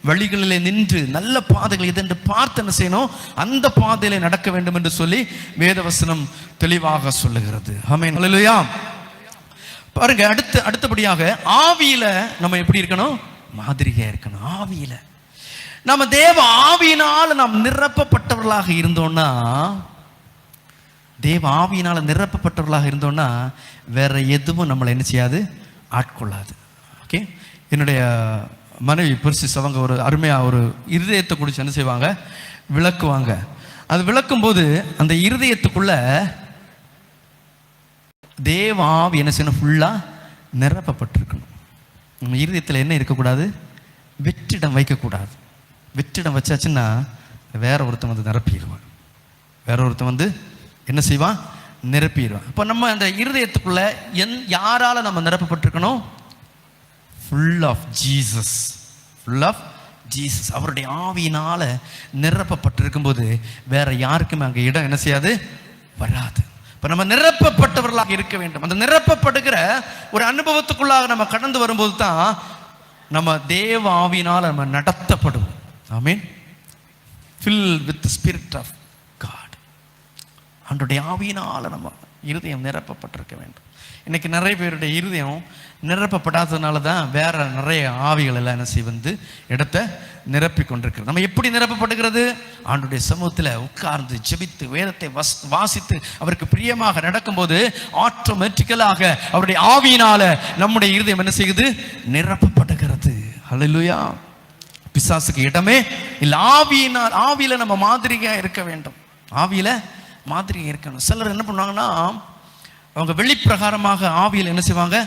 Speaker 2: வழிகளிலே நின்று நல்ல பாதைகள் இது என்று பார்த்து என்ன செய்யணும்? அந்த பாதையிலே நடக்க வேண்டும் என்று சொல்லி வேதவசனம் தெளிவாக சொல்லுகிறது. ஆமென், அல்லேலூயா. பாருங்க, அடுத்தபடியாக ஆவியில நம்ம எப்படி இருக்கணும்? மாதிரியா இருக்கணும். ஆவியில நம்ம தேவ ஆவியினால் நாம் நிரப்பப்பட்டவர்களாக இருந்தோம்னா, தேவ ஆவியினால நிரப்பப்பட்டவர்களாக இருந்தோம்னா வேற எதுவும் நம்மளை என்ன செய்யாது? ஆட்கொள்ளாது. ஓகே, என்னுடைய மனைவி பெருசிஸ் அவங்க ஒரு அருமையா ஒரு இருதயத்தை குடிச்சு என்ன செய்வாங்க? விளக்குவாங்க. அது விளக்கும் போது அந்த இருதயத்துக்குள்ள தேவ ஆவி என்ன செய்யணும்? ஃபுல்லா நிரப்பப்பட்டிருக்கணும். நம்ம இருதயத்தில் என்ன இருக்கக்கூடாது? வெற்றிடம் வைக்கக்கூடாது. வெற்றிடம் வச்சாச்சுன்னா வேற ஒருத்தன் வந்து நிரப்பிடுவான். வேற ஒருத்தன் வந்து என்ன செய்வான்? நிரப்பிடுவான். இப்போ நம்ம அந்த இருதயத்துக்குள்ள யாரால நம்ம நிரப்பப்பட்டிருக்கணும்? Full of Jesus. Full of Jesus. அவருடைய ஆவியினால நிரப்பப்பட்டிருக்கும் போது வேற யாருக்குமே அங்கே இடம் என்ன செய்யாது? வராது. இப்போ நம்ம நிரப்பப்பட்டவர்களாக இருக்க வேண்டும். அந்த நிரப்பப்படுகிற ஒரு அனுபவத்துக்குள்ளாக நம்ம கடந்து வரும்போது தான் நம்ம தேவ ஆவியினால் நம்ம நடத்தப்படுவோம். ஆமென். filled with the spirit of God. அவருடைய ஆவியினால் நம்ம இருதயம் நிரப்பப்பட்டிருக்க வேண்டும். இன்னைக்கு நிறைய பேருடைய இருதயம் நிரப்பப்படாததுனால தான் வேற நிறைய ஆவிகள் எல்லாம் என்ன செய்வது? இடத்தை நிரப்பி கொண்டிருக்கிறது. நம்ம எப்படி நிரப்பப்படுகிறது? ஆண்டவருடைய சமூகத்தில் உட்கார்ந்து ஜெபித்து வேதத்தை வாசித்து அவருக்கு பிரியமாக நடக்கும்போது ஆட்டோமேட்டிக்கலாக அவருடைய ஆவியினால நம்முடைய இருதயம் என்ன செய்யுது? நிரப்பப்படுகிறது. ஹல்லேலூயா. பிசாசுக்கு இடமே இல்லை. ஆவியில நம்ம மாதிரியா இருக்க வேண்டும். ஆவியில மாதிரியா இருக்கணும். சிலர் என்ன பண்ணுவாங்கன்னா, அவங்க வெளிப்பிரகாரமாக ஆவியில் என்ன செய்வாங்க?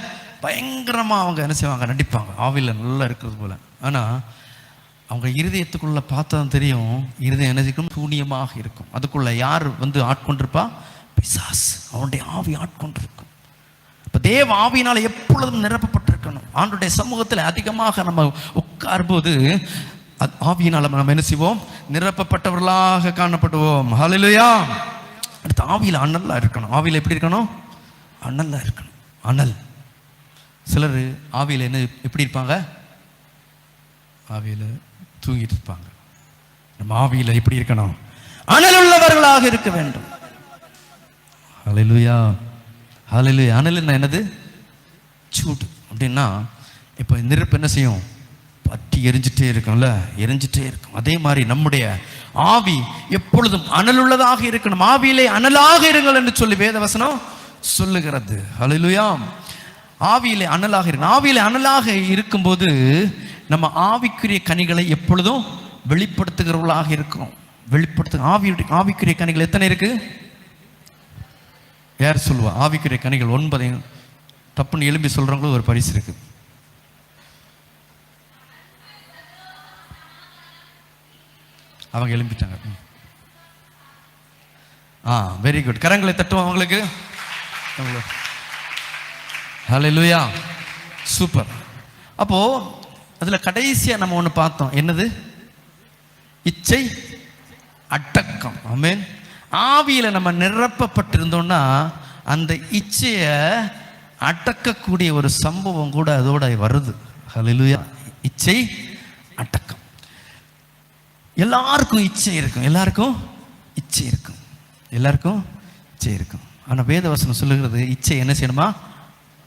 Speaker 2: பயங்கரமா அவங்க என்ன செய்வாங்க? நடிப்பாங்க, ஆவியில நல்லா இருக்கிறது போல. ஆனா அவங்க இருதயத்துக்குள்ள பார்த்தா தெரியும், இருதயம் என்ன செய்யும்? சூனியமாக இருக்கும். அதுக்குள்ள யார் வந்து ஆட்கொண்டிருப்பா? பிசாஸ். அவனுடைய ஆவி ஆட்கொண்டிருக்கும். இப்ப தேவ ஆவியினால எப்பொழுதும் நிரப்பப்பட்டிருக்கணும். ஆண்டவருடைய சமூகத்தில் அதிகமாக நம்ம உட்காரும்போது ஆவியினால நம்ம என்ன செய்வோம்? நிரப்பப்பட்டவர்களாக காணப்படுவோம். ஹல்லேலூயா. அடுத்து ஆவியில அனலா இருக்கணும். ஆவியில எப்படி இருக்கணும்? அனலா இருக்கணும். அனல். சிலர் ஆவியில என்ன எப்படி இருப்பாங்க? ஆவியில தூங்கிட்டு இருப்பாங்க. நம்ம ஆவியில எப்படி இருக்கணும்? அனல் உள்ளவர்களாக இருக்க வேண்டும். ஹல்லேலூயா. ஹல்லேலூயா. அனல் என்னது? சூடு. அப்படின்னா இப்போ நெருப்பு என்ன செய்யும்? பற்றி எரிஞ்சிட்டே இருக்கும்ல, எரிஞ்சிட்டே இருக்கும். அதே மாதிரி நம்முடைய ஆவி எப்பொழுதும் அனல் உள்ளதாக இருக்கணும். ஆவியிலே அனலாக இருங்கள் என்று சொல்லி வேதவசனம் சொல்லுகிறது. ஹல்லேலூயா. ஆவியிலே அனலாக இருக்கணும். ஆவியிலே அனலாக இருக்கும்போது நம்ம ஆவிக்குரிய கனிகளை எப்பொழுதும் வெளிப்படுத்துகிறவர்களாக இருக்கிறோம். ஆவிக்குரிய கனிகள் எத்தனை இருக்கு? யார் சொல்லுவா? ஆவிக்குரிய கனிகள் 9. தப்புன்னு எழும்பி சொல்றவங்களும் ஒரு பரிசு இருக்கு. அவங்க எழும்பிட்டாங்க. Very good. கரங்களை தட்டுவோம் அவங்களுக்கு. ஹல்லேலூயா. சூப்பர். அப்போ அதுல கடைசியா நம்ம ஒண்ணு பார்த்தோம். என்னது? இச்சை அடக்கம். ஆமென். ஆவியில நம்ம நிரப்பப்பட்டிருந்தோம்னா அந்த இச்சைய அடக்கக்கூடிய ஒரு சம்பவம் கூட அதோட வருது. ஹல்லேலூயா. இச்சை அடக்கம். எல்லாருக்கும் இச்சை இருக்கும். எல்லாருக்கும் இச்சை இருக்கும். எல்லாருக்கும் இச்சை இருக்கும். ஆனா வேதவசனம் சொல்லுகிறது, இச்சை என்ன செய்யணுமா?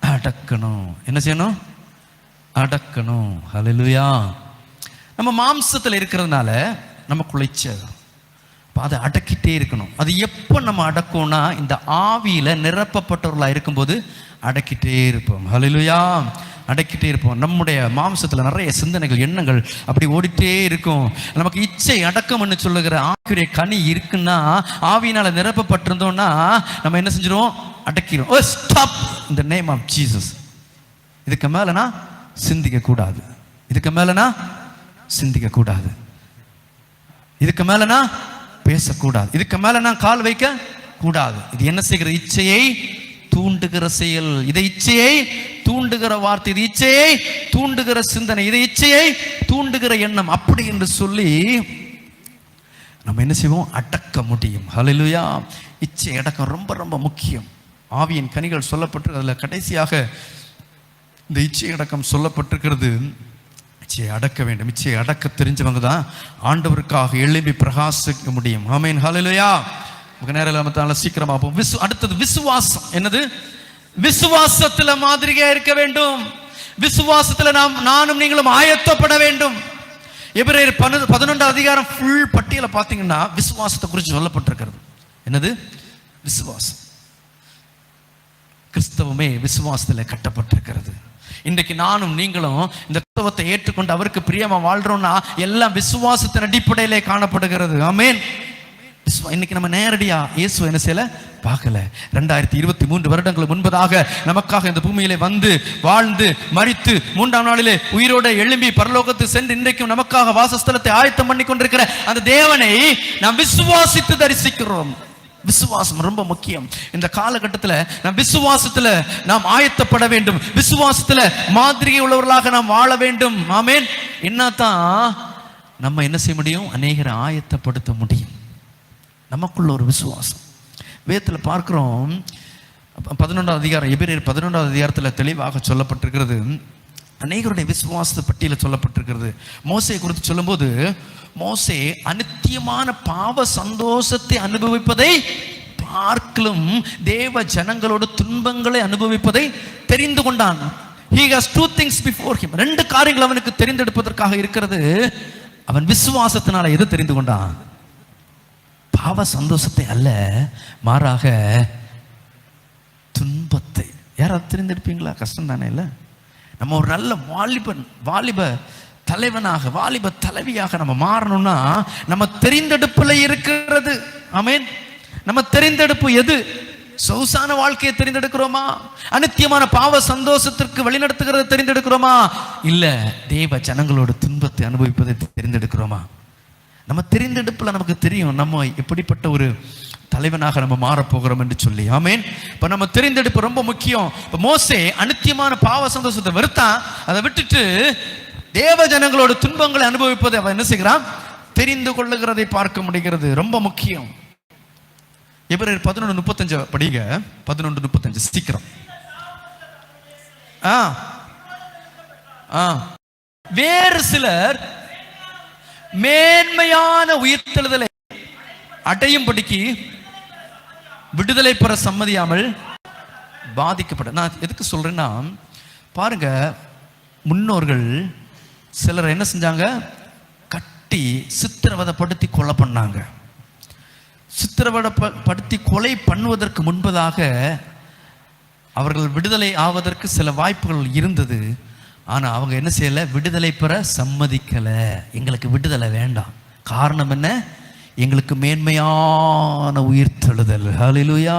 Speaker 2: அடக்கணும். என்ன செய்யணும்? அடக்கணும். ஹல்லேலூயா. நம்ம மாம்சத்தில் இருக்கிறதுனால நமக்குள்ள இச்சை, அதை அடக்கிட்டே இருக்கணும். அது எப்போ நம்ம அடக்கும்னா இந்த ஆவியில நிரப்பப்பட்டவர்களாக இருக்கும்போது அடக்கிட்டே இருப்போம். ஹல்லேலூயா. அடக்கிட்டே இருப்போம். நம்முடைய மாம்சத்தில் நிறைய சிந்தனைகள், எண்ணங்கள் அப்படி ஓடிட்டே இருக்கும். நமக்கு இச்சை அடக்கம்னு சொல்லுகிற ஆவிக்குரிய கனி இருக்குன்னா, ஆவியினால நிரப்பப்பட்டிருந்தோம்னா நம்ம என்ன செஞ்சிருவோம்? அடக்கிடும். Stop in the name of Jesus. இதுக்கு மேலனா சிந்திக்க கூடாது. இதுக்கு மேலனா சிந்திக்க கூடாது. இதுக்கு மேலனா பேசக்கூடாது. இதுக்கு மேலனா கால் வைக்க கூடாது. இது என்ன செய்கிறது? இச்சையை தூண்டுகிற செயல். இதை இச்சையை தூண்டுகிற வார்த்தை, இது இச்சையை தூண்டுகிற சிந்தனை, இது இச்சையை தூண்டுகிற எண்ணம். அப்படி என்று சொல்லி நம்ம என்ன செய்வோம்? அடக்க முடியும். ஹல்லேலூயா. இச்சை அடக்கம் ரொம்ப ரொம்ப முக்கியம். ஆவியின் கனிகள் சொல்லப்பட்டு அதில் கடைசியாக இந்த இச்சை அடக்கம் சொல்லப்பட்டிருக்கிறது. இச்சையை அடக்க வேண்டும். இச்சையை அடக்க தெரிஞ்சவங்க தான் ஆண்டவருக்காக எழும்பி பிரகாசிக்க முடியும். ஆமென், ஹல்லேலூயா. நேரம் இல்லாம சீக்கிரமா போகும். அடுத்தது விசுவாசம். என்னது? விசுவாசத்துல மாதிரியா இருக்க வேண்டும். விசுவாசத்துல நானும் நீங்களும் ஆயத்தப்பட வேண்டும். எபிரேயர் 11 அதிகாரம் ஃபுல் பட்டியலை பார்த்தீங்கன்னா விசுவாசத்தை குறித்து சொல்லப்பட்டிருக்கிறது. என்னது? விசுவாசம். கிறிஸ்தவமே விசுவாசத்துல கட்டப்பட்டிருக்கிறது. இன்றைக்கு நானும் நீங்களும் இந்த கிறிஸ்தவத்தை ஏற்றுக்கொண்டு அவருக்கு பிரியமா வாழ்றோம்னா எல்லாம் விசுவாசத்தின் அடிப்படையிலே காணப்படுகிறது. ஆமென். இன்னைக்கு நம்ம நேரடியா இயேசு என்ன செய்யல பார்க்கல. 2023 வருடங்களுக்கு முன்பதாக நமக்காக இந்த பூமியிலே வந்து வாழ்ந்து மரித்து 3ஆம் நாளிலே உயிரோடு எழும்பி பரலோகத்து சென்று இன்றைக்கும் நமக்காக வாசஸ்தலத்தை ஆயத்தம் பண்ணி கொண்டிருக்கிற அந்த தேவனை நாம் விசுவாசித்து தரிசிக்கிறோம். விசுவாசம் ரொம்ப முக்கியம். இந்த காலகட்டத்தில் நாம் விசுவாசத்துல நாம் ஆயத்தப்பட வேண்டும். விசுவாசத்துல மாதிரியை உள்ளவர்களாக நாம் வாழ வேண்டும். ஆமென். என்னத்தான் நம்ம என்ன செய்ய முடியும்? அநேகரை ஆயத்தப்படுத்த முடியும். நமக்குள்ள ஒரு விசுவாசம். வேதத்தில் பார்க்கிறோம் 11ஆம் அதிகாரம், எபிரேயர் 11ஆம் அதிகாரத்தில் தெளிவாக சொல்லப்பட்டிருக்கிறது. அநேகருடைய விசுவாச பட்டியலில் சொல்லப்பட்டிருக்கிறது. மோசே குறித்து சொல்லும்போது, மோசே அநித்தியமான பாவ சந்தோஷத்தை அனுபவிப்பதை பார்க்கலும் தேவ ஜனங்களோட துன்பங்களை அனுபவிப்பதை தெரிந்து கொண்டான். He has two things before him. 2 காரியங்கள் அவனுக்கு தெரிந்தெடுப்பதற்காக இருக்கிறது. அவன் விசுவாசத்தினால எதை தெரிந்து கொண்டான்? பாவ சந்தோஷத்தை அல்ல, மாறாக துன்பத்தை. யாராவது தெரிந்தெடுப்பீங்களா? கஷ்டம் தானே. இல்லை, நம்ம ஒரு நல்ல வாலிப தலைவனாக வாலிப தலைவியாக நம்ம மாறணும்னா நம்ம தெரிந்தெடுப்புல இருக்கிறது. ஆமென். நம்ம தெரிந்தெடுப்பு எது? சொகுசான வாழ்க்கையை தெரிந்தெடுக்கிறோமா? அநித்தியமான பாவ சந்தோஷத்திற்கு வழிநடத்துகிறத தெரிந்தெடுக்கிறோமா? இல்ல தேவ ஜனங்களோட துன்பத்தை அனுபவிப்பதை தெரிந்தெடுக்கிறோமா? நம்ம தெரிந்தெடுப்புல நமக்கு தெரியும் நம்ம எப்படிப்பட்ட ஒரு தலைவனாக நம்ம மாறப்போகிறோம் என்று சொல்லி. ஆமென். இப்ப நம்ம தெரிந்தெடுப்பு ரொம்ப முக்கியம். இப்ப மோசே அநித்தியமான பாவ சந்தோஷத்தை வெறுத்தான். அதை விட்டுட்டு தேவ ஜனங்களோட துன்பங்களை அனுபவிப்பதை அவன் என்ன செய்கிறான்? தெரிந்து கொள்ளுகிறதை பார்க்க முடிகிறது. ரொம்ப முக்கியம். எபிரேயர் 11:35 படிங்க. 11:35 சீக்கிரம். வேறு சிலர் மேன்மையான உயிர்த்தெழுதலை அடையும்படிக்கு விடுதலை பெற சம்மதியாமல் பாதிக்கப்பட்ட. நான் எதுக்கு சொல்றேன்னா, பாருங்க, முன்னோர்கள் சிலர் என்ன செஞ்சாங்க? கட்டி சித்திரவதைப்படுத்தி கொலை பண்ணாங்க. சித்திரவதைப்படுத்தி கொலை பண்ணுவதற்கு முன்பதாக அவர்கள் விடுதலை ஆவதற்கு சில வாய்ப்புகள் இருந்தது. ஆனா அவங்க என்ன செய்யல? விடுதலை பெற சம்மதிக்கல. எங்களுக்கு விடுதலை வேண்டாம். காரணம் என்ன? எங்களுக்கு மேன்மையான உயிர்த்தெழுதல். ஹல்லேலூயா.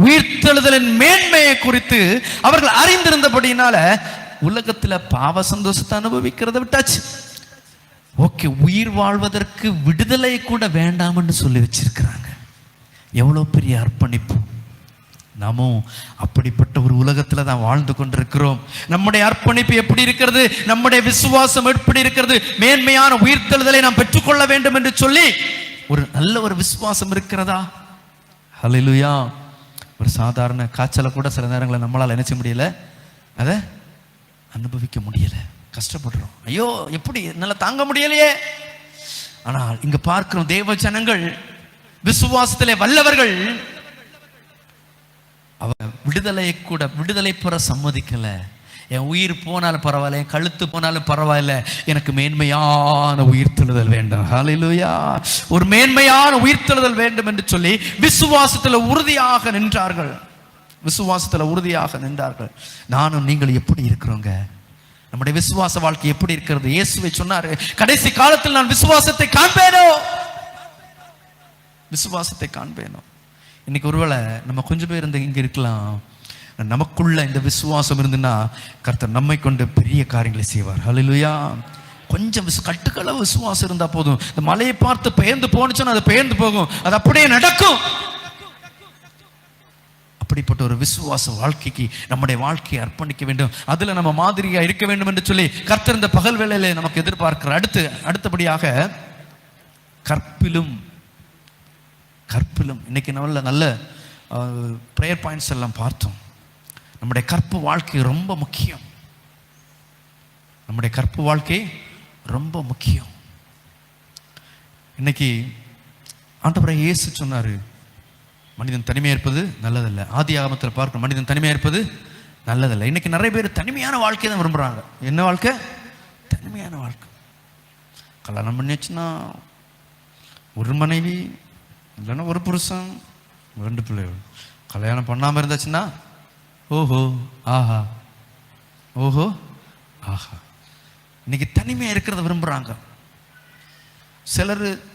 Speaker 2: உயிர்த்தெழுதலின் மேன்மையை குறித்து அவர்கள் அறிந்திருந்தபடியினால உலகத்துல பாவ சந்தோஷத்தை அனுபவிக்கிறத விட்டாச்சு. ஓகே, உயிர் வாழ்வதற்கு விடுதலை கூட வேண்டாம்னு சொல்லி வச்சிருக்கிறாங்க. எவ்வளவு பெரிய அர்ப்பணிப்பு! நாமும் அப்படிப்பட்ட ஒரு உலகத்துல தான் வாழ்ந்து கொண்டிருக்கிறோம். நம்முடைய அர்ப்பணிப்பு எப்படி இருக்கிறது? நம்முடைய விசுவாசம் எப்படி இருக்கிறது? மேன்மையான உயிர்த்தெழுதலை நாம் பெற்றுக்கொள்ள வேண்டும் என்று சொல்லி ஒரு நல்ல ஒரு விசுவாசம் இருக்கிறதா? ஹல்லேலூயா. ஒரு சாதாரண காய்ச்சலை கூட சில நேரங்களில் நம்மளால் நினைச்ச முடியல, அதை அனுபவிக்க முடியல, கஷ்டப்படுறோம். ஐயோ, எப்படி என்னால தாங்க முடியலையே. ஆனால் இங்க பார்க்கிறோம், தேவ ஜனங்கள் விசுவாசத்திலே வல்லவர்கள் விடுதலை பெற சம்மதிக்கல. என் உயிர் போனாலும் பரவாயில்ல, என் கழுத்து போனாலும் பரவாயில்ல, எனக்கு மேன்மையான உயிர்த்தெழுதல் வேண்டும். ஹல்லேலூயா. ஒரு மேன்மையான உயிர்த்தெழுதல் வேண்டும் என்று சொல்லி விசுவாசத்துல உறுதியாக நின்றார்கள். விசுவாசத்துல உறுதியாக நின்றார்கள். நானும் நீங்கள் எப்படி இருக்கிறோங்க? நம்முடைய விசுவாச வாழ்க்கை எப்படி இருக்கிறது? இயேசுவை சொன்னாரு, கடைசி காலத்தில் நான் விசுவாசத்தை காண்பேனோ. விசுவாசத்தை காண்பேனோ. இன்னைக்கு ஒருவேளை நம்ம கொஞ்சம் பேர் இங்க இருக்கலாம், நமக்குள்ள இந்த விசுவாசம் இருந்துன்னா கர்த்தர் நம்மை கொண்டு பெரிய காரியங்களை செய்வார். ஹல்லேலூயா. கொஞ்சம் கட்டுக்களவு விசுவாசம் இருந்தா போதும். இந்த மலையை பார்த்து பெயர்ந்து போனுச்சுன்னா அது பெயர்ந்து போகும், அது அப்படியே நடக்கும். அப்படிப்பட்ட ஒரு விசுவாச வாழ்க்கைக்கு நம்முடைய வாழ்க்கையை அர்ப்பணிக்க வேண்டும். அதுல நம்ம மாதிரியா இருக்க வேண்டும் என்று சொல்லி கர்த்தர் இந்த பகல் வேளையில நமக்கு எதிர்பார்க்கிறார். அடுத்தபடியாக கற்பிலும் இன்னைக்கு நல்ல ப்ரேயர் பாயிண்ட்ஸ் எல்லாம் பார்த்தோம். நம்முடைய கற்பு வாழ்க்கை ரொம்ப முக்கியம். நம்முடைய கற்பு வாழ்க்கை ரொம்ப முக்கியம். இன்னைக்கு ஆண்டவராகிய இயேசு சொன்னாரு, மனிதன் தனிமையாக இருப்பது நல்லதல்ல. ஆதி ஆகமத்தில் பார்க்கணும், மனிதன் தனிமையாக இருப்பது நல்லதல்ல. இன்னைக்கு நிறைய பேர் தனிமையான வாழ்க்கையை தான் விரும்புகிறாங்க. என்ன வாழ்க்கை? தனிமையான வாழ்க்கை. கல்யாணம் பண்ணியாச்சுன்னா ஒரு மனைவி, இல்லைன்னா ஒரு புருஷன், 2 பிள்ளைகள். கல்யாணம் பண்ணாமல் இருந்தாச்சுன்னா ஓஹோ ஆஹா, ஓஹோ ஆஹா. இன்னைக்கு தனிமையாக இருக்கிறத விரும்புகிறாங்க.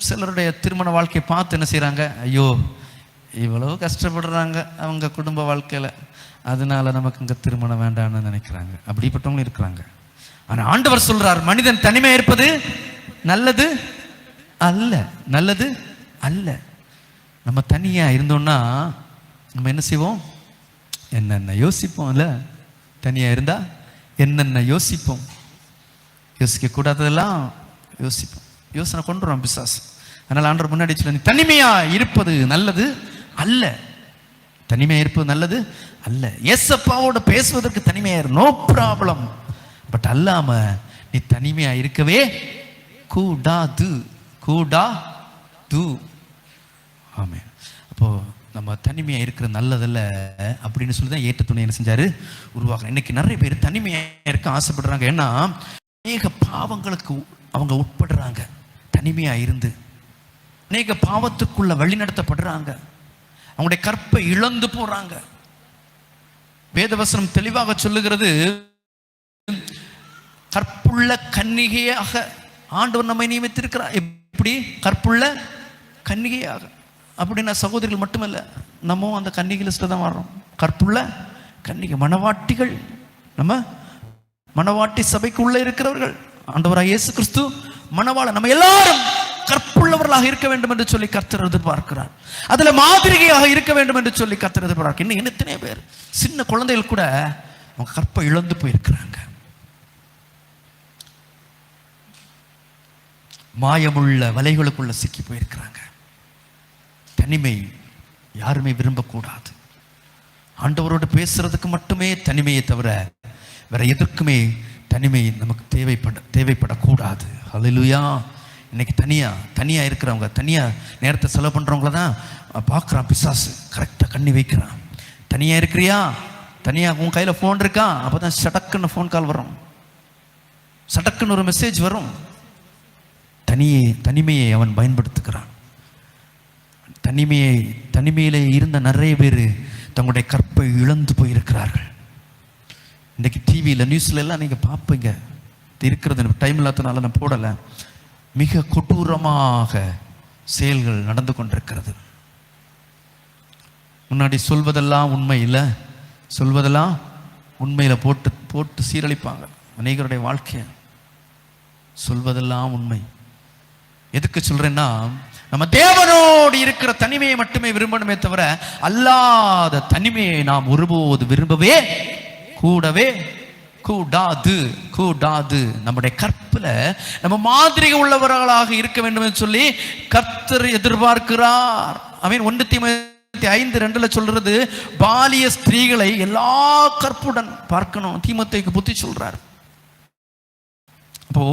Speaker 2: சிலருடைய திருமண வாழ்க்கையை பார்த்து என்ன செய்கிறாங்க, ஐயோ இவ்வளவு கஷ்டப்படுறாங்க அவங்க குடும்ப வாழ்க்கையில், அதனால நமக்கு இங்கே திருமணம் வேண்டாம்னு நினைக்கிறாங்க. அப்படிப்பட்டவங்களும் இருக்கிறாங்க. ஆனால் ஆண்டவர் சொல்றார், மனிதன் தனிமையாக இருப்பது நல்லது அல்ல, நல்லது அல்ல. நம்ம தனியாக இருந்தோம்னா நம்ம என்ன செய்வோம்? என்னென்ன யோசிப்போம். இல்லை, தனியாக இருந்தால் என்னென்ன யோசிப்போம். யோசிக்க கூடாததெல்லாம் யோசிப்போம். யோசனை கொண்டு வரோம் பிசாசு. அதனால் ஆண்டவர் முன்னாடி சொல்ல, நீ தனிமையா இருப்பது நல்லது அல்ல. தனிமையா இருப்பது நல்லது அல்ல. ஏசப்பாவோட பேசுவதற்கு தனிமையா நோ ப்ராப்ளம். பட் அல்லாம நீ தனிமையா இருக்கவே கூடாது, கூடாது. ஆமே. அப்போ நம்ம தனிமையா இருக்கிற நல்லதில்ல அப்படின்னு சொல்லி தான் ஏற்ற துணை என்ன செஞ்சாரு, உருவாக்குறேன். இன்னைக்கு நிறைய பேர் தனிமையா இருக்க ஆசைப்படுறாங்க. ஏன்னா அநேக பாவங்களுக்கு அவங்க உட்படுறாங்க. தனிமையா இருந்து அநேக பாவத்துக்குள்ள வழி நடத்தப்படுறாங்க. அவங்களுடைய கற்பை இழந்து போறாங்க. வேதவசனம் தெளிவாக சொல்லுகிறது, கற்புள்ள கன்னிகையாக ஆண்டவர் நம்மை நியமித்திருக்கிறார். எப்படி? கற்புள்ள கன்னிகையாக. அப்படின்னா சகோதரிகள் மட்டுமல்ல, நம்ம அந்த கன்னிகை லிஸ்ட்ல தான் வர்றோம். கற்புள்ள கன்னிகை, மணவாட்டிகள். நம்ம மணவாட்டி சபைக்கு உள்ள இருக்கிறவர்கள். ஆண்டவராகிய இயேசு கிறிஸ்து மணவாளன். நம்ம எல்லாரும் கற்புள்ளவர்களாக இருக்க வேண்டும் என்று சொல்லி கர்த்தர் எதிர்பார்க்கிறார். அதுல மாதிரிகையாக இருக்க வேண்டும் என்று சொல்லி கர்த்தர் எதிர்பார்க்கிறார். இன்னும் எத்தனை பேர் சின்ன குழந்தைகள் கூட அவங்க கற்பை இழந்து போயிருக்கிறாங்க. மாயமுள்ள வலைகளுக்குள்ள சிக்கி போயிருக்கிறாங்க. தனிமை யாருமே விரும்பக்கூடாது. ஆண்டவரோடு பேசுறதுக்கு மட்டுமே தனிமையை தவிர வேற எதற்குமே தனிமை நமக்கு தேவைப்படக்கூடாது. ஹல்லேலூயா. இன்னைக்கு தனியா இருக்கிறவங்க, தனியா நேரத்தை செலவு பண்றவங்கள தான் பார்க்குறான் பிசாசு. கரெக்டாக கண்ணி வைக்கிறான். தனியா இருக்கிறியா? தனியா உன் கையில ஃபோன் இருக்கா? அப்பதான் சடக்குன்னு ஃபோன் கால் வரும், சடக்குன்னு ஒரு மெசேஜ் வரும். தனிமையை அவன் பயன்படுத்துகிறான். தனிமையிலே இருந்த நிறைய பேர் தங்களுடைய கற்பை இழந்து போயிருக்கிறார்கள். இன்றைக்கு டிவியில் நியூஸ்ல எல்லாம் நீங்க பார்ப்பீங்க. இருக்கிறது டைம் இல்லாதனால நான் போடலை. மிக கொடூரமாக செயல்கள் நடந்து கொண்டிருக்கிறது. முன்னாடி சொல்வதெல்லாம் உண்மை இல்லை, சொல்வதெல்லாம் உண்மையில போட்டு சீரழிப்பாங்க அநேகருடைய வாழ்க்கைய. சொல்வதெல்லாம் உண்மை. எதுக்கு சொல்றேன்னா, நம்ம தேவனோடு இருக்கிற தனிமையை மட்டுமே விரும்பணுமே தவிர அல்லாத தனிமையை நாம் ஒருபோது விரும்பவே கூடாது. நம்முடைய கற்புல நம்ம மாதிரி உள்ளவர்களாக இருக்க வேண்டும் என்று சொல்லி கர்த்தர் எதிர்பார்க்கிறார். அவன் 1 தீமோத்தேயு 5:2 சொல்றது, பாலிய ஸ்திரீகளை எல்லா கற்புடன் பார்க்கணும். தீமோத்தேயுக்கு புத்தி சொல்றார். அப்போ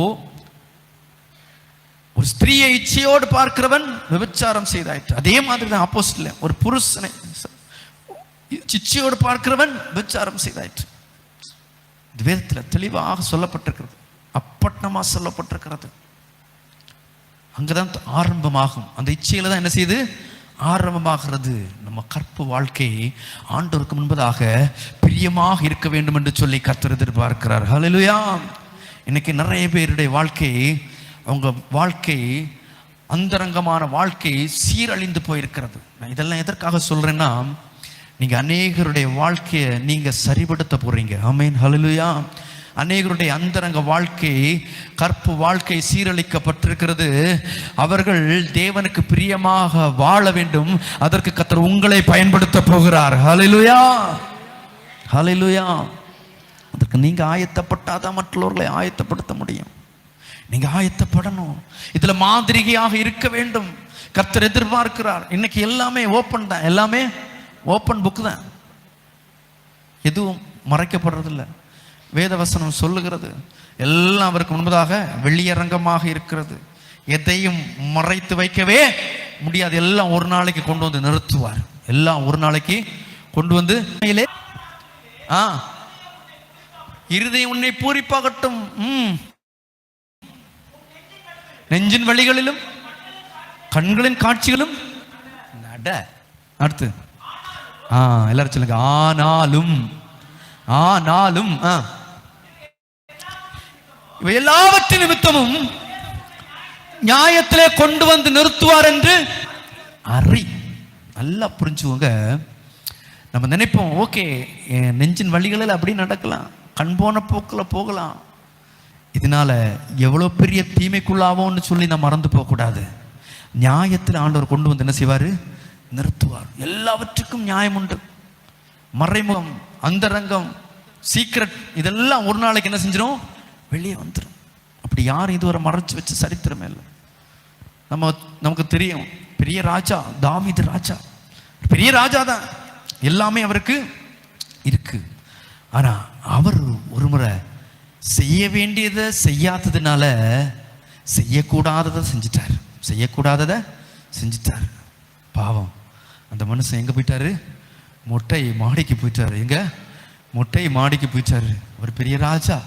Speaker 2: ஒரு ஸ்திரீயை இச்சையோடு பார்க்கிறவன் விபச்சாரம் செய்தாயிற்று. அதே மாதிரி தான் அப்போஸ்தலன் ஒரு புருஷனை இச்சையோடு பார்க்கிறவன் விபச்சாரம் செய்தாயிற்று. வேதத்தில் தெளிவாக சொல்லப்பட்டிருக்கிறது, அப்பட்டமா சொல்லப்பட்டிருக்கிறது. அங்கதான் ஆரம்பமாகும். அந்த இச்சையில தான் என்ன செய்யுது? ஆரம்பமாகிறது. நம்ம கற்பு வாழ்க்கை ஆண்டவருக்கு முன்பதாக பிரியமாக இருக்க வேண்டும் என்று சொல்லி கர்த்தர் எதிர்பார்க்கிறார். ஹல்லேலூயா. இன்னைக்கு நிறைய பேருடைய வாழ்க்கை, அவங்க வாழ்க்கை, அந்தரங்கமான வாழ்க்கை சீரழிந்து போயிருக்கிறது. நான் இதெல்லாம் எதற்காக சொல்றேன்னா, நீங்க அநேகருடைய வாழ்க்கையை நீங்க சரிபடுத்த போறீங்க. ஆமென், ஹல்லேலூயா. அநேகருடைய அந்தரங்க வாழ்க்கை, கற்பு வாழ்க்கை சீரழிக்கப்பட்டிருக்கிறது. அவர்கள் தேவனுக்கு பிரியமாக வாழ வேண்டும். அதற்கு கர்த்தர் உங்களை பயன்படுத்த போகிறார். ஹல்லேலூயா, ஹல்லேலூயா. அதற்கு நீங்க ஆயத்தப்பட்டாதான் மற்றவர்களை ஆயத்தப்படுத்த முடியும். நீங்க ஆயத்தப்படணும். இதுல மாதிரிகையாக இருக்க வேண்டும். கர்த்தர் எதிர்பார்க்கிறார். இன்னைக்கு எல்லாமே ஓப்பன் தான், எல்லாமே ஓப்பன் புக் தான், எதுவும் மறைக்கப்படுறதில்லை. வேதவசனம் சொல்லுகிறது எல்லாம் அவருக்கு முன்பதாக வெளியரங்கமாக இருக்கிறது, எதையும் மறைத்து வைக்கவே முடியாது. எல்லாம் ஒரு நாளைக்கு கொண்டு வந்து நிறுத்துவார், எல்லாம் ஒரு நாளைக்கு கொண்டு வந்து. இருதயம் உன்னை பூரிப்பாகட்டும், நெஞ்சின் வழிகளிலும் கண்களின் காட்சிகளும் நட. அடுத்து எல்லாரும் சொல்லுங்க, ஆனாலும் ஆனாலும் இவை எல்லாவற்றின் நிமித்தமும் நியாயத்திலே கொண்டு வந்து நிறுத்துவார் என்று அறி. நல்லா புரிஞ்சுக்கோங்க. நம்ம நினைப்போம், ஓகே நெஞ்சின் வழிகளில் அப்படி நடக்கலாம், கண் போன போக்கில் போகலாம், இதனால எவ்வளோ பெரிய தீமைக்குள்ளாவோன்னு சொல்லி நம்ம மறந்து போகக்கூடாது. நியாயத்தில் ஆண்டவர் கொண்டு வந்து என்ன செய்வார்? நிறுத்துவார். எல்லாவற்றுக்கும் நியாயம் உண்டு. மறைமுகம், அந்தரங்கம், சீக்ரெட், இதெல்லாம் ஒரு நாளைக்கு என்ன செஞ்சிடும்? வெளியே வந்துடும். அப்படி யாரும் இதுவரை மறைச்சு வச்சு சரித்திரமே இல்லை. நமக்கு தெரியும், பெரிய ராஜா தாவீது ராஜா, பெரிய ராஜா தான், எல்லாமே அவருக்கு இருக்கு. ஆனா அவர் ஒரு முறை செய்ய வேண்டியதை செய்யாததுனால செய்யக்கூடாததை செஞ்சிட்டார், செய்யக்கூடாததை செஞ்சிட்டார். பாவம், அந்த மனுஷன் எங்க போயிட்டாரு? மொட்டை மாடிக்கு போயிட்டாரு. எங்க? மொட்டை மாடிக்கு போயிட்டாரு. அவர் பெரிய ராஜா,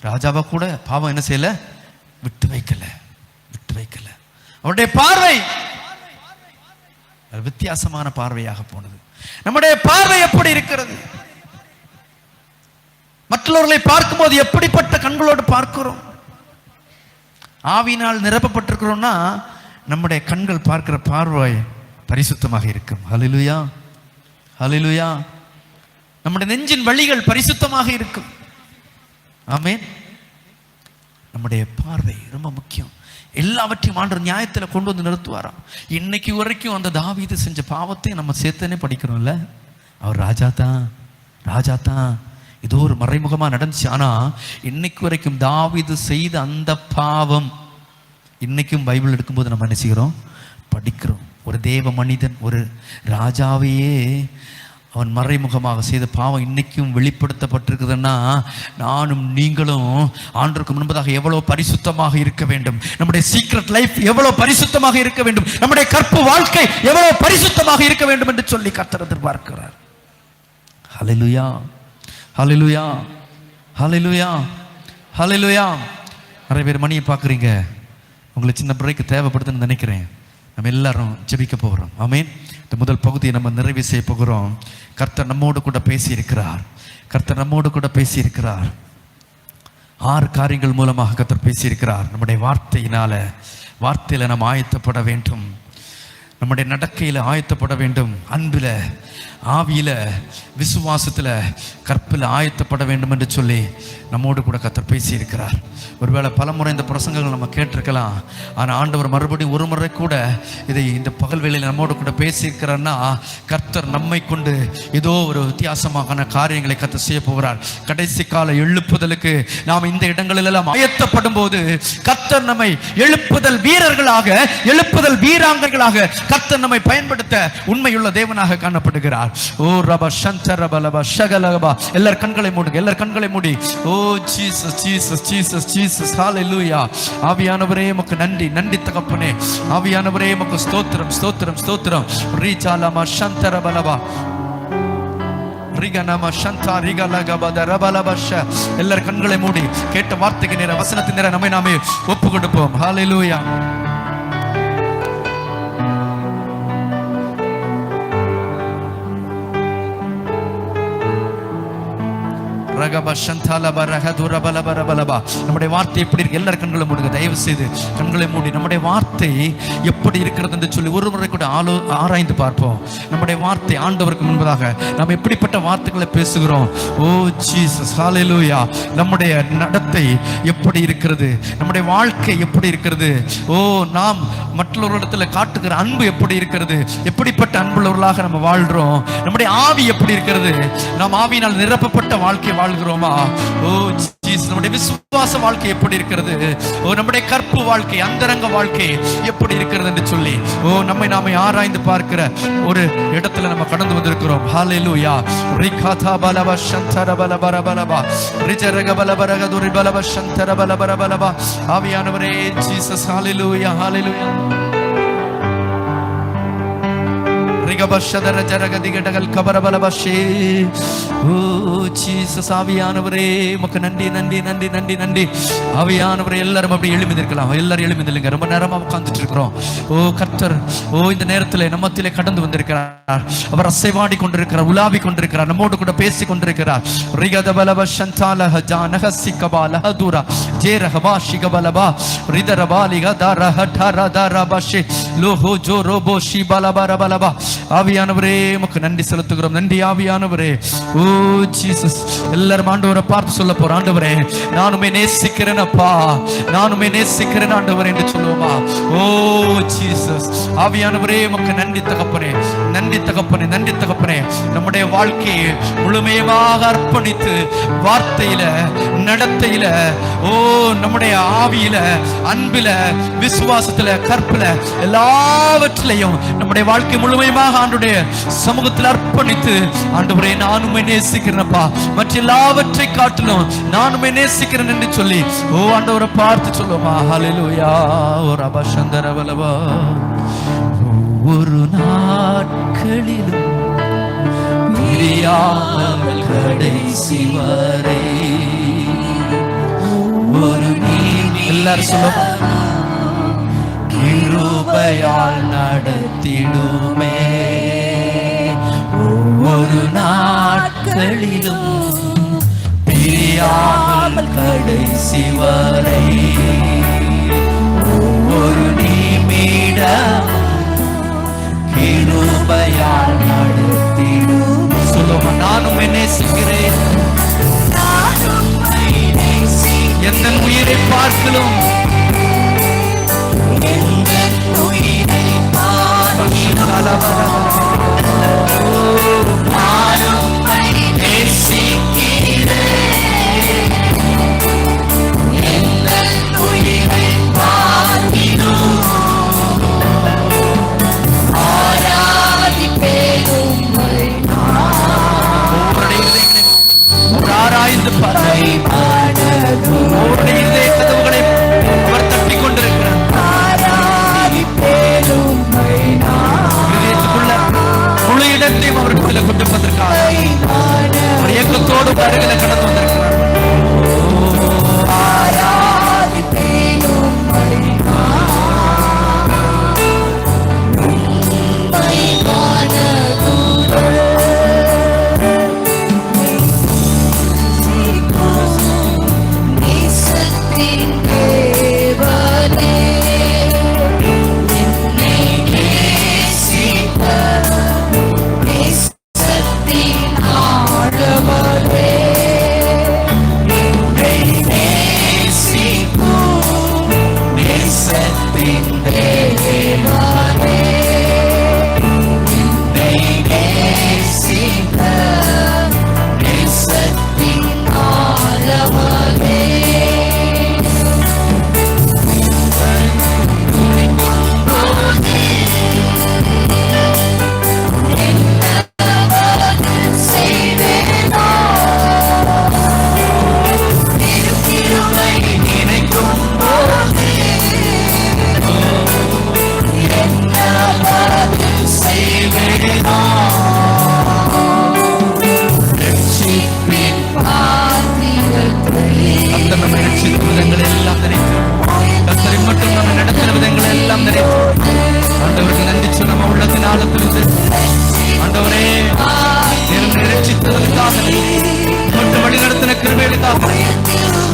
Speaker 2: ராஜாவா கூட பாவம் என்ன செய்யல? விட்டு வைக்கல, விட்டு வைக்கல. அவருடைய பார்வை வித்தியாசமான பார்வையாக போனது. நம்முடைய பார்வை எப்படி இருக்கிறது? மற்றவர்களை பார்க்கும்போது எப்படிப்பட்ட கண்களோடு பார்க்கிறோம்? ஆவியினால் நிரப்பப்பட்டிருக்கிறோம்னா நம்முடைய கண்கள் பார்க்கிற பார்வை பரிசுத்தமாக இருக்கும். ஹல்லேலூயா, ஹல்லேலூயா. நம்முடைய நெஞ்சின் வழிகள் பரிசுத்தமாக இருக்கும். ஆமென். நம்முடைய பார்வை ரொம்ப முக்கியம். எல்லாவற்றையும் ஆண்டவர் நியாயத்தில் கொண்டு வந்து நிறுத்துவாராம். இன்னைக்கு வரைக்கும் அந்த தாவீது செஞ்ச பாவத்தை நம்ம சேர்த்தனே படிக்கிறோம்ல. அவர் ராஜா தான், ராஜா தான், ஏதோ ஒரு மறைமுகமா நடந்துச்சு. ஆனா இன்னைக்கு வரைக்கும் தாவீது செய்த அந்த பாவம் இன்னைக்கும் பைபிள் எடுக்கும்போது நம்ம என்ன செய்கிறோம்? படிக்கிறோம். ஒரு தேவ மனிதன், ஒரு ராஜாவையே அவன் மறைமுகமாக செய்த பாவம் இன்னைக்கும் வெளிப்படுத்தப்பட்டிருக்குதுன்னா நானும் நீங்களும் ஆண்டவருக்கு முன்பதாக எவ்வளவு பரிசுத்தமாக இருக்க வேண்டும், நம்முடைய சீக்ரெட் லைஃப் எவ்வளவு பரிசுத்தமாக இருக்க வேண்டும், நம்முடைய கற்பு வாழ்க்கை எவ்வளவு பரிசுத்தமாக இருக்க வேண்டும் என்று சொல்லி கர்த்தர் எதிர்பார்க்கிறார். ஹல்லேலூயா, ஹல்லேலூயா, ஹல்லேலூயா, ஹல்லேலூயா. நிறைய பேர் மணியை பார்க்குறீங்க, உங்களுக்கு சின்ன பிரேக் தேவைப்படுதுன்னு நினைக்கிறேன். நம்ம எல்லாரும் ஜெபிக்க போகிறோம். ஆமென். இந்த முதல் பகுதியை நம்ம நிறைவு செய்ய போகிறோம். கர்த்தர் நம்மோடு கூட பேசி இருக்கிறார், கர்த்தர் நம்மோடு கூட பேசி இருக்கிறார். 6 காரியங்கள் மூலமாக கர்த்தர் பேசி இருக்கிறார். நம்முடைய வார்த்தையில நம்ம ஆயத்தப்பட வேண்டும், நம்முடைய நடக்கையில் ஆயத்தப்பட வேண்டும், அன்பில், ஆவியில, விசுவாசத்தில், கற்பில் ஆயத்தப்பட வேண்டும் என்று சொல்லி நம்மோடு கூட கர்த்தர் பேசி இருக்கிறார். ஒருவேளை பலமுறை இந்த பிரசங்கங்கள் நம்ம கேட்டிருக்கலாம். ஆனால் ஆண்டவர் மறுபடியும் ஒரு முறை கூட இதை இந்த பகல் வேளையில் நம்மோடு கூட பேசியிருக்கிறார்னா கர்த்தர் நம்மை கொண்டு ஏதோ ஒரு வித்தியாசமான காரியங்களை கர்த்தர் செய்ய போகிறார். கடைசி கால எழுப்புதலுக்கு நாம் இந்த இடங்களிலெல்லாம் ஆயத்தப்படும் போது கர்த்தர் நம்மை எழுப்புதல் வீரர்களாக, எழுப்புதல் வீராங்கர்களாக கர்த்தர் நம்மை பயன்படுத்த உண்மையுள்ள தேவனாக காணப்படுகிறார். ஓ ரப சந்தர பலப ஷகலபா. எல்லார் கண்களை மூடுங்க, எல்லார் கண்களை மூடி. ஓ ஜீசஸ், ஜீசஸ், ஜீசஸ், ஜீசஸ். ஹல்லேலூயா. ஆவியானவரே உமக்கு நன்றி, நன்றி தகப்பனே. ஆவியானவரே உமக்கு ஸ்தோத்திரம், ஸ்தோத்திரம், ஸ்தோத்திரம். ரீசாலமா சந்தர பலபா ரிகனமா சந்தா ரிகலகபத ரபலபஷ. எல்லார் கண்களை மூடி கேட்ட வார்த்தைக்கு நேர, வசனத்தின் நேர நம்மை நாமே ஒப்பு கொடுப்போம். ஹல்லேலூயா. நம்முடைய வார்த்தை எப்படி இருக்கு? எல்லாரும் கண்களை மூடுங்க, தயவு செய்து கண்களை மூடி நம்முடைய வார்த்தை எப்படி இருக்கிறது என்று சொல்லி ஒரு முறை கூட ஆராய்ந்து பார்ப்போம். நம்முடைய வார்த்தை ஆண்டவருக்கு முன்பதாக நாம் எப்படிப்பட்ட வார்த்தைகளை பேசுகிறோம்? ஓ ஜீசஸ், ஹல்லேலூயா. நம்முடைய நடத்தை எப்படி இருக்கிறது? நம்முடைய வாழ்க்கை எப்படி இருக்கிறது? ஓ நாம் மற்றவர்களிடத்தில் காட்டுகிற அன்பு எப்படி இருக்கிறது? எப்படிப்பட்ட அன்புள்ளவர்களாக நம்ம வாழ்றோம்? நம்முடைய ஆவி எப்படி இருக்கிறது? நாம் ஆவியினால் நிரப்பப்பட்ட வாழ்க்கை வாழ்கிறோமா? ஓ ஜீசஸ், நம்முடைய விசுவாச வாழ்க்கை எப்படி இருக்கிறது? ஓ நம்முடைய கற்பு வாழ்க்கை, அந்தரங்க வாழ்க்கை எப்படி இருக்கிறது என்று சொல்லி நம்மை நாமே ஆராய்ந்து பார்க்கிற ஒரு இடத்துல நம்ம கடந்து வந்திருக்கிறோம். ஹல்லேலூயா. ரிகாதா பலப சந்தர பலபர பலபா ரிஜரக பலபரக துரி பலப சந்தர பலபர பலபா. ஆவியானவரே ஜீசஸ், ஹல்லேலூயா ஹல்லேலூயா. ஆவியானவரே உமக்கு நன்றி நன்றி நன்றி நன்றி நன்றி. ஆவியானவரே எல்லாரும் அப்படி எழுமிந்திருக்கலாம். எல்லாரும் எழுமிந்தில்லைங்க, ரொம்ப நேரமா உட்கார்ந்துட்டு இருக்கிறோம். கர்த்தர் இந்த நேரத்தில் நம்மத்திலே கடந்து வந்திருக்கிறார். அவர் அசைவாடி கொண்டிருக்கிறார், உலாவி கொண்டிருக்கிறார், நம்மோடு கூட பேசி கொண்டிருக்கிறார். ஆவியானவரே உமக்கு நன்றி செலுத்துகிறோம். நன்றி ஆவியானவரே. ஓ ஜீசஸ், எல்லாரும் ஆண்டவரை பார்த்து சொல்ல போறோம். ஆண்டவரே நானுமே நேசிக்கிறேன் அப்பா, நானுமே நேசிக்கிறேன் ஆண்டவரே என்று சொல்லுவோமா? ஓ ஜீசஸ், ஆவியானவரே உமக்கு நன்றி தகப்பனே, நன்றி தகப்பனே, நன்றி தகப்பனே. நம்முடைய வாழ்க்கையை முழுமையாக அர்ப்பணித்து வார்த்தையில, நடத்தையில, நம்முடைய ஆவியில, அன்பில, விசுவாசத்துல, கற்புல, எல்லாவற்றிலையும் நம்முடைய வாழ்க்கை முழுமையாக ஆண்டுடைய சமூகத்தில் அர்ப்பணித்து, ஆண்டவரே நானுமே நேசிக்கிறேன்ப்பா, மற்ற எல்லாவற்றை காட்டிலும் நானுமே நேசிக்கிறேன் என்று சொல்லி ஆண்டவரை பார்த்து சொல்லுமா? ஹல்லேலூயா. ரபசந்தரவலவா. ஒவ்வொரு நாட்களிலும் பிரியாமல் கடைசி வரை ஒரு எல்லாரும் சொல்லுமா? கிருபையால் நடத்திடுமே ஒவ்வொரு நாட்களிலும் பிரியாமல் கடைசி வரை ஒவ்வொரு நிமிடம் கிருபையால் நடத்திடும். சொல்லுமா? நானும் நேசிக்கிறேன், எந்த உயிரை பார்க்கலும் ஆராய்ந்து கதவுகளை அவர் தட்டி கொண்டிருக்கிறார். முழு இடத்தையும் அவருக்கு கொண்டு வந்திருக்கார். ஒரு இயக்கத்தோடு அருகில கடந்து வந்திருக்கிறார்.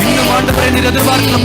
Speaker 2: இன்னும் ஆண்டவரே நீர் எதிர்பார்க்கிற